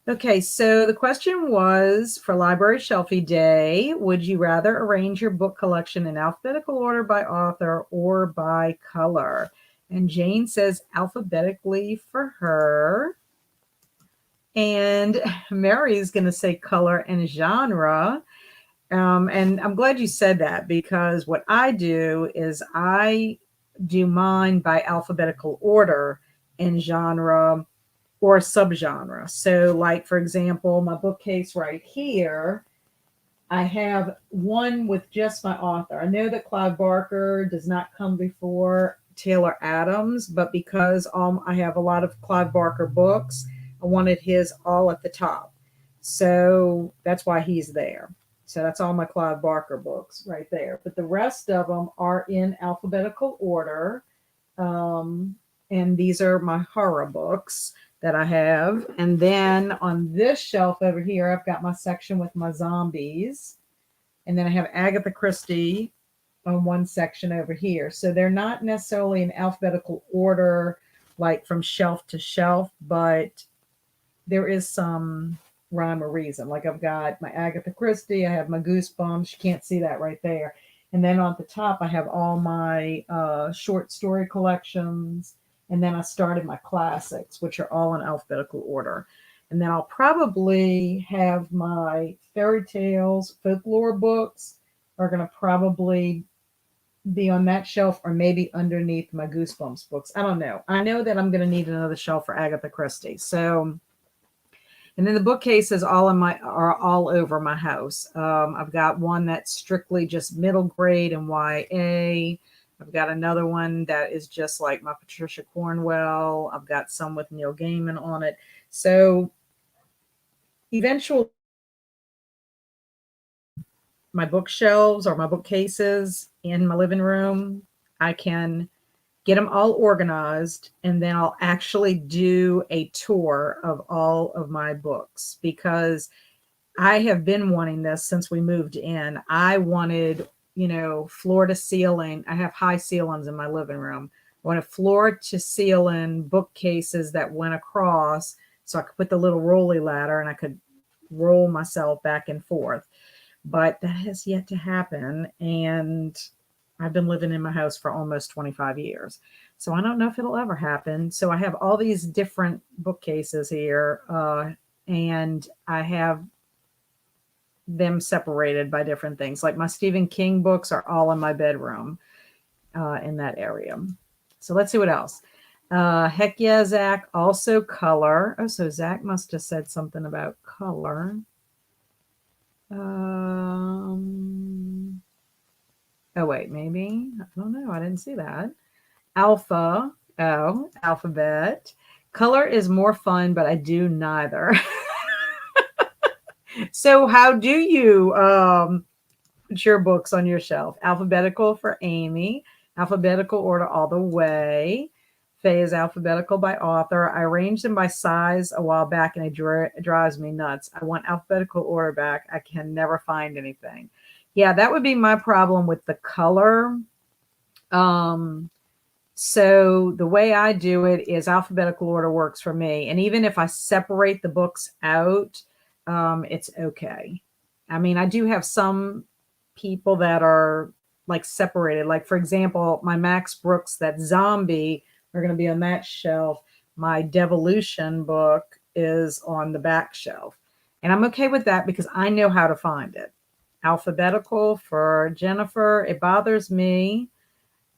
Okay, so the question was for Library Shelfie Day, would you rather arrange your book collection in alphabetical order by author or by color? And Jane says alphabetically for her. And Mary's going to say color and genre. And I'm glad you said that, because what I do is I do mine by alphabetical order and genre or subgenre. So, like, for example, my bookcase right here, I have one with just my author. I know that Clive Barker does not come before Taylor Adams, but because I have a lot of Clive Barker books, I wanted his all at the top. So that's why he's there. So that's all my Clive Barker books right there. But the rest of them are in alphabetical order. And these are my horror books that I have. And then on this shelf over here, I've got my section with my zombies. And then I have Agatha Christie on one section over here. So they're not necessarily in alphabetical order, like from shelf to shelf, but there is some rhyme or reason. Like I've got my Agatha Christie, I have my Goosebumps. You can't see that right there. And then on the top, I have all my short story collections. And then I started my classics, which are all in alphabetical order. And then I'll probably have my fairy tales, folklore books are going to probably be on that shelf, or maybe underneath my Goosebumps books. I don't know. I know that I'm going to need another shelf for Agatha Christie. So, and then the bookcases are all over my house. I've got one that's strictly just middle grade and YA. I've got another one that is just like my Patricia Cornwell. I've got some with Neil Gaiman on it. So eventually, my bookshelves or my bookcases in my living room, I can get them all organized, and then I'll actually do a tour of all of my books, because I have been wanting this since we moved in. I wanted, floor to ceiling. I have high ceilings in my living room. I wanted floor to ceiling bookcases that went across, so I could put the little rolly ladder and I could roll myself back and forth. But that has yet to happen. And I've been living in my house for almost 25 years. So I don't know if it'll ever happen. So I have all these different bookcases here, and I have them separated by different things. Like my Stephen King books are all in my bedroom in that area. So let's see what else. Heck yeah, Zach, also color. Oh, so Zach must have said something about color. Oh, wait, maybe. I don't know. I didn't see that. Alpha. Oh, alphabet. Color is more fun, but I do neither. So how do you put your books on your shelf? Alphabetical for Amy, alphabetical order all the way. Faye is alphabetical by author. I arranged them by size a while back and it drives me nuts. I want alphabetical order back. I can never find anything. Yeah, that would be my problem with the color. Um, so the way I do it is alphabetical order works for me. And even if I separate the books out, it's okay. I mean, I do have some people that are like separated. Like, for example, my Max Brooks, that zombie, are going to be on that shelf. My Devolution book is on the back shelf. And I'm okay with that because I know how to find it. Alphabetical for Jennifer, it bothers me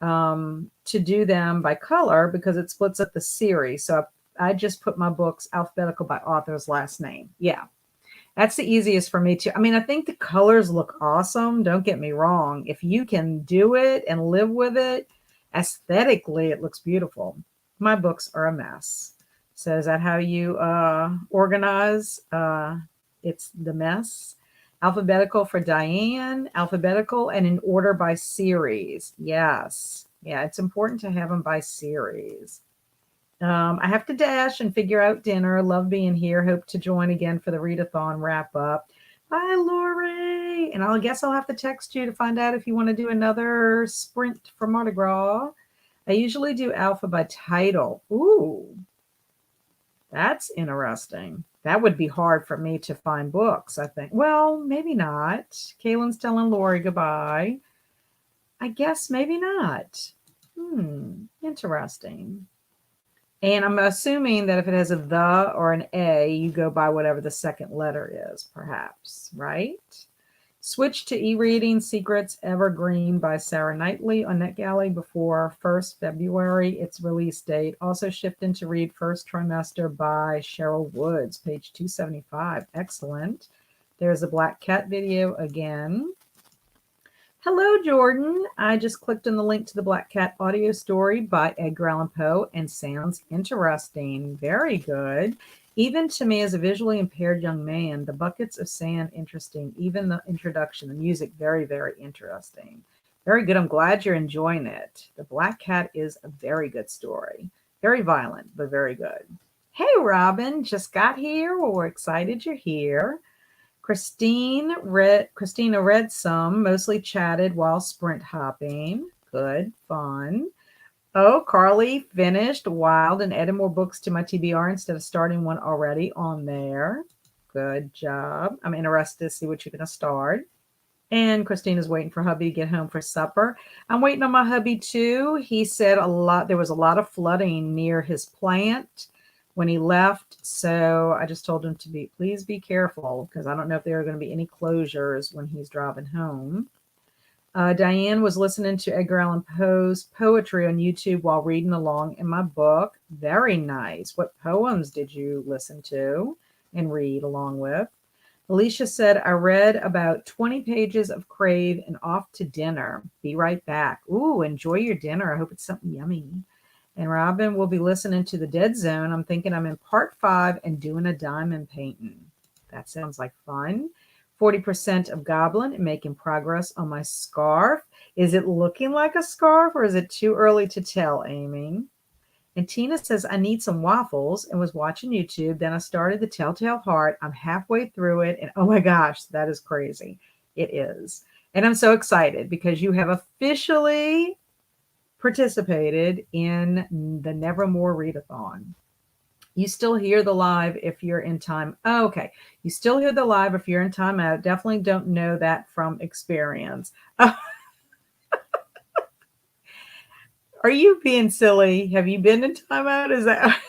to do them by color because it splits up the series. So I just put my books alphabetical by author's last name. Yeah, that's the easiest for me to. I mean, I think the colors look awesome. Don't get me wrong. If you can do it and live with it, aesthetically, it looks beautiful. My books are a mess. So is that how you organize? It's the mess. Alphabetical for Diane, alphabetical and in order by series. Yes. Yeah, it's important to have them by series. I have to dash and figure out dinner. Love being here. Hope to join again for the readathon wrap up. Bye, Lori. And I guess I'll have to text you to find out if you want to do another sprint for Mardi Gras. I usually do alpha by title. Ooh, that's interesting. That would be hard for me to find books, I think. Well, maybe not. Kaylin's telling Lori goodbye. I guess maybe not. Interesting. And I'm assuming that if it has a the or an a, you go by whatever the second letter is, perhaps, right? Switch to e-reading Secrets Evergreen by Sarah Knightley on NetGalley before 1st February, its release date. Also shipped into read First Trimester by Cheryl Woods, page 275. Excellent. There's a Black Cat video again. Hello, Jordan. I just clicked on the link to the Black Cat audio story by Edgar Allan Poe and sounds interesting. Very good. Even to me as a visually impaired young man, the buckets of sand interesting. Even the introduction, the music, very, very interesting. Very good. I'm glad you're enjoying it. The Black Cat is a very good story. Very violent, but very good. Hey, Robin, just got here. Well, we're excited you're here. Christina read some, mostly chatted while sprint hopping. Good, fun. Oh, Carly finished Wild and added more books to my TBR instead of starting one already on there. Good job. I'm interested to see what you're going to start. And Christina's waiting for hubby to get home for supper. I'm waiting on my hubby too. He said there was a lot of flooding near his plant when he left. So I just told him to please be careful because I don't know if there are going to be any closures when he's driving home. Diane was listening to Edgar Allan Poe's poetry on YouTube while reading along in my book. Very nice. What poems did you listen to and read along with? Alicia said, I read about 20 pages of Crave and off to dinner. Be right back. Ooh, enjoy your dinner. I hope it's something yummy. And Robin will be listening to The Dead Zone. I'm thinking I'm in part 5 and doing a diamond painting. That sounds like fun. 40% of Goblin and making progress on my scarf. Is it looking like a scarf or is it too early to tell, Amy? And Tina says, I need some waffles and was watching YouTube. Then I started The Telltale Heart. I'm halfway through it. And oh my gosh, that is crazy. It is. And I'm so excited because you have officially participated in the Nevermore Readathon. You still hear the live if you're in time. Oh, okay. You still hear the live if you're in timeout. Definitely don't know that from experience. Are you being silly? Have you been in timeout?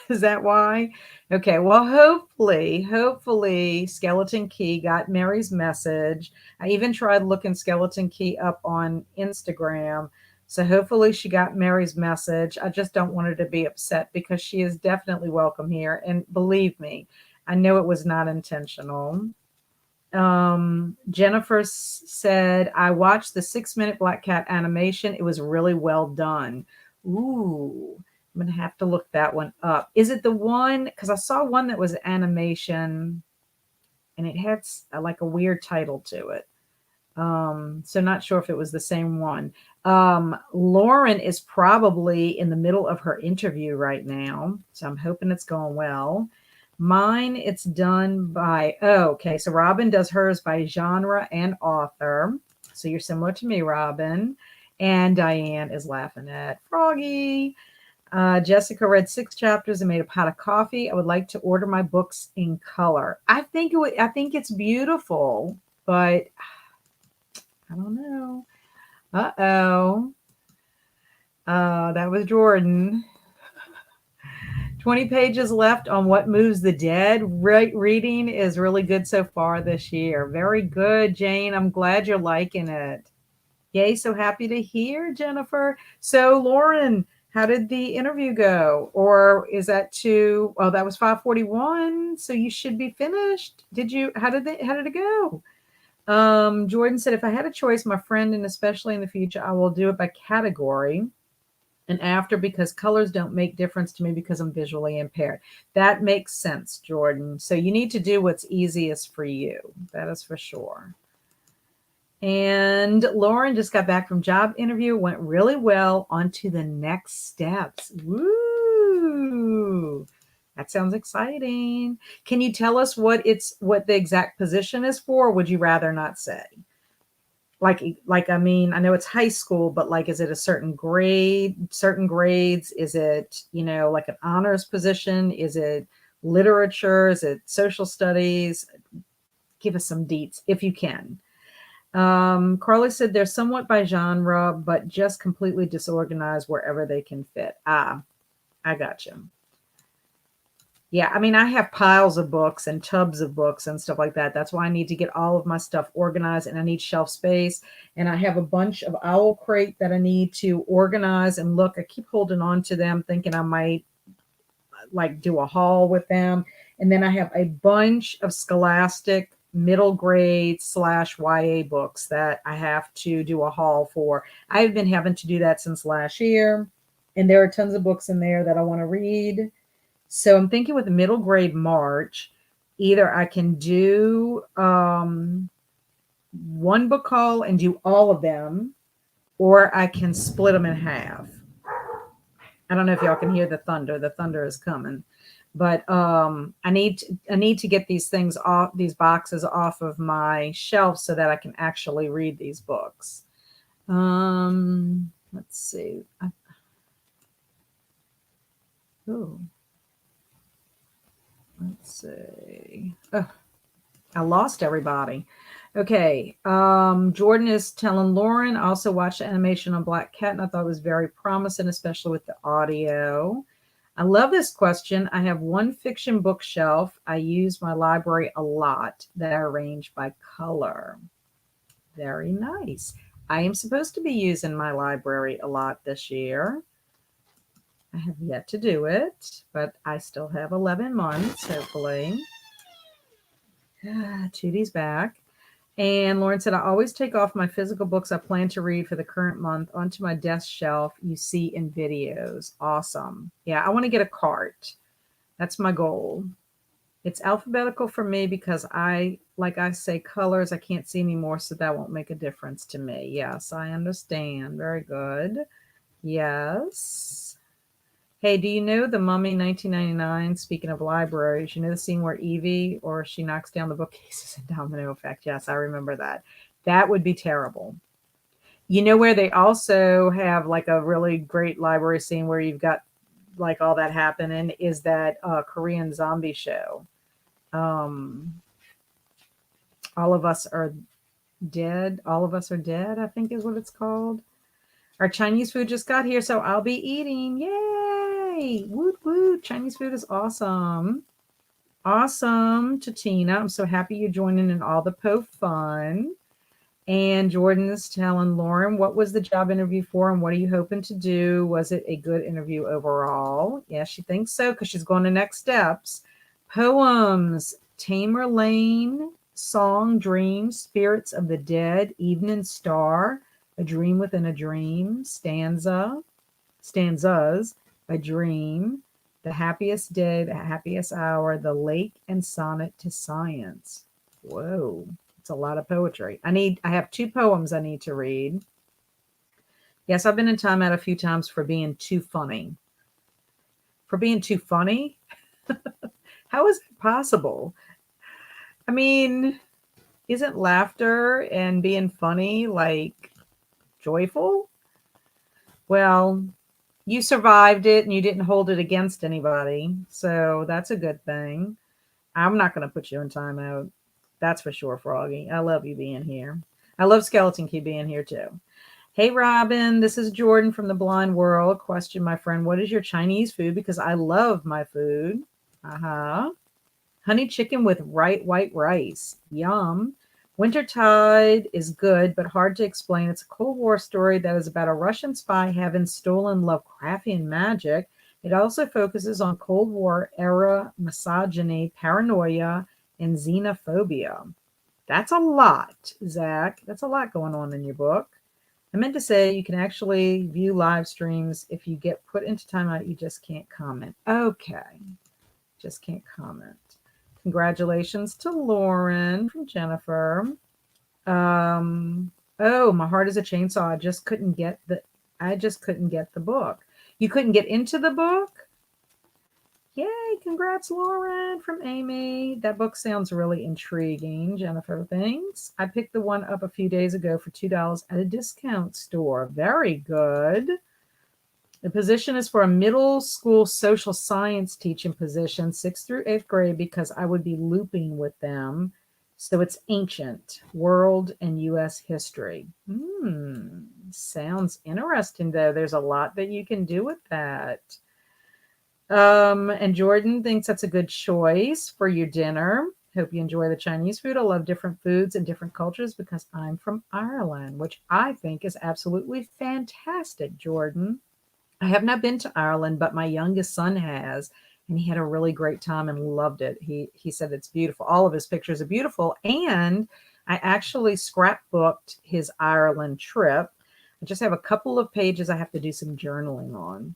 Is that why? Okay, well, hopefully Skeleton Key got Mary's message. I even tried looking Skeleton Key up on Instagram. So hopefully she got Mary's message. I just don't want her to be upset because she is definitely welcome here. And believe me, I know it was not intentional. Jennifer said, I watched the 6-minute Black Cat animation. It was really well done. Ooh, I'm going to have to look that one up. Is it the one? Because I saw one that was animation and and it had like a weird title to it. So not sure if it was the same one. Lauren is probably in the middle of her interview right now, so I'm hoping it's going well. Mine, it's done by, oh, okay, so Robin does hers by genre and author. So you're similar to me, Robin. And Diane is laughing at Froggy. Jessica read 6 chapters and made a pot of coffee. I would like to order my books in color. I think I think it's beautiful, but I don't know. Uh-oh. That was Jordan. 20 pages left on What Moves the Dead. Reading is really good so far this year. Very good, Jane. I'm glad you're liking it. Yay, so happy to hear, Jennifer. So, Lauren, how did the interview go? Or is that oh, that was 5:41, so you should be finished. How did it go? Jordan said, if I had a choice, my friend, and especially in the future, I will do it by category and after, because colors don't make difference to me because I'm visually impaired. That makes sense, Jordan. So you need to do what's easiest for you. That is for sure. And Lauren just got back from job interview. Went really well. On to the next steps. Woo! That sounds exciting. Can you tell us what the exact position is for? Or would you rather not say? Like I mean, I know it's high school, but like, is it a certain grade, certain grades? Is it, like an honors position? Is it literature? Is it social studies? Give us some deets if you can. Carly said they're somewhat by genre, but just completely disorganized wherever they can fit. I got you. Yeah, I mean, I have piles of books and tubs of books and stuff like that. That's why I need to get all of my stuff organized, and I need shelf space. And I have a bunch of owl crate that I need to organize and look. I keep holding on to them, thinking I might like do a haul with them. And then I have a bunch of Scholastic middle grade / YA books that I have to do a haul for. I've been having to do that since last year. And there are tons of books in there that I want to read. So I'm thinking with the middle grade March, either I can do one book haul and do all of them, or I can split them in half. I don't know if y'all can hear the thunder. The thunder is coming. But I need to get these things off, these boxes off of my shelf so that I can actually read these books. Let's see. Let's see. Oh, I lost everybody. Okay. Jordan is telling Lauren, I also watched the animation on Black Cat, and I thought it was very promising, especially with the audio. I love this question. I have one fiction bookshelf. I use my library a lot that I arrange by color. Very nice. I am supposed to be using my library a lot this year. I have yet to do it, but I still have 11 months, hopefully. Chudy's back. And Lauren said, I always take off my physical books I plan to read for the current month onto my desk shelf you see in videos. Awesome. Yeah, I want to get a cart. That's my goal. It's alphabetical for me because I say colors, I can't see anymore, so that won't make a difference to me. Yes, I understand. Very good. Yes. Hey, do you know the Mummy 1999? Speaking of libraries, you know the scene where Evie or she knocks down the bookcases in domino effect? Yes, I remember that. That would be terrible. You know where they also have like a really great library scene where you've got like all that happening is that Korean zombie show. All of Us Are Dead. All of Us Are Dead, I think is what it's called. Our Chinese food just got here, so I'll be eating. Yay! Woot woot! Chinese food is awesome. Awesome, Tatina. I'm so happy you're joining in all the Po fun. And Jordan is telling Lauren, what was the job interview for and what are you hoping to do? Was it a good interview overall? Yeah, she thinks so because she's going to next steps. Poems, Tamer Lane, Song, Dream, Spirits of the Dead, Evening Star, A Dream Within a Dream, Stanzas, A Dream, The Happiest Day, The Happiest Hour, The Lake, and Sonnet to Science. Whoa, it's a lot of poetry. I have 2 poems I need to read. Yes, I've been in timeout a few times for being too funny. For being too funny? How is it possible? I mean, isn't laughter and being funny like joyful? Well, you survived it and you didn't hold it against anybody. So that's a good thing. I'm not going to put you in timeout. That's for sure, Froggy. I love you being here. I love Skeleton Key being here too. Hey, Robin, this is Jordan from the Blind World. Question, my friend, what is your Chinese food? Because I love my food. Honey chicken with white rice. Yum. Wintertide is good, but hard to explain. It's a Cold War story that is about a Russian spy having stolen Lovecraftian magic. It also focuses on Cold War era misogyny, paranoia, and xenophobia. That's a lot, Zach. That's a lot going on in your book. I meant to say you can actually view live streams. If you get put into timeout, you just can't comment. Okay. Just can't comment. Congratulations to Lauren from Jennifer. Oh, my heart is a chainsaw. I just couldn't get the book. You couldn't get into the book? Yay, congrats, Lauren from Amy. That book sounds really intriguing, Jennifer. Thanks. I picked the one up a few days ago for $2 at a discount store. Very good. The position is for a middle school social science teaching position, 6th through 8th grade, because I would be looping with them. So it's ancient, world, and U.S. history. Sounds interesting, though. There's a lot that you can do with that. And Jordan thinks that's a good choice for your dinner. Hope you enjoy the Chinese food. I love different foods and different cultures because I'm from Ireland, which I think is absolutely fantastic, Jordan. I have not been to Ireland, but my youngest son has, and he had a really great time and loved it. He said it's beautiful. All of his pictures are beautiful, and I actually scrapbooked his Ireland trip. I just have a couple of pages I have to do some journaling on,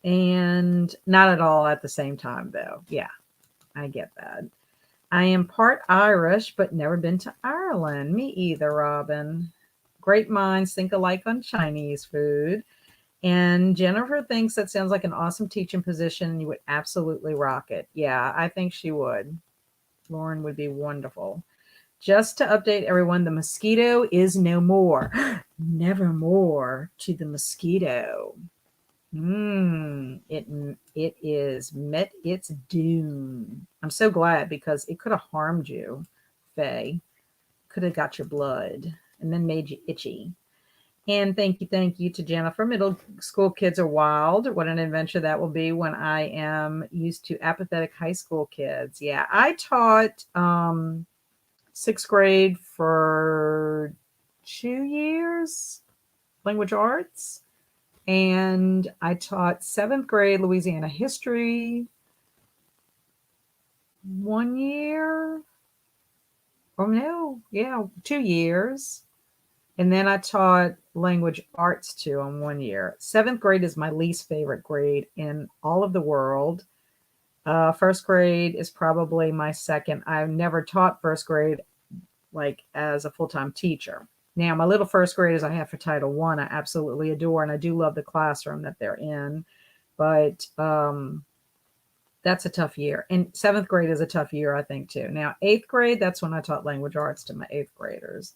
and not at all at the same time, though. Yeah, I get that. I am part Irish, but never been to Ireland. Me either, Robin. Great minds think alike on Chinese food. And Jennifer thinks that sounds like an awesome teaching position. You would absolutely rock it. Yeah, I think she would. Lauren would be wonderful. Just to update everyone, the mosquito is no more. Nevermore to the mosquito. It is met its doom. I'm so glad because it could have harmed you, Faye. Could have got your blood and then made you itchy. And thank you to Jennifer. Middle school kids are wild. What an adventure that will be when I am used to apathetic high school kids. Yeah, I taught 6th grade for 2 years, language arts. And I taught 7th grade Louisiana history 1 year. Or no, yeah, 2 years. And then I taught language arts too in 1 year. 7th grade is my least favorite grade in all of the world. 1st grade is probably my second. I've never taught 1st grade like as a full-time teacher. Now, my little 1st graders I have for Title I, I absolutely adore, and I do love the classroom that they're in. But that's a tough year. And 7th grade is a tough year, I think, too. Now, 8th grade, that's when I taught language arts to my 8th graders.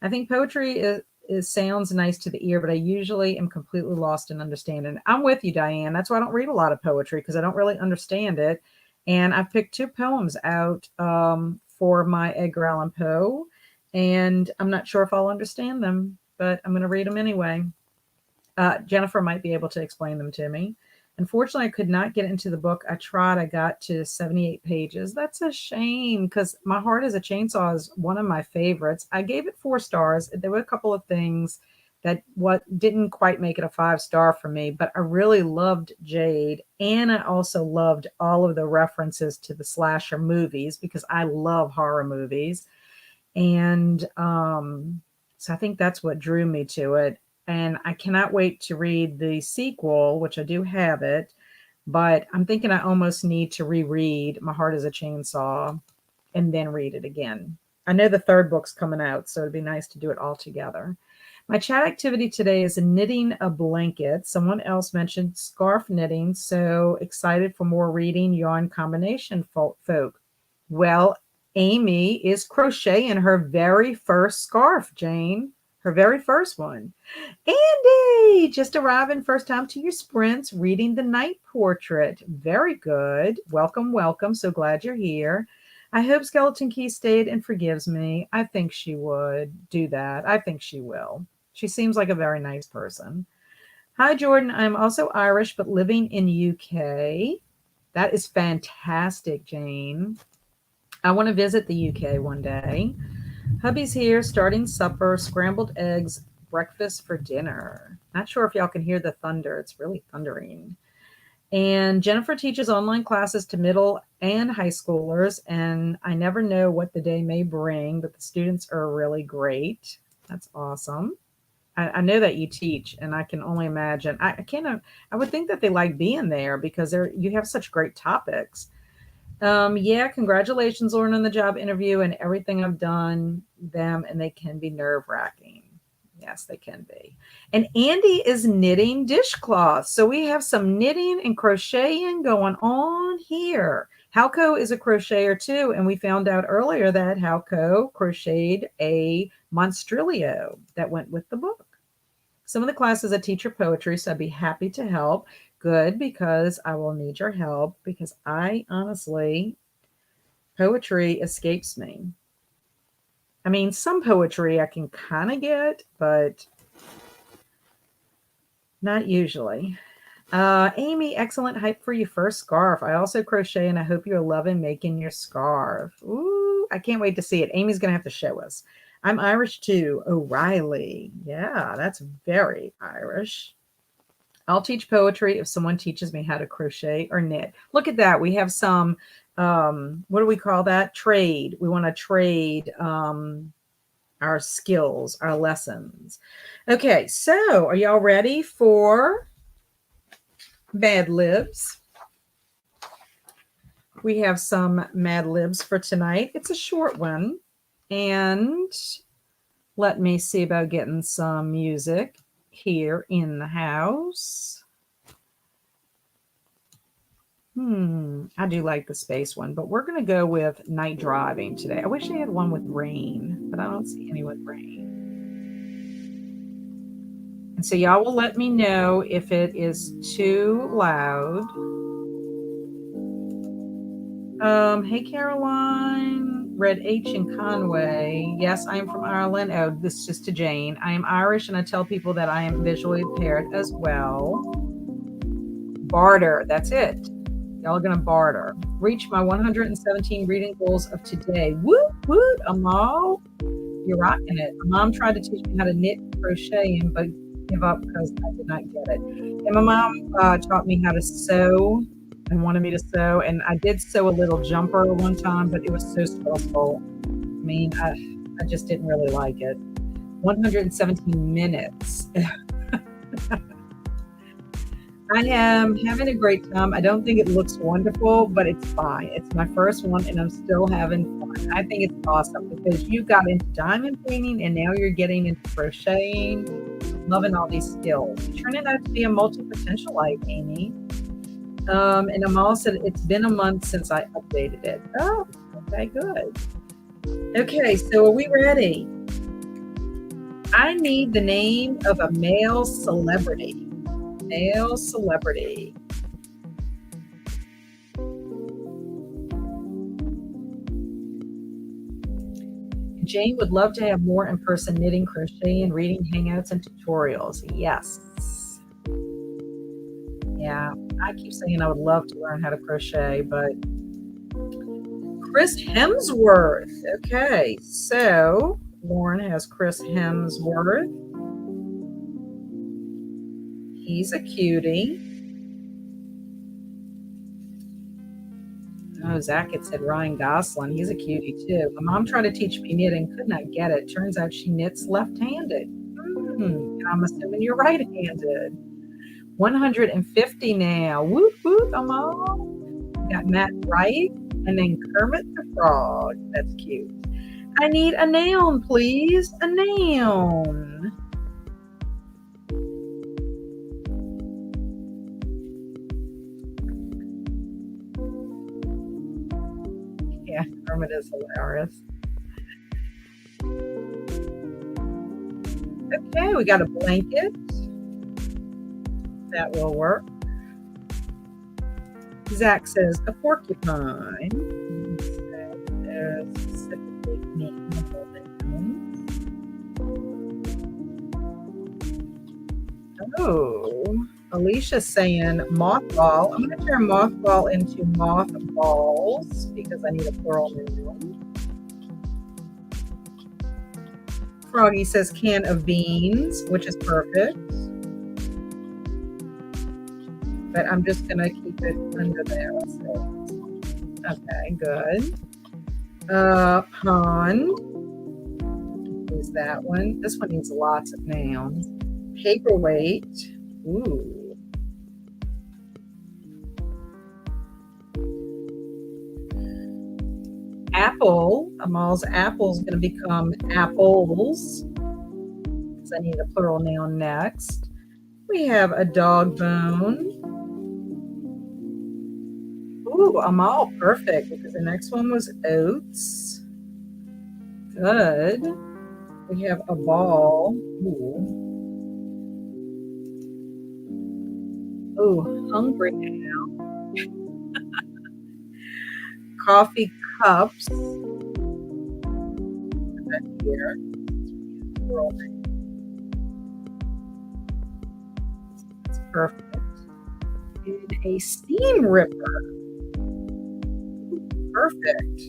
I think poetry sounds nice to the ear, but I usually am completely lost in understanding. I'm with you, Diane. That's why I don't read a lot of poetry because I don't really understand it. And I've picked 2 poems out for my Edgar Allan Poe, and I'm not sure if I'll understand them, but I'm going to read them anyway. Jennifer might be able to explain them to me. Unfortunately, I could not get into the book. I tried. I got to 78 pages. That's a shame because My Heart is a Chainsaw is one of my favorites. I gave it 4 stars. There were a couple of things that didn't quite make it a 5-star for me, but I really loved Jade. And I also loved all of the references to the slasher movies because I love horror movies. And so I think that's what drew me to it. And I cannot wait to read the sequel, which I do have it, but I'm thinking I almost need to reread My Heart is a Chainsaw and then read it again. I know the third book's coming out, so it'd be nice to do it all together. My chat activity today is knitting a blanket. Someone else mentioned scarf knitting, so excited for more reading yarn combination folk. Well, Amy is crocheting her very first scarf, Jane. Her very first one. Andy, just arriving first time to your sprints, reading the night portrait. Very good. Welcome, welcome. So glad you're here. I hope Skeleton Key stayed and forgives me. I think she would do that. I think she will. She seems like a very nice person. Hi, Jordan. I'm also Irish, but living in UK. That is fantastic, Jane. I want to visit the UK one day. Hubby's here, starting supper, scrambled eggs, breakfast for dinner. Not sure if y'all can hear the thunder. It's really thundering. And Jennifer teaches online classes to middle and high schoolers, and I never know what the day may bring, but the students are really great. That's awesome. I know that you teach, and I can only imagine. I would think that they like being there because you have such great topics. Yeah, congratulations, Lauren, on the job interview and everything I've done them, and they can be nerve-wracking. Yes, they can be. And Andy is knitting dishcloths. So we have some knitting and crocheting going on here. Halco is a crocheter too, and we found out earlier that Halco crocheted a monstrilio that went with the book. Some of the classes I teach are poetry, so I'd be happy to help. Good, because I will need your help, because I honestly, poetry escapes me. I mean, some poetry I can kind of get, but not usually. Amy, excellent hype for your first scarf. I also crochet, and I hope you're loving making your scarf. Ooh, I can't wait to see it. Amy's going to have to show us. I'm Irish too. O'Reilly. Yeah, that's very Irish. I'll teach poetry if someone teaches me how to crochet or knit. Look at that. We have some, what do we call that? Trade. We want to trade our skills, our lessons. Okay, so are y'all ready for Mad Libs? We have some Mad Libs for tonight. It's a short one. And let me see about getting some music here in the house. I do like the space one, but we're going to go with night driving today. I wish they had one with rain, but I don't see any with rain. And so y'all will let me know if it is too loud. Hey, Caroline, Red H in Conway. Yes, I am from Ireland. Oh, this is just to Jane. I am Irish, and I tell people that I am visually impaired as well. Barter. That's it. Y'all are going to barter. Reach my 117 reading goals of today. Woot, woot, Amal. You're rocking it. My mom tried to teach me how to knit and crochet, but give up because I did not get it. And my mom taught me how to sew and wanted me to sew. And I did sew a little jumper one time, but it was so stressful. I mean, I just didn't really like it. 117 minutes. I am having a great time. I don't think it looks wonderful, but it's fine. It's my first one, and I'm still having fun. I think it's awesome because you got into diamond painting, and now you're getting into crocheting. Loving all these skills. You're turning out to be a multi-potentialite, Amy. And Amal said it's been a month since I updated it. Oh, okay, good. Okay, so are we ready? I need the name of a male celebrity. Male celebrity. Jane would love to have more in-person knitting, crocheting, reading, hangouts, and tutorials. Yes. Yeah, I keep saying I would love to learn how to crochet, but Chris Hemsworth. Okay, so Lauren has Chris Hemsworth. He's a cutie. Oh, Zach had said Ryan Gosling. He's a cutie too. My mom tried to teach me knitting, could not get it. Turns out she knits left-handed. I'm assuming you're right-handed. 150 now. Whoop, whoop, Amal. We got Matt Wright. And then Kermit the Frog. That's cute. I need a noun, please. A noun. Yeah, Kermit is hilarious. Okay, we got a blanket. That will work. Zach says a porcupine. Specifically nameable nouns. Oh, Alicia's saying mothball. I'm going to turn mothball into mothballs because I need a plural noun. Froggy says can of beans, which is perfect. But I'm just going to keep it under there. So, okay, good. Pond is that one. This one needs lots of nouns. Paperweight. Ooh. Apple. Amal's apple is going to become apples. So I need a plural noun next. We have a dog bone. Ooh, Amal, perfect, because the next one was oats. Good. We have a ball. Ooh, hungry now. Coffee cups. Put that here. That's perfect. And a steam ripper. Perfect.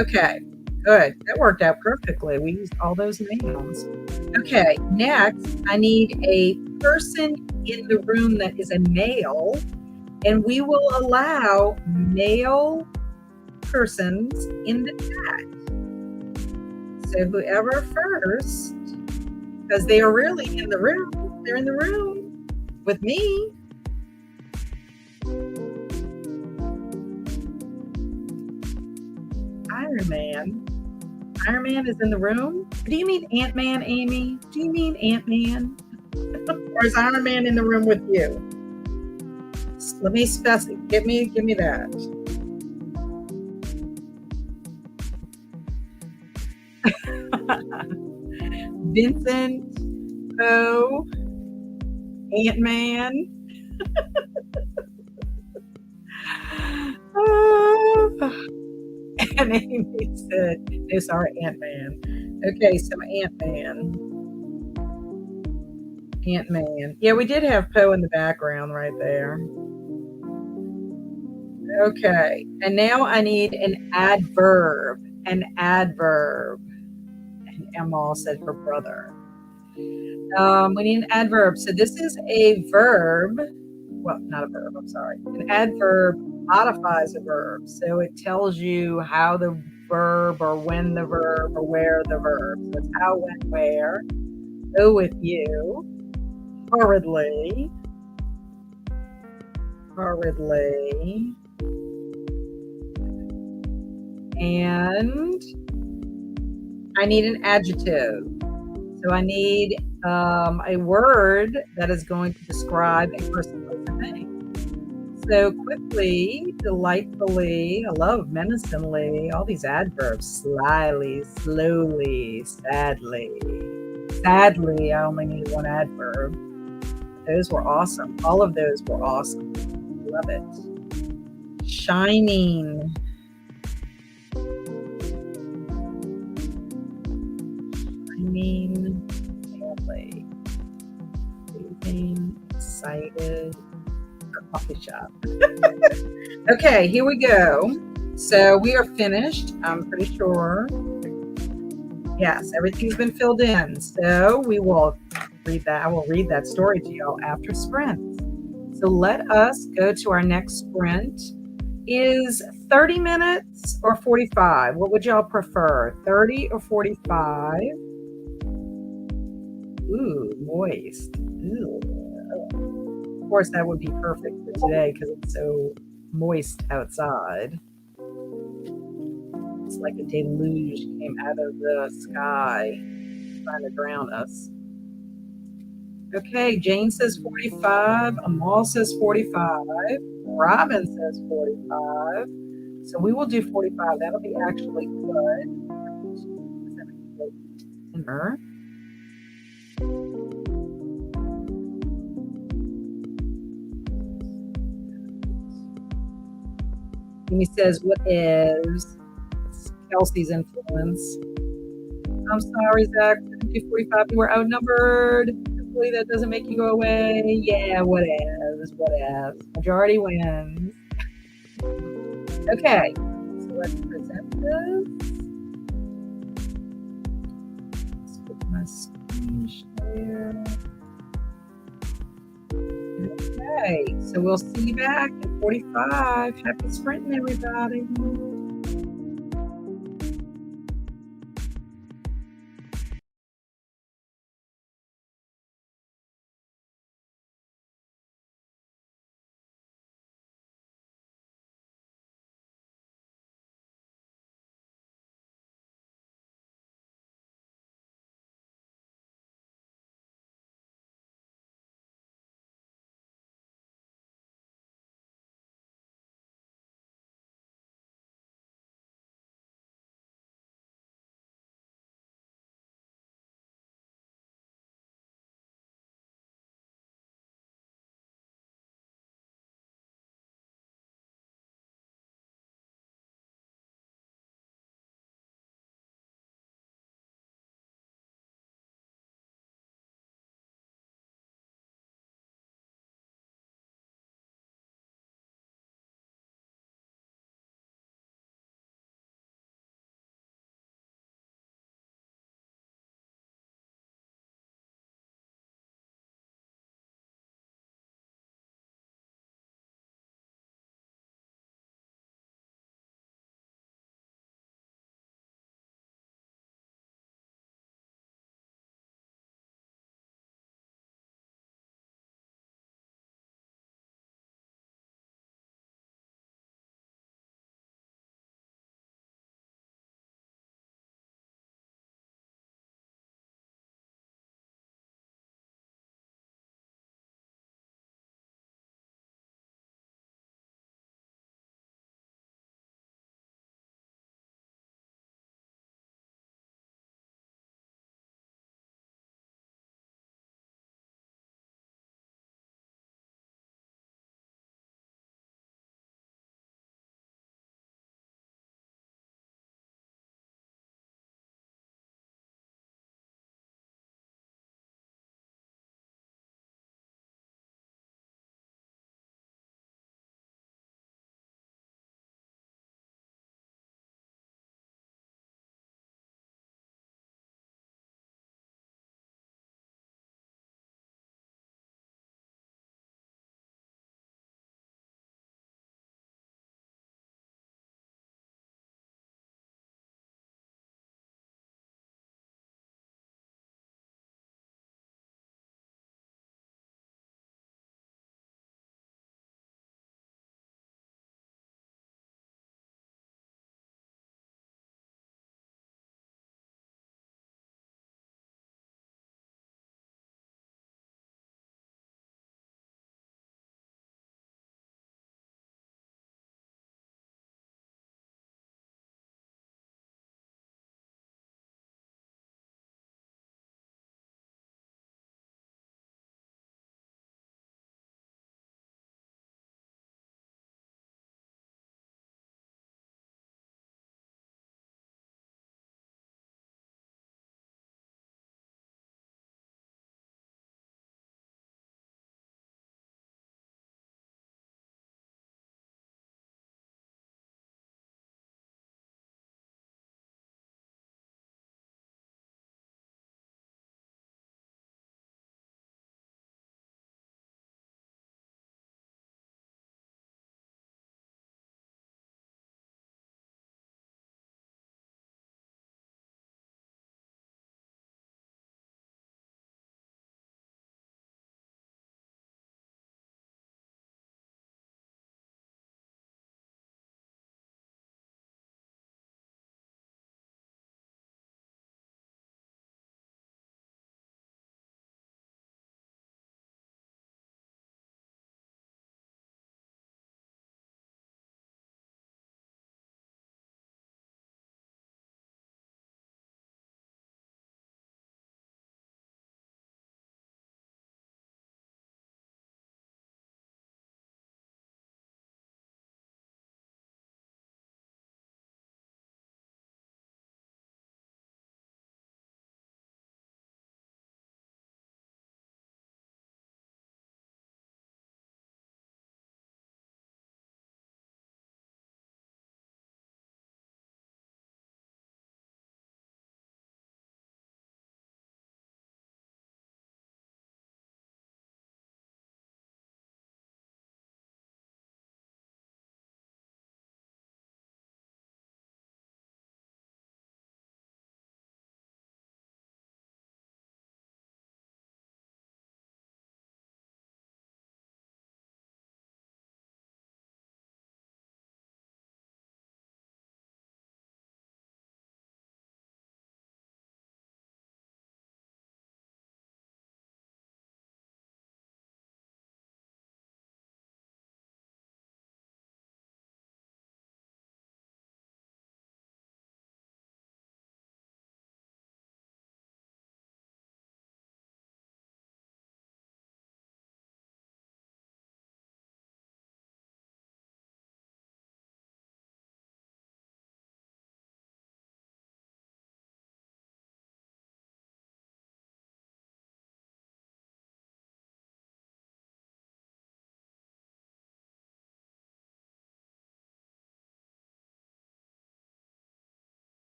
Okay, good. That worked out perfectly. We used all those nouns. Okay, next, I need a person in the room that is a male, and we will allow male persons in the chat. So whoever first, because they are really in the room, they're in the room with me. Iron Man. Iron Man is in the room? Do you mean Ant-Man, Amy? Do you mean Ant-Man? Or is Iron Man in the room with you? Let me specify. Give me that. Vincent, Poe, Ant-Man. And Amy said, no, sorry, Ant-Man. Okay, so Ant-Man. Ant-Man. Yeah, we did have Poe in the background right there. Okay, and now I need an adverb. An adverb. And Amal said her brother. We need an adverb. So this is a verb. Well, not a verb, I'm sorry. An adverb modifies a verb. So it tells you how the verb or when the verb or where the verb. So it's how, when, where. Go with you. Hurriedly. Hurriedly. And I need an adjective. So I need a word that is going to describe a person, place, or thing. So quickly, delightfully, I love menacingly, all these adverbs, slyly, slowly, sadly. Sadly, I only need one adverb. Those were awesome. All of those were awesome. Love it. Shining. Shining. Family. Pleasing. Excited. Coffee shop. Okay, here we go. So we are finished. I'm pretty sure. Yes, everything's been filled in. So we will read that. I will read that story to y'all after sprint. So let us go to our next sprint. Is 30 minutes or 45? What would y'all prefer? 30 or 45? Ooh, moist. Ooh. Of course, that would be perfect for today because it's so moist outside. It's like a deluge came out of the sky trying to drown us. Okay, Jane says 45. Amal says 45. Robin says 45. So we will do 45. That'll be actually good. Dinner. Amy says, what is Kelsey's influence? I'm sorry, Zach. 45, you were outnumbered. Hopefully that doesn't make you go away. Yeah, whatevs, whatevs. Majority wins. Okay, so let's present this. Let's put my screen share. Okay, so we'll see you back in 45. Happy sprinting, everybody.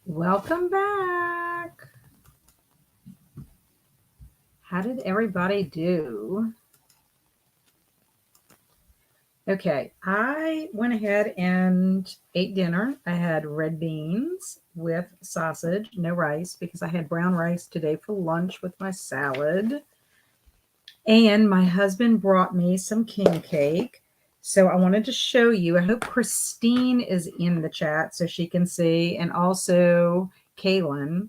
Welcome back. How did everybody do? Okay, I went ahead and ate dinner. I had red beans with sausage, no rice, because I had brown rice today for lunch with my salad. And my husband brought me some king cake. So I wanted to show you. I hope Christine is in the chat so she can see, and also Kaylin.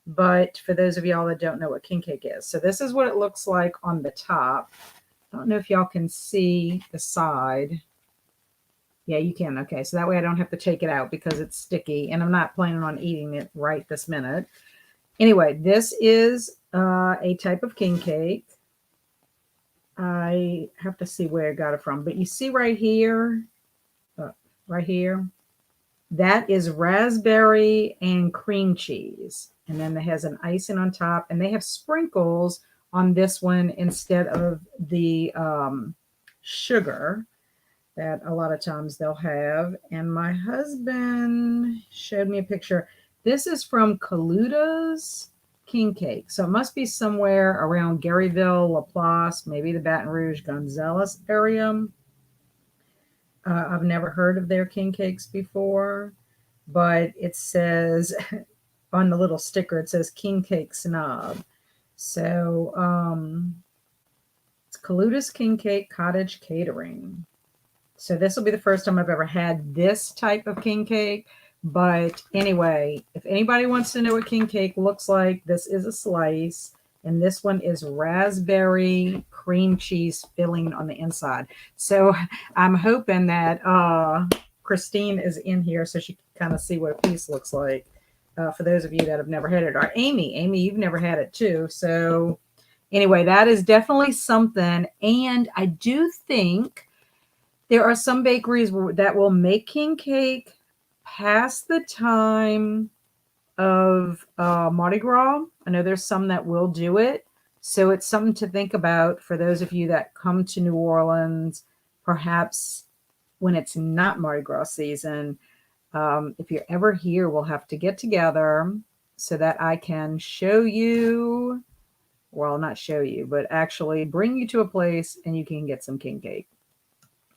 But for those of y'all that don't know what king cake is, so this is what it looks like on the top. I don't know if y'all can see the side. Yeah, you can. Okay, so that way I don't have to take it out because it's sticky, and I'm not planning on eating it right this minute. Anyway, this is a type of king cake. I have to see where I got it from, but you see right here, that is raspberry and cream cheese. And then it has an icing on top, and they have sprinkles on this one instead of the sugar that a lot of times they'll have. And my husband showed me a picture. This is from Kaluta's king cake. So it must be somewhere around Garyville, Laplace, maybe the Baton Rouge, Gonzales area. I've never heard of their king cakes before, but it says on the little sticker, it says king cake snob. So it's Kaluta's king cake cottage catering. So this will be the first time I've ever had this type of king cake. But anyway, if anybody wants to know what king cake looks like, this is a slice. And this one is raspberry cream cheese filling on the inside. So I'm hoping that Christine is in here so she can kind of see what a piece looks like. For those of you that have never had it. Or Amy, you've never had it too. So anyway, that is definitely something. And I do think there are some bakeries that will make king cake past the time of Mardi Gras. I know there's some that will do it. So it's something to think about for those of you that come to New Orleans, perhaps when it's not Mardi Gras season. If you're ever here, we'll have to get together so that I can show you, well, not show you, but actually bring you to a place and you can get some king cake.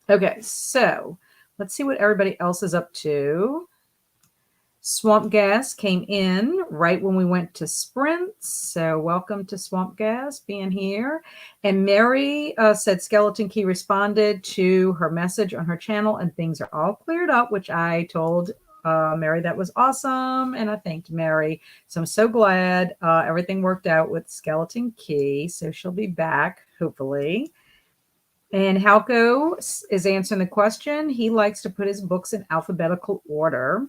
Okay, so let's see what everybody else is up to. Swamp Gas came in right when we went to Sprints. So welcome to Swamp Gas being here. And Mary said Skeleton Key responded to her message on her channel and things are all cleared up, which I told Mary that was awesome. And I thanked Mary. So I'm so glad everything worked out with Skeleton Key. So she'll be back, hopefully. And Halko is answering the question. He likes to put his books in alphabetical order.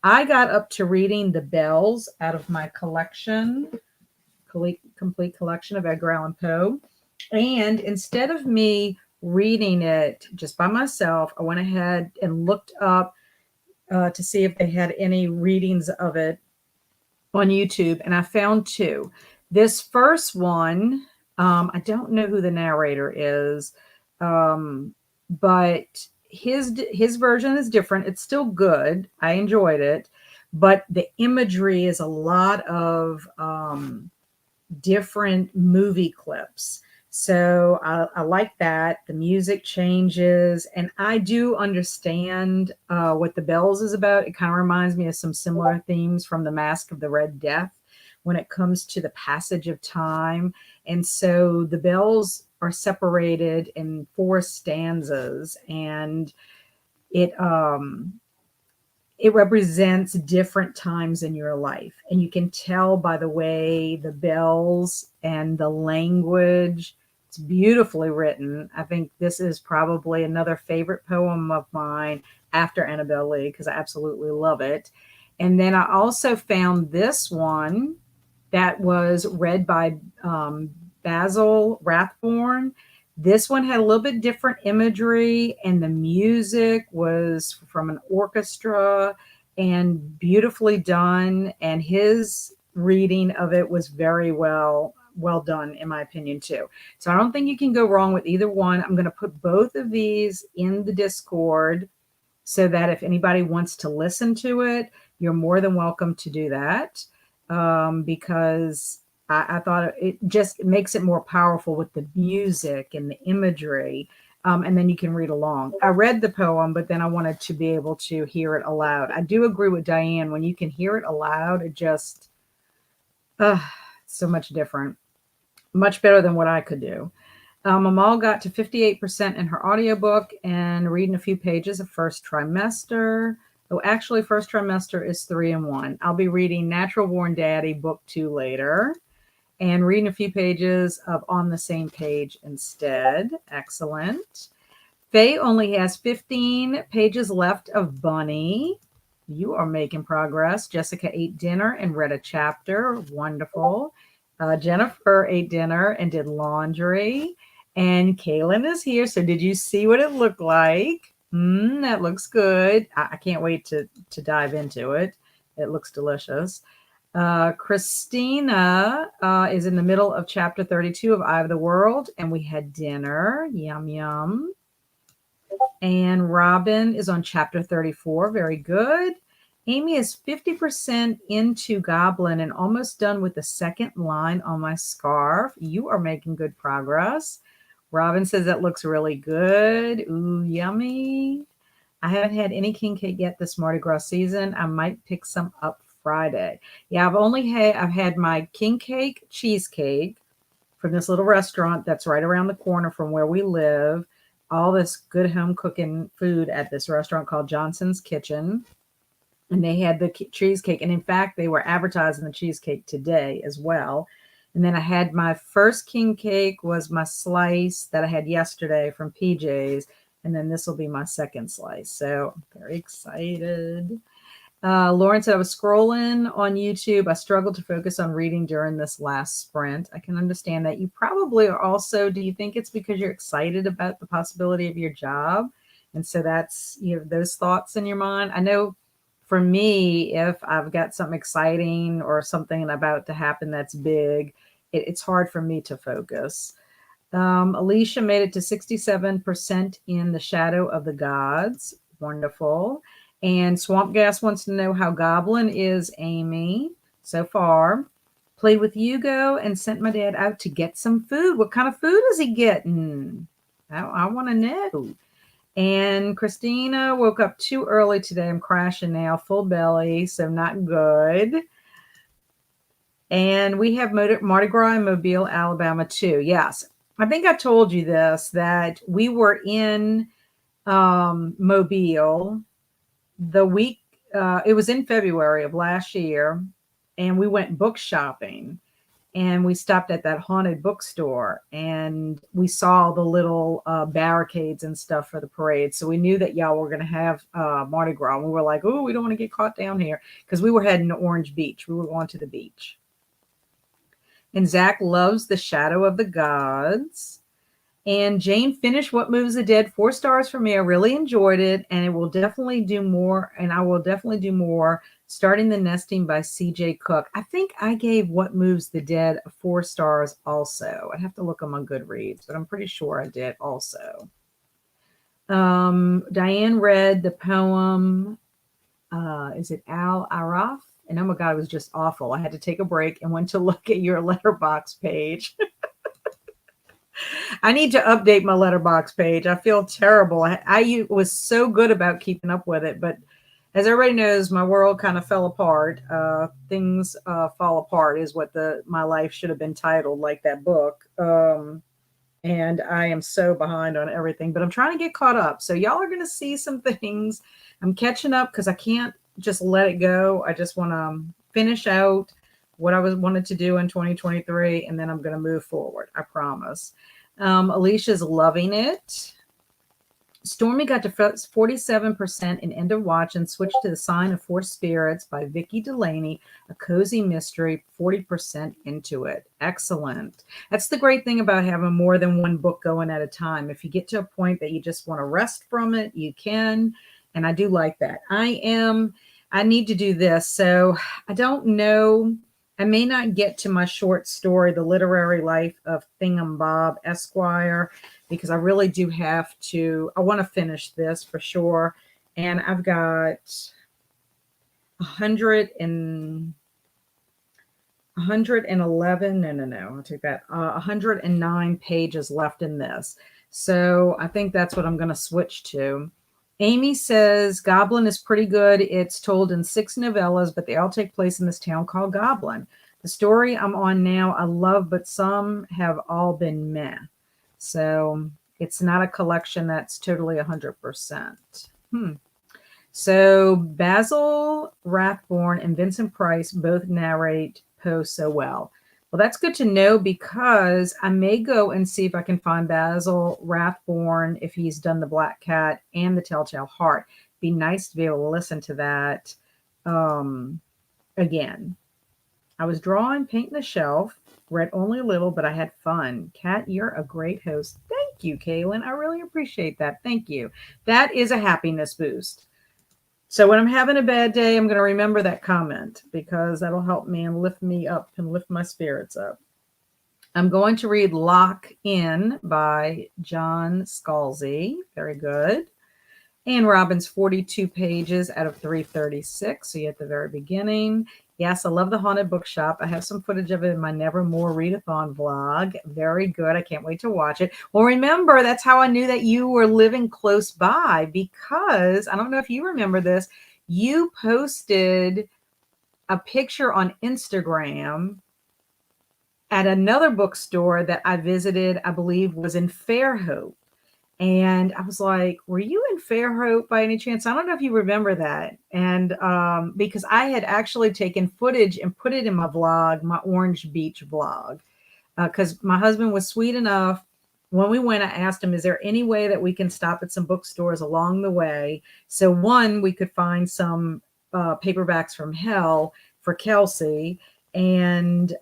I got up to reading The Bells out of my collection, complete collection of Edgar Allan Poe. And instead of me reading it just by myself, I went ahead and looked up to see if they had any readings of it on YouTube. And I found two. This first one, I don't know who the narrator is. But his version is different. It's still good. I enjoyed it, but the imagery is a lot of different movie clips. So I like that. The music changes, and I do understand what The Bells is about. It kind of reminds me of some similar themes from The Mask of the Red Death when it comes to the passage of time. And so the bells are separated in 4 stanzas, and it represents different times in your life. And you can tell by the way the bells and the language, it's beautifully written. I think this is probably another favorite poem of mine after Annabelle Lee, because I absolutely love it. And then I also found this one that was read by Basil Rathborn. This one had a little bit different imagery, and the music was from an orchestra and beautifully done. And his reading of it was very well done, in my opinion, too. So I don't think you can go wrong with either one. I'm going to put both of these in the Discord so that if anybody wants to listen to it, you're more than welcome to do that, because I thought it just makes it more powerful with the music and the imagery. And then you can read along. I read the poem, but then I wanted to be able to hear it aloud. I do agree with Diane. When you can hear it aloud, it just, so much different, much better than what I could do. Amal got to 58% in her audiobook and reading a few pages of first trimester. Oh, actually, first trimester is 3 and 1. I'll be reading Natural Born Daddy, book 2 later, and reading a few pages of On the Same Page instead. Excellent. Faye only has 15 pages left of Bunny. You are making progress. Jessica ate dinner and read a chapter. Wonderful. Jennifer ate dinner and did laundry. And Kaylin is here. So did you see what it looked like? That looks good. I can't wait to dive into it. It looks delicious. Christina is in the middle of chapter 32 of Eye of the World, and we had dinner. Yum, yum. And Robin is on chapter 34. Very good. Amy is 50% into Goblin and almost done with the second line on my scarf. You are making good progress. Robin says that looks really good. Ooh, yummy. I haven't had any king cake yet this Mardi Gras season. I might pick some up Friday. Yeah, I've had my king cake cheesecake from this little restaurant that's right around the corner from where we live. All this good home cooking food at this restaurant called Johnson's Kitchen. And they had the cheesecake. And in fact, they were advertising the cheesecake today as well. And then I had my first king cake was my slice that I had yesterday from PJ's. And then this will be my second slice. So I'm very excited. Lauren said, I was scrolling on YouTube. I struggled to focus on reading during this last sprint. I can understand that. You probably are also, do you think it's because you're excited about the possibility of your job? And so that's, you have those thoughts in your mind. I know for me, if I've got something exciting or something about to happen that's big, it's hard for me to focus. Alicia made it to 67% in The Shadow of the Gods. Wonderful. And Swamp Gas wants to know how Goblin is, Amy, so far. Played with Hugo and sent my dad out to get some food. What kind of food is he getting? I want to know. And Christina woke up too early today. I'm crashing now, full belly, so not good. And we have Mardi Gras in Mobile, Alabama, too. Yes, I think I told you this, that we were in Mobile the week, it was in February of last year, and we went book shopping, and we stopped at that haunted bookstore, and we saw the little barricades and stuff for the parade. So we knew that y'all were going to have Mardi Gras. And we were like, oh, we don't want to get caught down here, because we were heading to Orange Beach. We were going to the beach. And Zach loves The Shadow of the Gods. And Jane finished What Moves the Dead, 4 stars for me. I really enjoyed it, and it will definitely do more. And I will definitely do more. Starting the Nesting by C.J. Cook. I think I gave What Moves the Dead 4 stars also. I'd have to look on my Goodreads, but I'm pretty sure I did also. Diane read the poem, is it Al Araf? And oh my God, it was just awful. I had to take a break and went to look at your letterbox page. I need to update my letterbox page. I feel terrible. I was so good about keeping up with it, but as everybody knows, my world kind of fell apart. Things fall apart is what my life should have been titled, like that book. And I am so behind on everything, but I'm trying to get caught up. So y'all are going to see some things. I'm catching up because I can't just let it go. I just want to finish out what I wanted to do in 2023, and then I'm going to move forward. I promise. Alicia's loving it. Stormy got to 47% in End of Watch and switched to The Sign of Four Spirits by Vicki Delaney, a cozy mystery, 40% into it. Excellent. That's the great thing about having more than one book going at a time. If you get to a point that you just want to rest from it, you can. And I do like that. I need to do this. So I don't know. I may not get to my short story, The Literary Life of Thingumbob Esquire, because I really do have to, I want to finish this for sure. and I've got 111, no, I'll take that, 109 pages left in this. So I think that's what I'm going to switch to. Amy says Goblin is pretty good. It's told in 6 novellas, but they all take place in this town called Goblin. The story I'm on now, I love, but some have all been meh. So it's not a collection that's totally 100%. So Basil Rathbone and Vincent Price both narrate Poe so well. Well, that's good to know because I may go and see if I can find Basil Rathbone if he's done The Black Cat and The Telltale Heart. Be nice to be able to listen to that again. I was drawing, painting the shelf, read only a little, but I had fun. Kat, you're a great host. Thank you, Kaylin. I really appreciate that. Thank you. That is a happiness boost. So when I'm having a bad day, I'm going to remember that comment because that'll help me and lift me up and lift my spirits up. I'm going to read Lock In by John Scalzi. Very good. Anne Robbins, 42 pages out of 336. So you're at the very beginning. Yes, I love the Haunted Bookshop. I have some footage of it in my Nevermore Readathon vlog. Very good. I can't wait to watch it. Well, remember, that's how I knew that you were living close by because, I don't know if you remember this, you posted a picture on Instagram at another bookstore that I visited, I believe was in Fairhope. And I was like, were you in Fairhope by any chance? I don't know if you remember that. And because I had actually taken footage and put it in my vlog, my Orange Beach vlog, because my husband was sweet enough. When we went, I asked him, is there any way that we can stop at some bookstores along the way? So one, we could find some paperbacks from hell for Kelsey and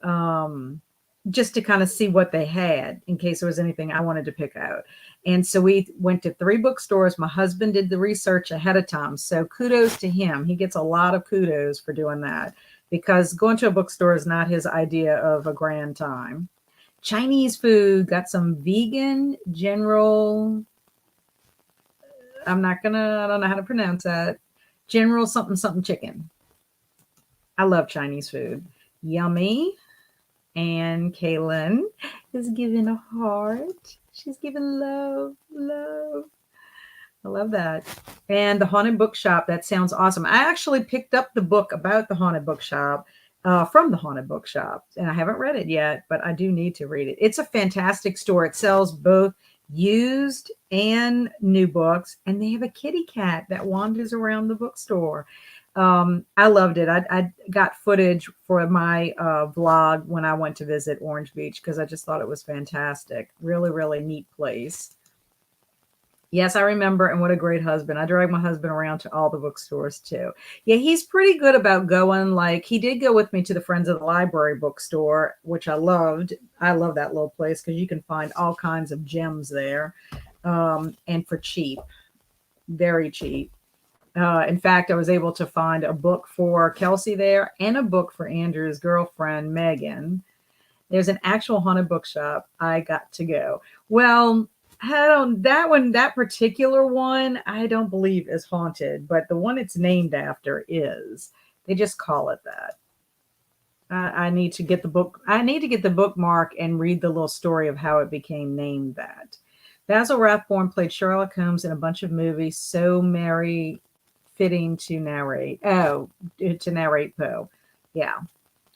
just to kind of see what they had in case there was anything I wanted to pick out. And so we went to 3 bookstores. My husband did the research ahead of time. So kudos to him. He gets a lot of kudos for doing that because going to a bookstore is not his idea of a grand time. Chinese food, got some vegan general. I don't know how to pronounce that. General something, something chicken. I love Chinese food. Yummy. And Kaylin is giving a heart. She's giving love. I love that. And the Haunted Bookshop, that sounds awesome. I actually picked up the book about the Haunted Bookshop from the Haunted Bookshop, and I haven't read it yet, but I do need to read it. It's a fantastic store. It sells both used and new books, and they have a kitty cat that wanders around the bookstore. I loved it. I got footage for my vlog when I went to visit Orange Beach because I just thought it was fantastic. Really, really neat place. Yes, I remember. And what a great husband. I dragged my husband around to all the bookstores too. Yeah, he's pretty good about going. Like he did go with me to the Friends of the Library bookstore, which I loved. I love that little place because you can find all kinds of gems there and for cheap, very cheap. In fact, I was able to find a book for Kelsey there and a book for Andrew's girlfriend, Megan. There's an actual haunted bookshop. I got to go. Well, that particular one, I don't believe is haunted, but the one it's named after is. They just call it that. I need to get the book. I need to get the bookmark and read the little story of how it became named that. Basil Rathbone played Sherlock Holmes in a bunch of movies. So merry fitting to narrate. Oh, to narrate Poe. Yeah.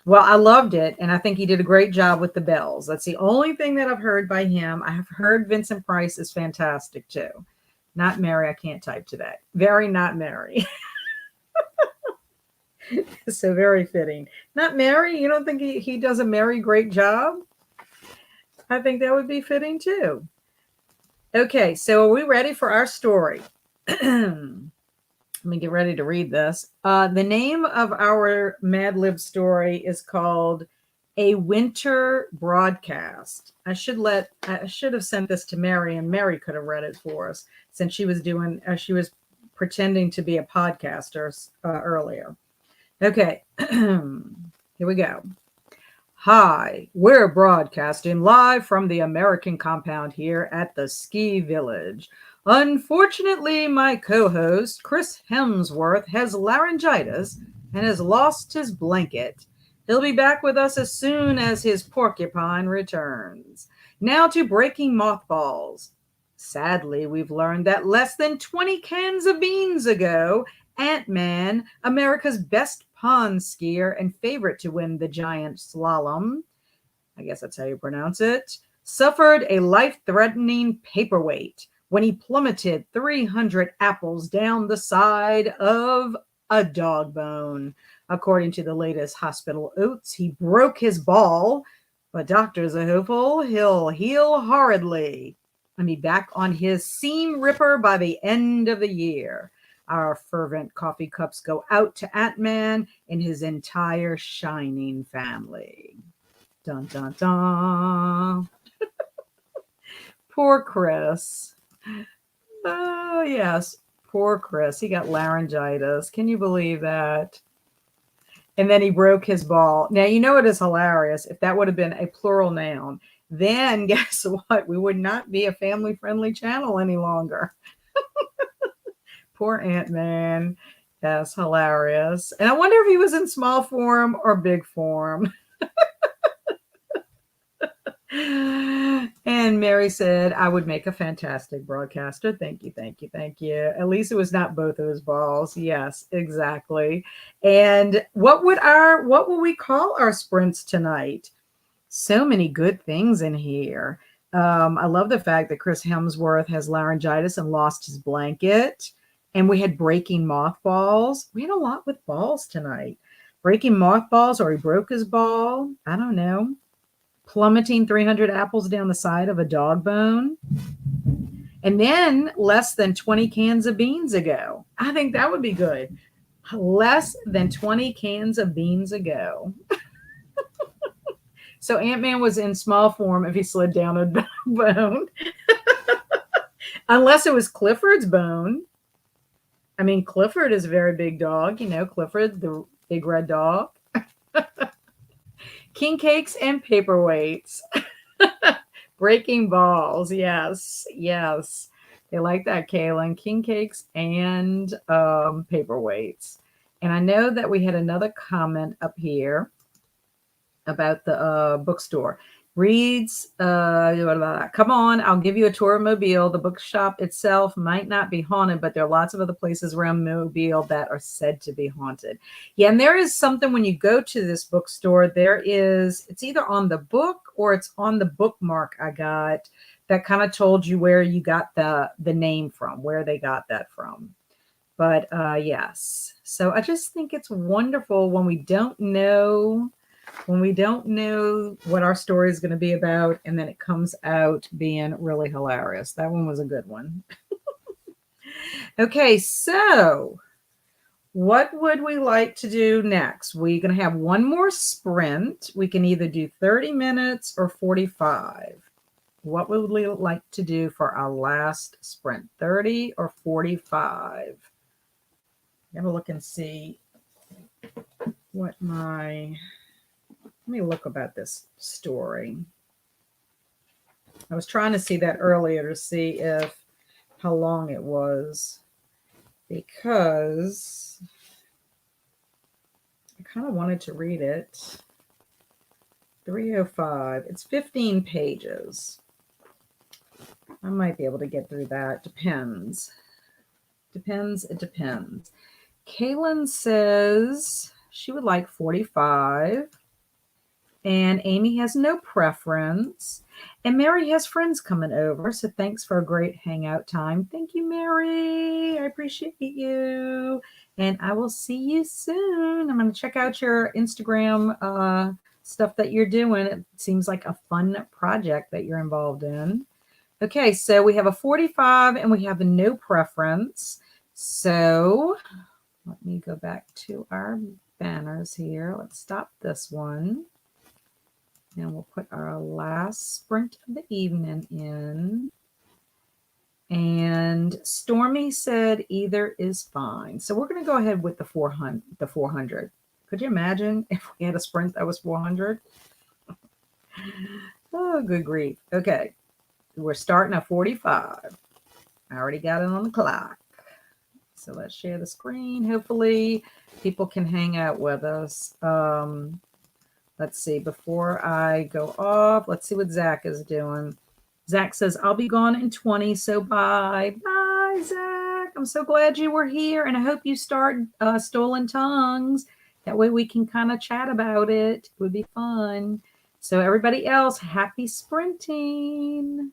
Well, I loved it. And I think he did a great job with the bells. That's the only thing that I've heard by him. I have heard Vincent Price is fantastic too. Not Mary. I can't type today. Very not Mary. So very fitting. Not Mary. You don't think he does a Mary great job? I think that would be fitting too. Okay. So are we ready for our story? Let me get ready to read this. The name of our Mad Lib story is called A Winter Broadcast. I should have sent this to Mary, and Mary could have read it for us since she was pretending to be a podcaster earlier. Okay, here we go. Hi, we're broadcasting live from the American compound here at the Ski Village. Unfortunately, my co-host, Chris Hemsworth, has laryngitis and has lost his blanket. He'll be back with us as soon as his porcupine returns. Now to breaking mothballs. Sadly, we've learned that less than 20 cans of beans ago, Ant-Man, America's best pond skier and favorite to win the giant slalom, I guess that's how you pronounce it, suffered a life-threatening paperweight when he plummeted 300 apples down the side of a dog bone. According to the latest hospital oats, he broke his ball, but doctors are hopeful he'll heal horridly and be back on his seam ripper by the end of the year. Our fervent coffee cups go out to Ant-Man and his entire shining family. Dun, dun, dun. Poor Chris. Oh, yes. Poor Chris. He got laryngitis. Can you believe that? And then he broke his ball. Now, you know it is hilarious. If that would have been a plural noun, then guess what? We would not be a family-friendly channel any longer. Poor Ant-Man. Yes, hilarious. And I wonder if he was in small form or big form. And Mary said, I would make a fantastic broadcaster. Thank you, thank you, thank you. At least it was not both of his balls. Yes, exactly. And what would we call our sprints tonight? So many good things in here. I love the fact that Chris Hemsworth has laryngitis and lost his blanket. And we had breaking mothballs. We had a lot with balls tonight. Breaking mothballs, or he broke his ball. I don't know. Plummeting 300 apples down the side of a dog bone. And then less than 20 cans of beans ago. I think that would be good. Less than 20 cans of beans ago. So Ant-Man was in small form if he slid down a bone. Unless it was Clifford's bone. I mean, Clifford is a very big dog. You know, Clifford, the big red dog. King cakes and paperweights. Breaking balls. Yes. Yes. They like that, Kaylin. King cakes and paperweights. And I know that we had another comment up here about the bookstore. Reads, come on, I'll give you a tour of Mobile. The bookshop itself might not be haunted, but there are lots of other places around Mobile that are said to be haunted. Yeah, and there is something when you go to this bookstore, it's either on the book or it's on the bookmark I got that kind of told you where you got the name from, where they got that from. But yes, so I just think it's wonderful when we don't know what our story is going to be about, and then it comes out being really hilarious. That one was a good one. Okay, so what would we like to do next? We're going to have one more sprint. We can either do 30 minutes or 45. What would we like to do for our last sprint, 30 or 45? I'm going to look and see what let me look about this story. I was trying to see that earlier to see how long it was, because I kind of wanted to read it. 305. It's 15 pages. I might be able to get through that. Depends. It depends. Kaylin says she would like 45. And Amy has no preference. And Mary has friends coming over. So thanks for a great hangout time. Thank you, Mary. I appreciate you. And I will see you soon. I'm going to check out your Instagram stuff that you're doing. It seems like a fun project that you're involved in. Okay, so we have a 45 and we have a no preference. So let me go back to our banners here. Let's stop this one. And we'll put our last sprint of the evening in. And Stormy said either is fine. So we're going to go ahead with the 400. Could you imagine if we had a sprint that was 400? Oh, good grief. Okay. We're starting at 45. I already got it on the clock. So let's share the screen. Hopefully people can hang out with us. Let's see, before I go off, let's see what Zach is doing. Zach says, I'll be gone in 20, so bye. Bye, Zach. I'm so glad you were here, and I hope you start Stolen Tongues. That way we can kind of chat about it. It would be fun. So everybody else, happy sprinting.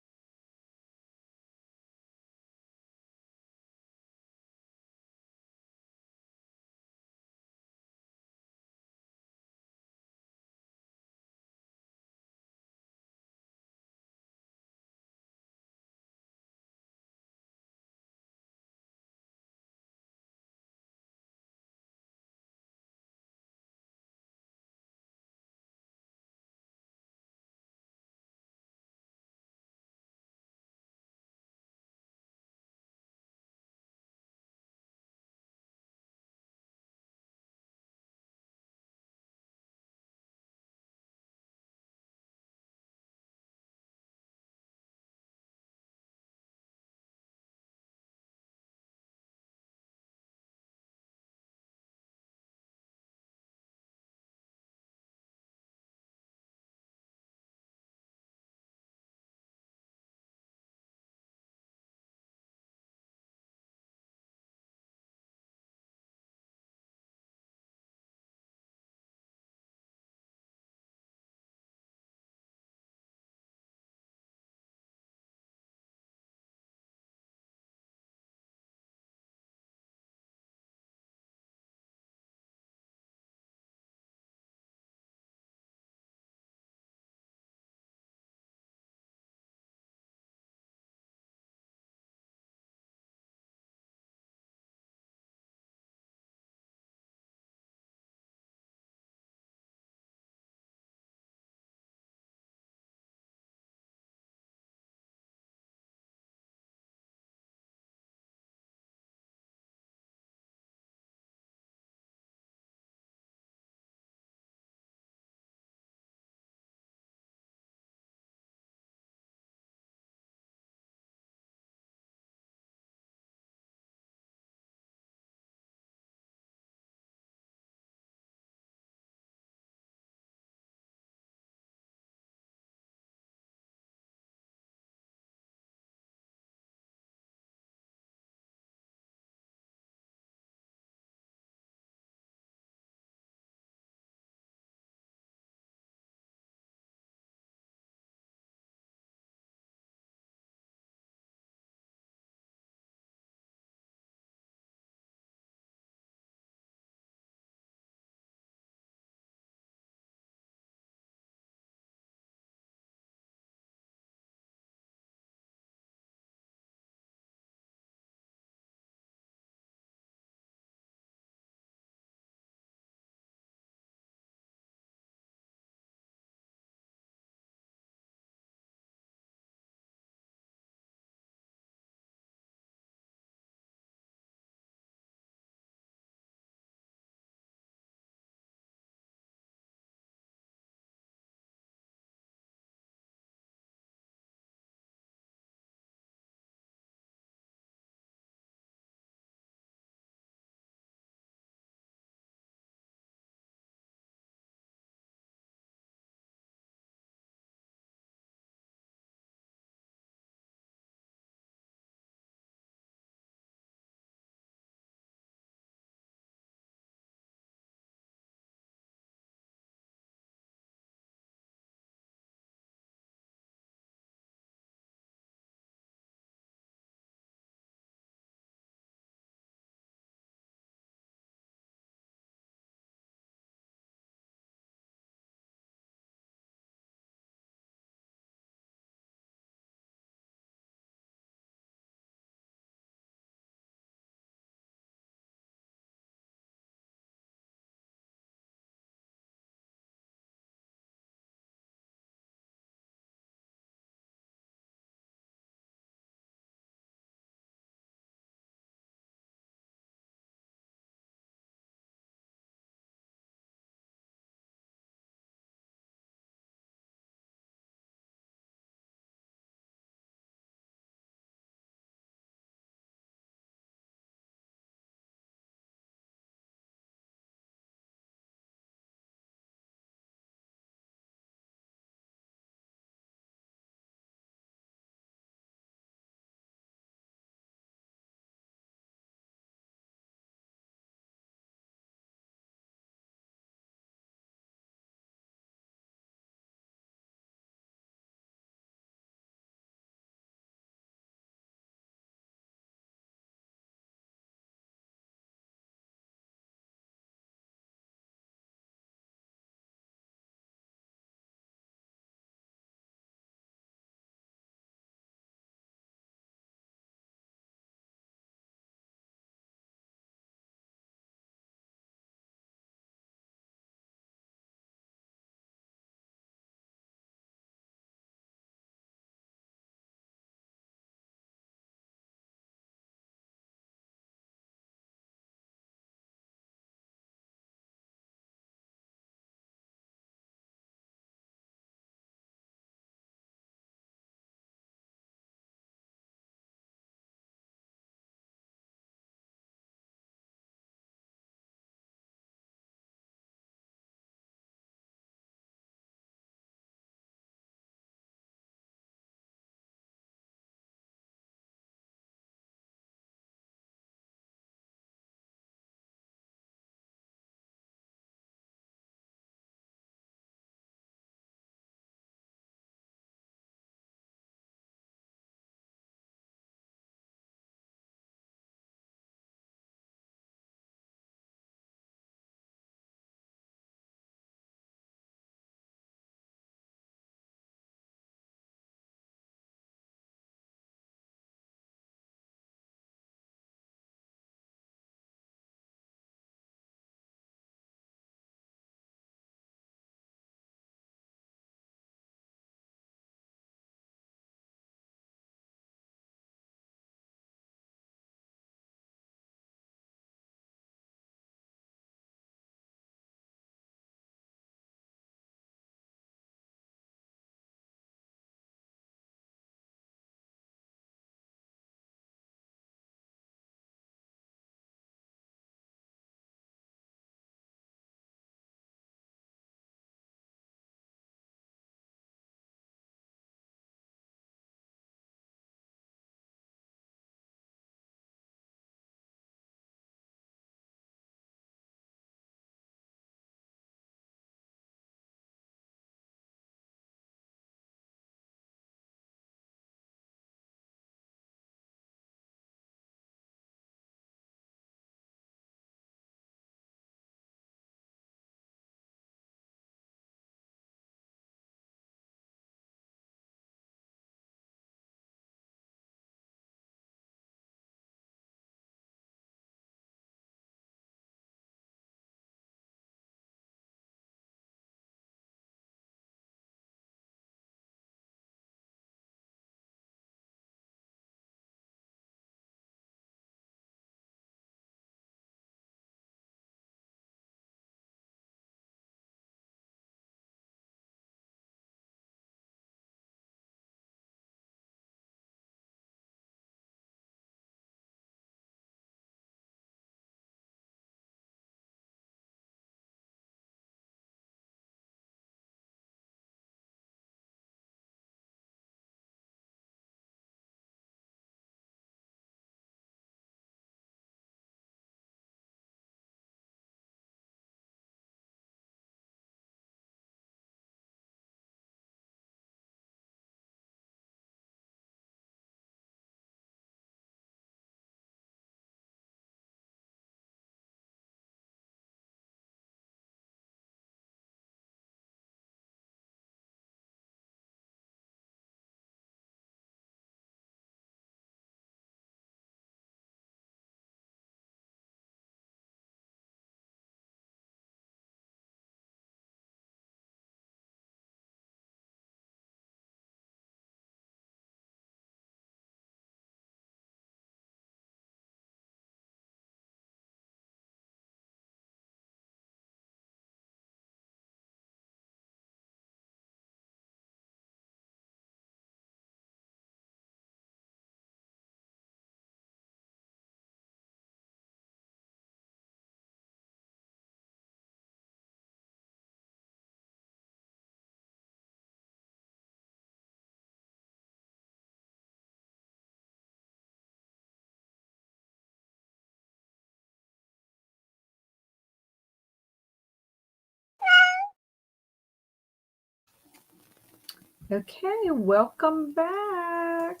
Okay, welcome back.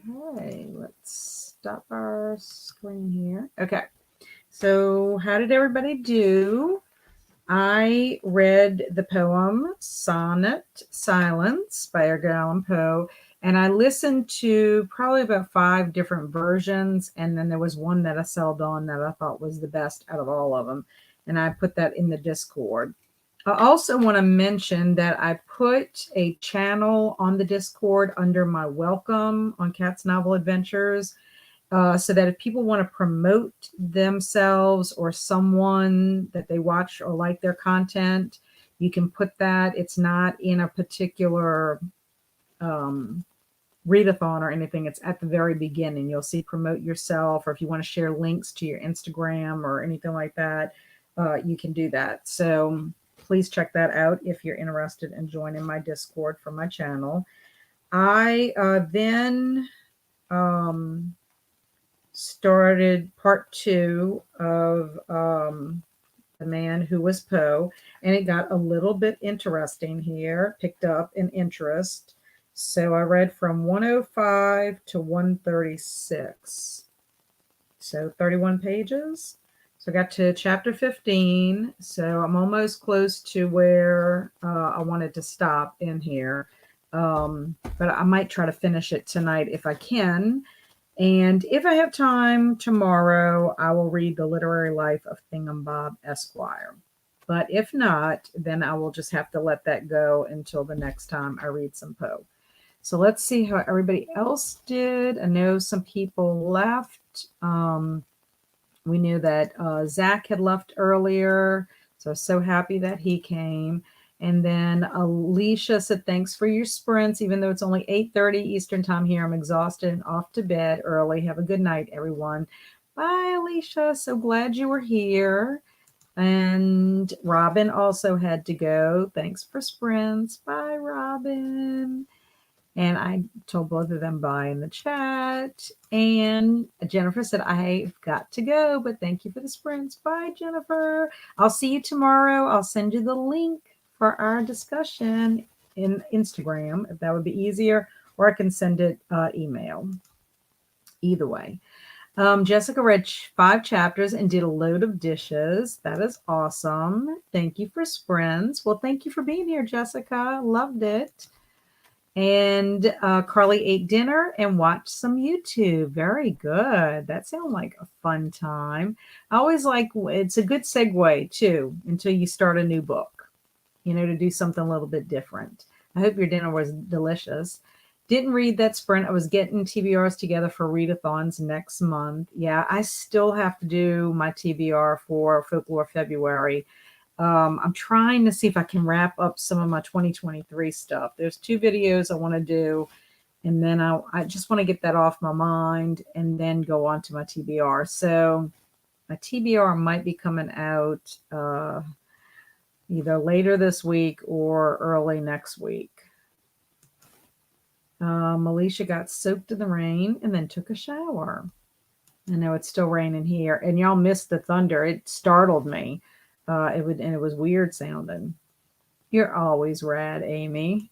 Okay, let's stop our screen here. Okay, so how did everybody do? I read the poem Sonnet Silence by Edgar Allan Poe, and I listened to probably about 5 different versions, and then there was one that I settled on that I thought was the best out of all of them, and I put that in the Discord. I also want to mention that I put a channel on the Discord under my welcome on Cat's Novel Adventures, so that if people want to promote themselves or someone that they watch or like their content, you can put that. It's not in a particular readathon or anything. It's at the very beginning. You'll see promote yourself, or if you want to share links to your Instagram or anything like that, you can do that. So please check that out if you're interested in joining my Discord for my channel. I then started part 2 of The Man Who Was Poe, and it got a little bit interesting here, picked up in interest. So I read from 105 to 136. So 31 pages. So I got to chapter 15. So I'm almost close to where I wanted to stop in here. But I might try to finish it tonight if I can. And if I have time tomorrow, I will read The Literary Life of Thingumbob Esquire. But if not, then I will just have to let that go until the next time I read some Poe. So let's see how everybody else did. I know some people left. We knew that Zach had left earlier. So happy that he came. And then Alicia said, thanks for your sprints, even though it's only 8:30 Eastern time here. I'm exhausted and off to bed early. Have a good night, everyone. Bye, Alicia. So glad you were here. And Robin also had to go. Thanks for sprints. Bye, Robin. And I told both of them bye in the chat. And Jennifer said, I've got to go, but thank you for the sprints. Bye, Jennifer. I'll see you tomorrow. I'll send you the link for our discussion in Instagram, if that would be easier, or I can send it email. Either way. Jessica read 5 chapters and did a load of dishes. That is awesome. Thank you for sprints. Well, thank you for being here, Jessica. Loved it. And Carly ate dinner and watched some YouTube. Very good. That sounds like a fun time. I always like, it's a good segue too, until you start a new book, to do something a little bit different. I hope your dinner was delicious. Didn't read that sprint. I was getting TBRs together for readathons next month. Yeah, I still have to do my TBR for Folklore February. I'm trying to see if I can wrap up some of my 2023 stuff. There's 2 videos I want to do, and then I just want to get that off my mind and then go on to my TBR. So my TBR might be coming out either later this week or early next week. Alicia got soaked in the rain and then took a shower. I know it's still raining here, and y'all missed the thunder. It startled me. It was weird sounding. You're always rad, Amy.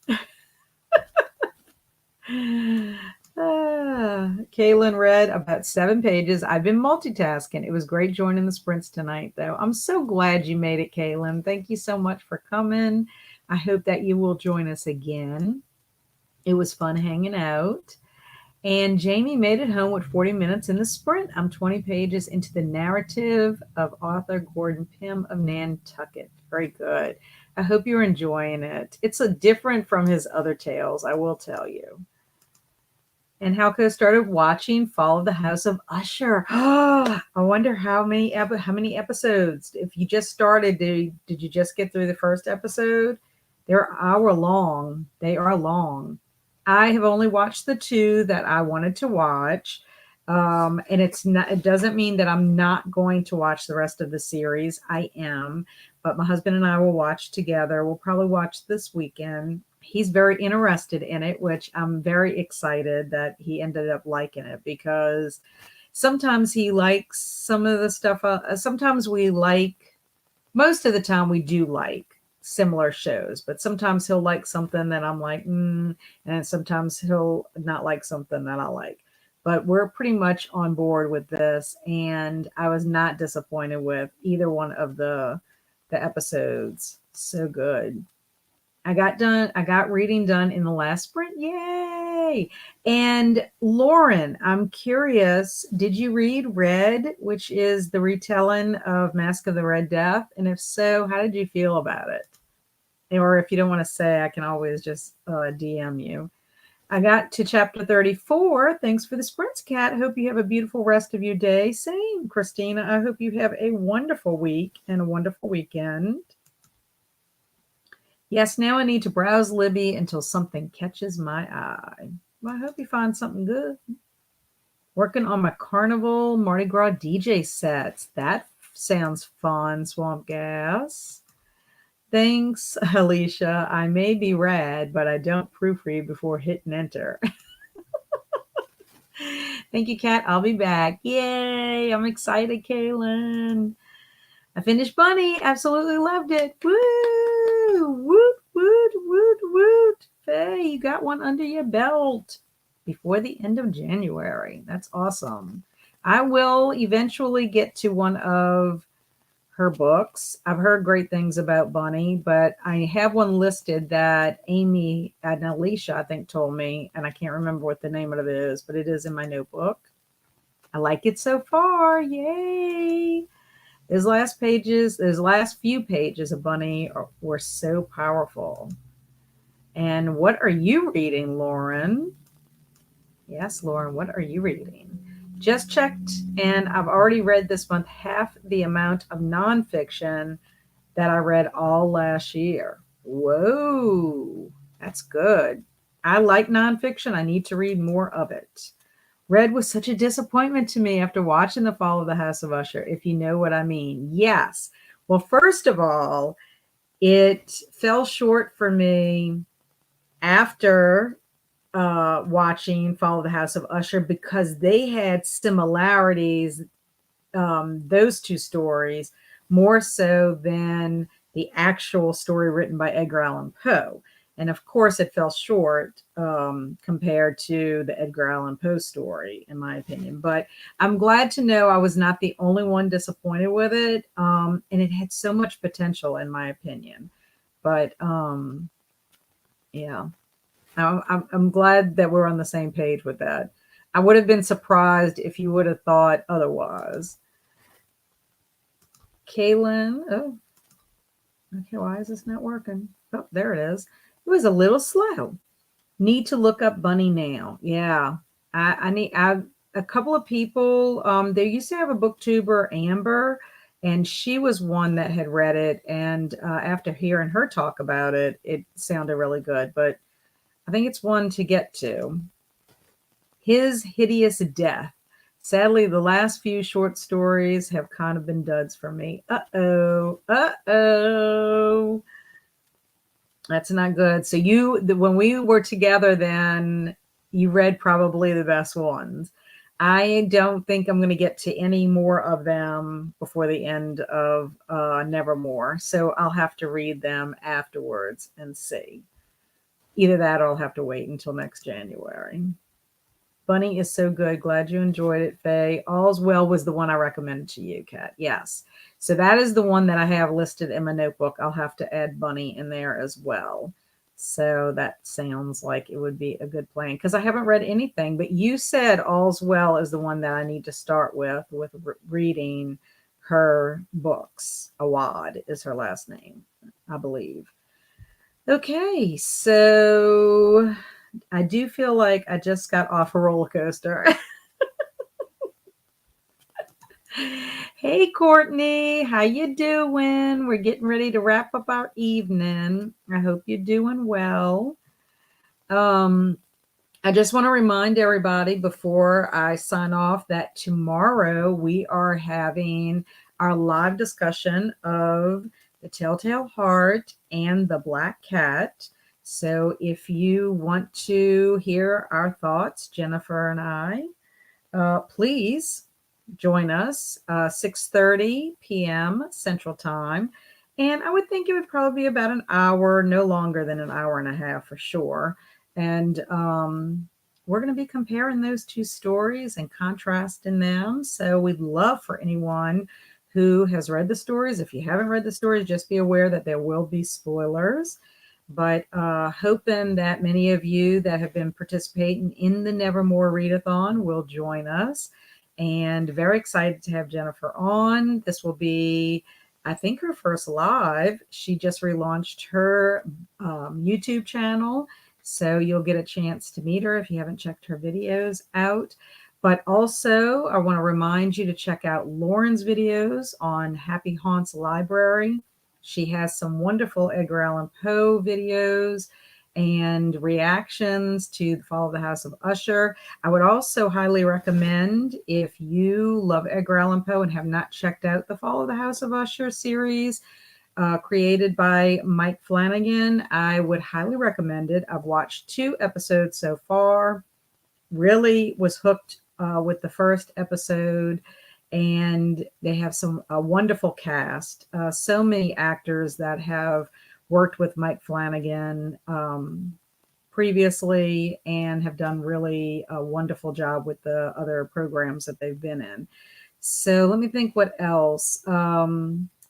Kaylin read about 7 pages. I've been multitasking. It was great joining the sprints tonight, though. I'm so glad you made it, Kaylin. Thank you so much for coming. I hope that you will join us again. It was fun hanging out. And Jamie made it home with 40 minutes in the sprint. I'm 20 pages into the narrative of author Gordon Pym of Nantucket. Very good. I hope you're enjoying it. It's different from his other tales, I will tell you. And Halco started watching Fall of the House of Usher. I wonder how many episodes. If you just started, did you just get through the first episode? They're hour long. They are long. I have only watched the 2 that I wanted to watch. And it doesn't mean that I'm not going to watch the rest of the series. I am, but my husband and I will watch together. We'll probably watch this weekend. He's very interested in it, which I'm very excited that he ended up liking it, because sometimes he likes some of the stuff. Sometimes we like, most of the time we do like similar shows, but sometimes he'll like something that I'm like, and sometimes he'll not like something that I like. But we're pretty much on board with this, and I was not disappointed with either one of the episodes. So good. I got reading done in the last sprint. Yay! And Lauren, I'm curious, did you read Red, which is the retelling of Mask of the Red Death? And if so, how did you feel about it? Or if you don't want to say, I can always just DM you. I got to chapter 34. Thanks for the sprints, Kat. Hope you have a beautiful rest of your day. Same, Christina. I hope you have a wonderful week and a wonderful weekend. Yes, now I need to browse Libby until something catches my eye. Well, I hope you find something good. Working on my Carnival Mardi Gras DJ sets. That sounds fun, Swamp Gas. Thanks, Alicia. I may be rad, but I don't proofread before hitting enter. Thank you, Kat. I'll be back. Yay! I'm excited, Kaylin. I finished Bunny. Absolutely loved it. Woo! Woot, woot, woot, woot. Faye, you got one under your belt before the end of January. That's awesome. I will eventually get to one of her books. I've heard great things about Bunny, but I have one listed that Amy and Alicia, I think, told me, and I can't remember what the name of it is, but it is in my notebook. I like it so far. Yay! Those last few pages of Bunny were so powerful. And what are you reading, Lauren? Yes, Lauren, what are you reading? Just checked, and I've already read this month half the amount of nonfiction that I read all last year. Whoa, that's good. I like nonfiction. I need to read more of it. Red was such a disappointment to me after watching The Fall of the House of Usher, if you know what I mean. Yes. Well, first of all, it fell short for me after watching Fall of the House of Usher because they had similarities, those two stories, more so than the actual story written by Edgar Allan Poe. And of course, it fell short compared to the Edgar Allan Poe story, in my opinion. But I'm glad to know I was not the only one disappointed with it. And it had so much potential, in my opinion. But yeah, I'm glad that we're on the same page with that. I would have been surprised if you would have thought otherwise. Kaylin, oh, okay, why is this not working? Oh, there it is. It was a little slow. Need to look up Bunny now. Yeah, a couple of people. They used to have a booktuber, Amber, and she was one that had read it. And after hearing her talk about it, it sounded really good. But I think it's one to get to. His Hideous Death. Sadly, the last few short stories have kind of been duds for me. Uh-oh. That's not good. So when we were together then, you read probably the best ones. I don't think I'm going to get to any more of them before the end of Nevermore. So I'll have to read them afterwards and see. Either that or I'll have to wait until next January. Bunny is so good. Glad you enjoyed it, Faye. All's Well was the one I recommended to you, Kat. Yes. So that is the one that I have listed in my notebook. I'll have to add Bunny in there as well. So that sounds like it would be a good plan because I haven't read anything. But you said All's Well is the one that I need to start with reading her books. Awad is her last name, I believe. Okay, so I do feel like I just got off a roller coaster. Hey, Courtney, how you doing? We're getting ready to wrap up our evening. I hope you're doing well. I just want to remind everybody before I sign off that tomorrow we are having our live discussion of The Telltale Heart and The Black Cat. So if you want to hear our thoughts, Jennifer and I, please join us 6:30 p.m. Central Time. And I would think it would probably be about an hour, no longer than an hour and a half for sure. And we're going to be comparing those two stories and contrasting them. So we'd love for anyone who has read the stories. If you haven't read the stories, just be aware that there will be spoilers. But hoping that many of you that have been participating in the Nevermore Readathon will join us. And very excited to have Jennifer on. This will be, I think, her first live. She just relaunched her YouTube channel. So you'll get a chance to meet her if you haven't checked her videos out. But also, I want to remind you to check out Lauren's videos on Happy Haunts Library. She has some wonderful Edgar Allan Poe videos and reactions to The Fall of the House of Usher. I would also highly recommend, if you love Edgar Allan Poe and have not checked out the Fall of the House of Usher series, created by Mike Flanagan, I would highly recommend it. I've watched 2 episodes so far. Really was hooked with the first episode, and they have a wonderful cast. So many actors that have worked with Mike Flanagan previously and have done really a wonderful job with the other programs that they've been in. So let me think what else.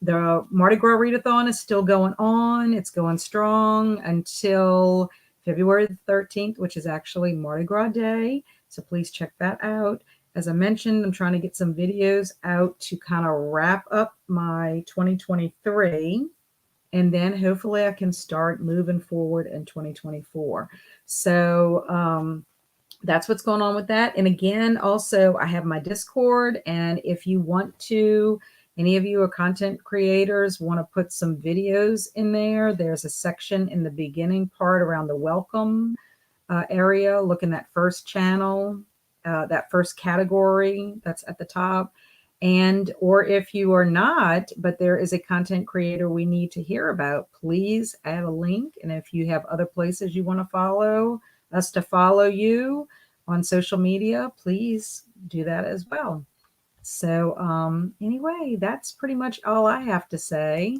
The Mardi Gras Readathon is still going on. It's going strong until February the 13th, which is actually Mardi Gras Day. So please check that out. As I mentioned, I'm trying to get some videos out to kind of wrap up my 2023. And then hopefully I can start moving forward in 2024. So that's what's going on with that. And again, also, I have my Discord. And if you want to, any of you are content creators, want to put some videos in there, there's a section in the beginning part around the welcome area. Look in that first channel, that first category that's at the top. And, or if you are not, but there is a content creator we need to hear about, please add a link. And if you have other places you want to follow us to follow you on social media, please do that as well. So anyway, that's pretty much all I have to say.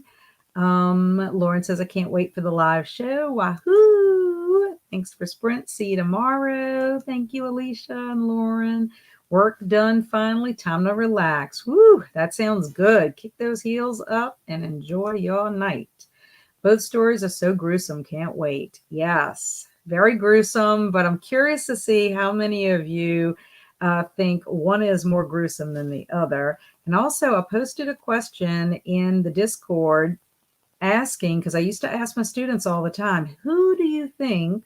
Lauren says, I can't wait for the live show. Wahoo! Thanks for Sprint. See you tomorrow. Thank you, Alicia and Lauren. Work done finally. Time to relax. Woo! That sounds good. Kick those heels up and enjoy your night. Both stories are so gruesome. Can't wait. Yes, very gruesome, but I'm curious to see how many of you think one is more gruesome than the other. And also, I posted a question in the Discord asking, because I used to ask my students all the time, who do you think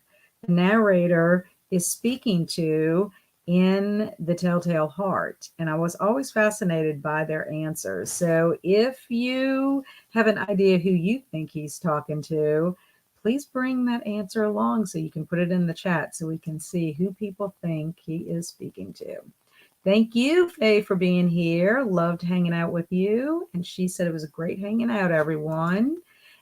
the narrator is speaking to in The Telltale Heart? And I was always fascinated by their answers. So if you have an idea who you think he's talking to, please bring that answer along so you can put it in the chat so we can see who people think he is speaking to. Thank you, Faye, for being here. Loved hanging out with you. And she said it was great hanging out, everyone.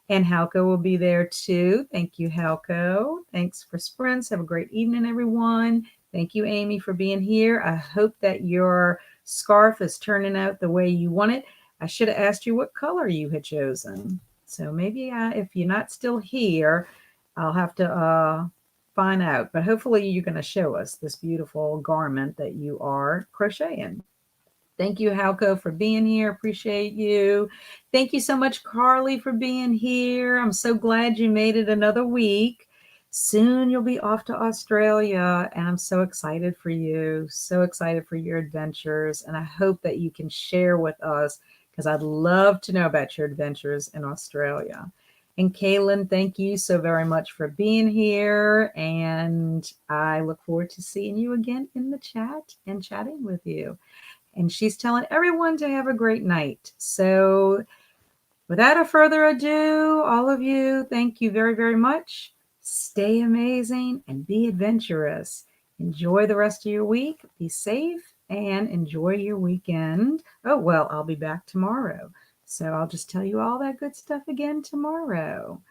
And Halko will be there too. Thank you, Halko. Thanks for sprints. Have a great evening, everyone. Thank you, Amy, for being here. I hope that your scarf is turning out the way you want it. I should have asked you what color you had chosen. So maybe if you're not still here, I'll have to find out. But hopefully you're going to show us this beautiful garment that you are crocheting. Thank you, Halko, for being here. Appreciate you. Thank you so much, Carly, for being here. I'm so glad you made it another week. Soon you'll be off to Australia, and I'm so excited for you. So excited for your adventures, and I hope that you can share with us, because I'd love to know about your adventures in Australia. And Kaylin, thank you so very much for being here, and I look forward to seeing you again in the chat and chatting with you. And she's telling everyone to have a great night. So without a further ado, all of you, thank you very, very much. Stay amazing and be adventurous. Enjoy the rest of your week. Be safe and enjoy your weekend. Oh, well, I'll be back tomorrow. So I'll just tell you all that good stuff again tomorrow.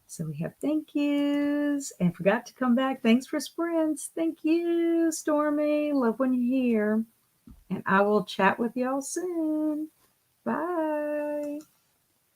So we have thank yous and forgot to come back. Thanks for sprints. Thank you, Stormy. Love when you're here. And I will chat with y'all soon. Bye.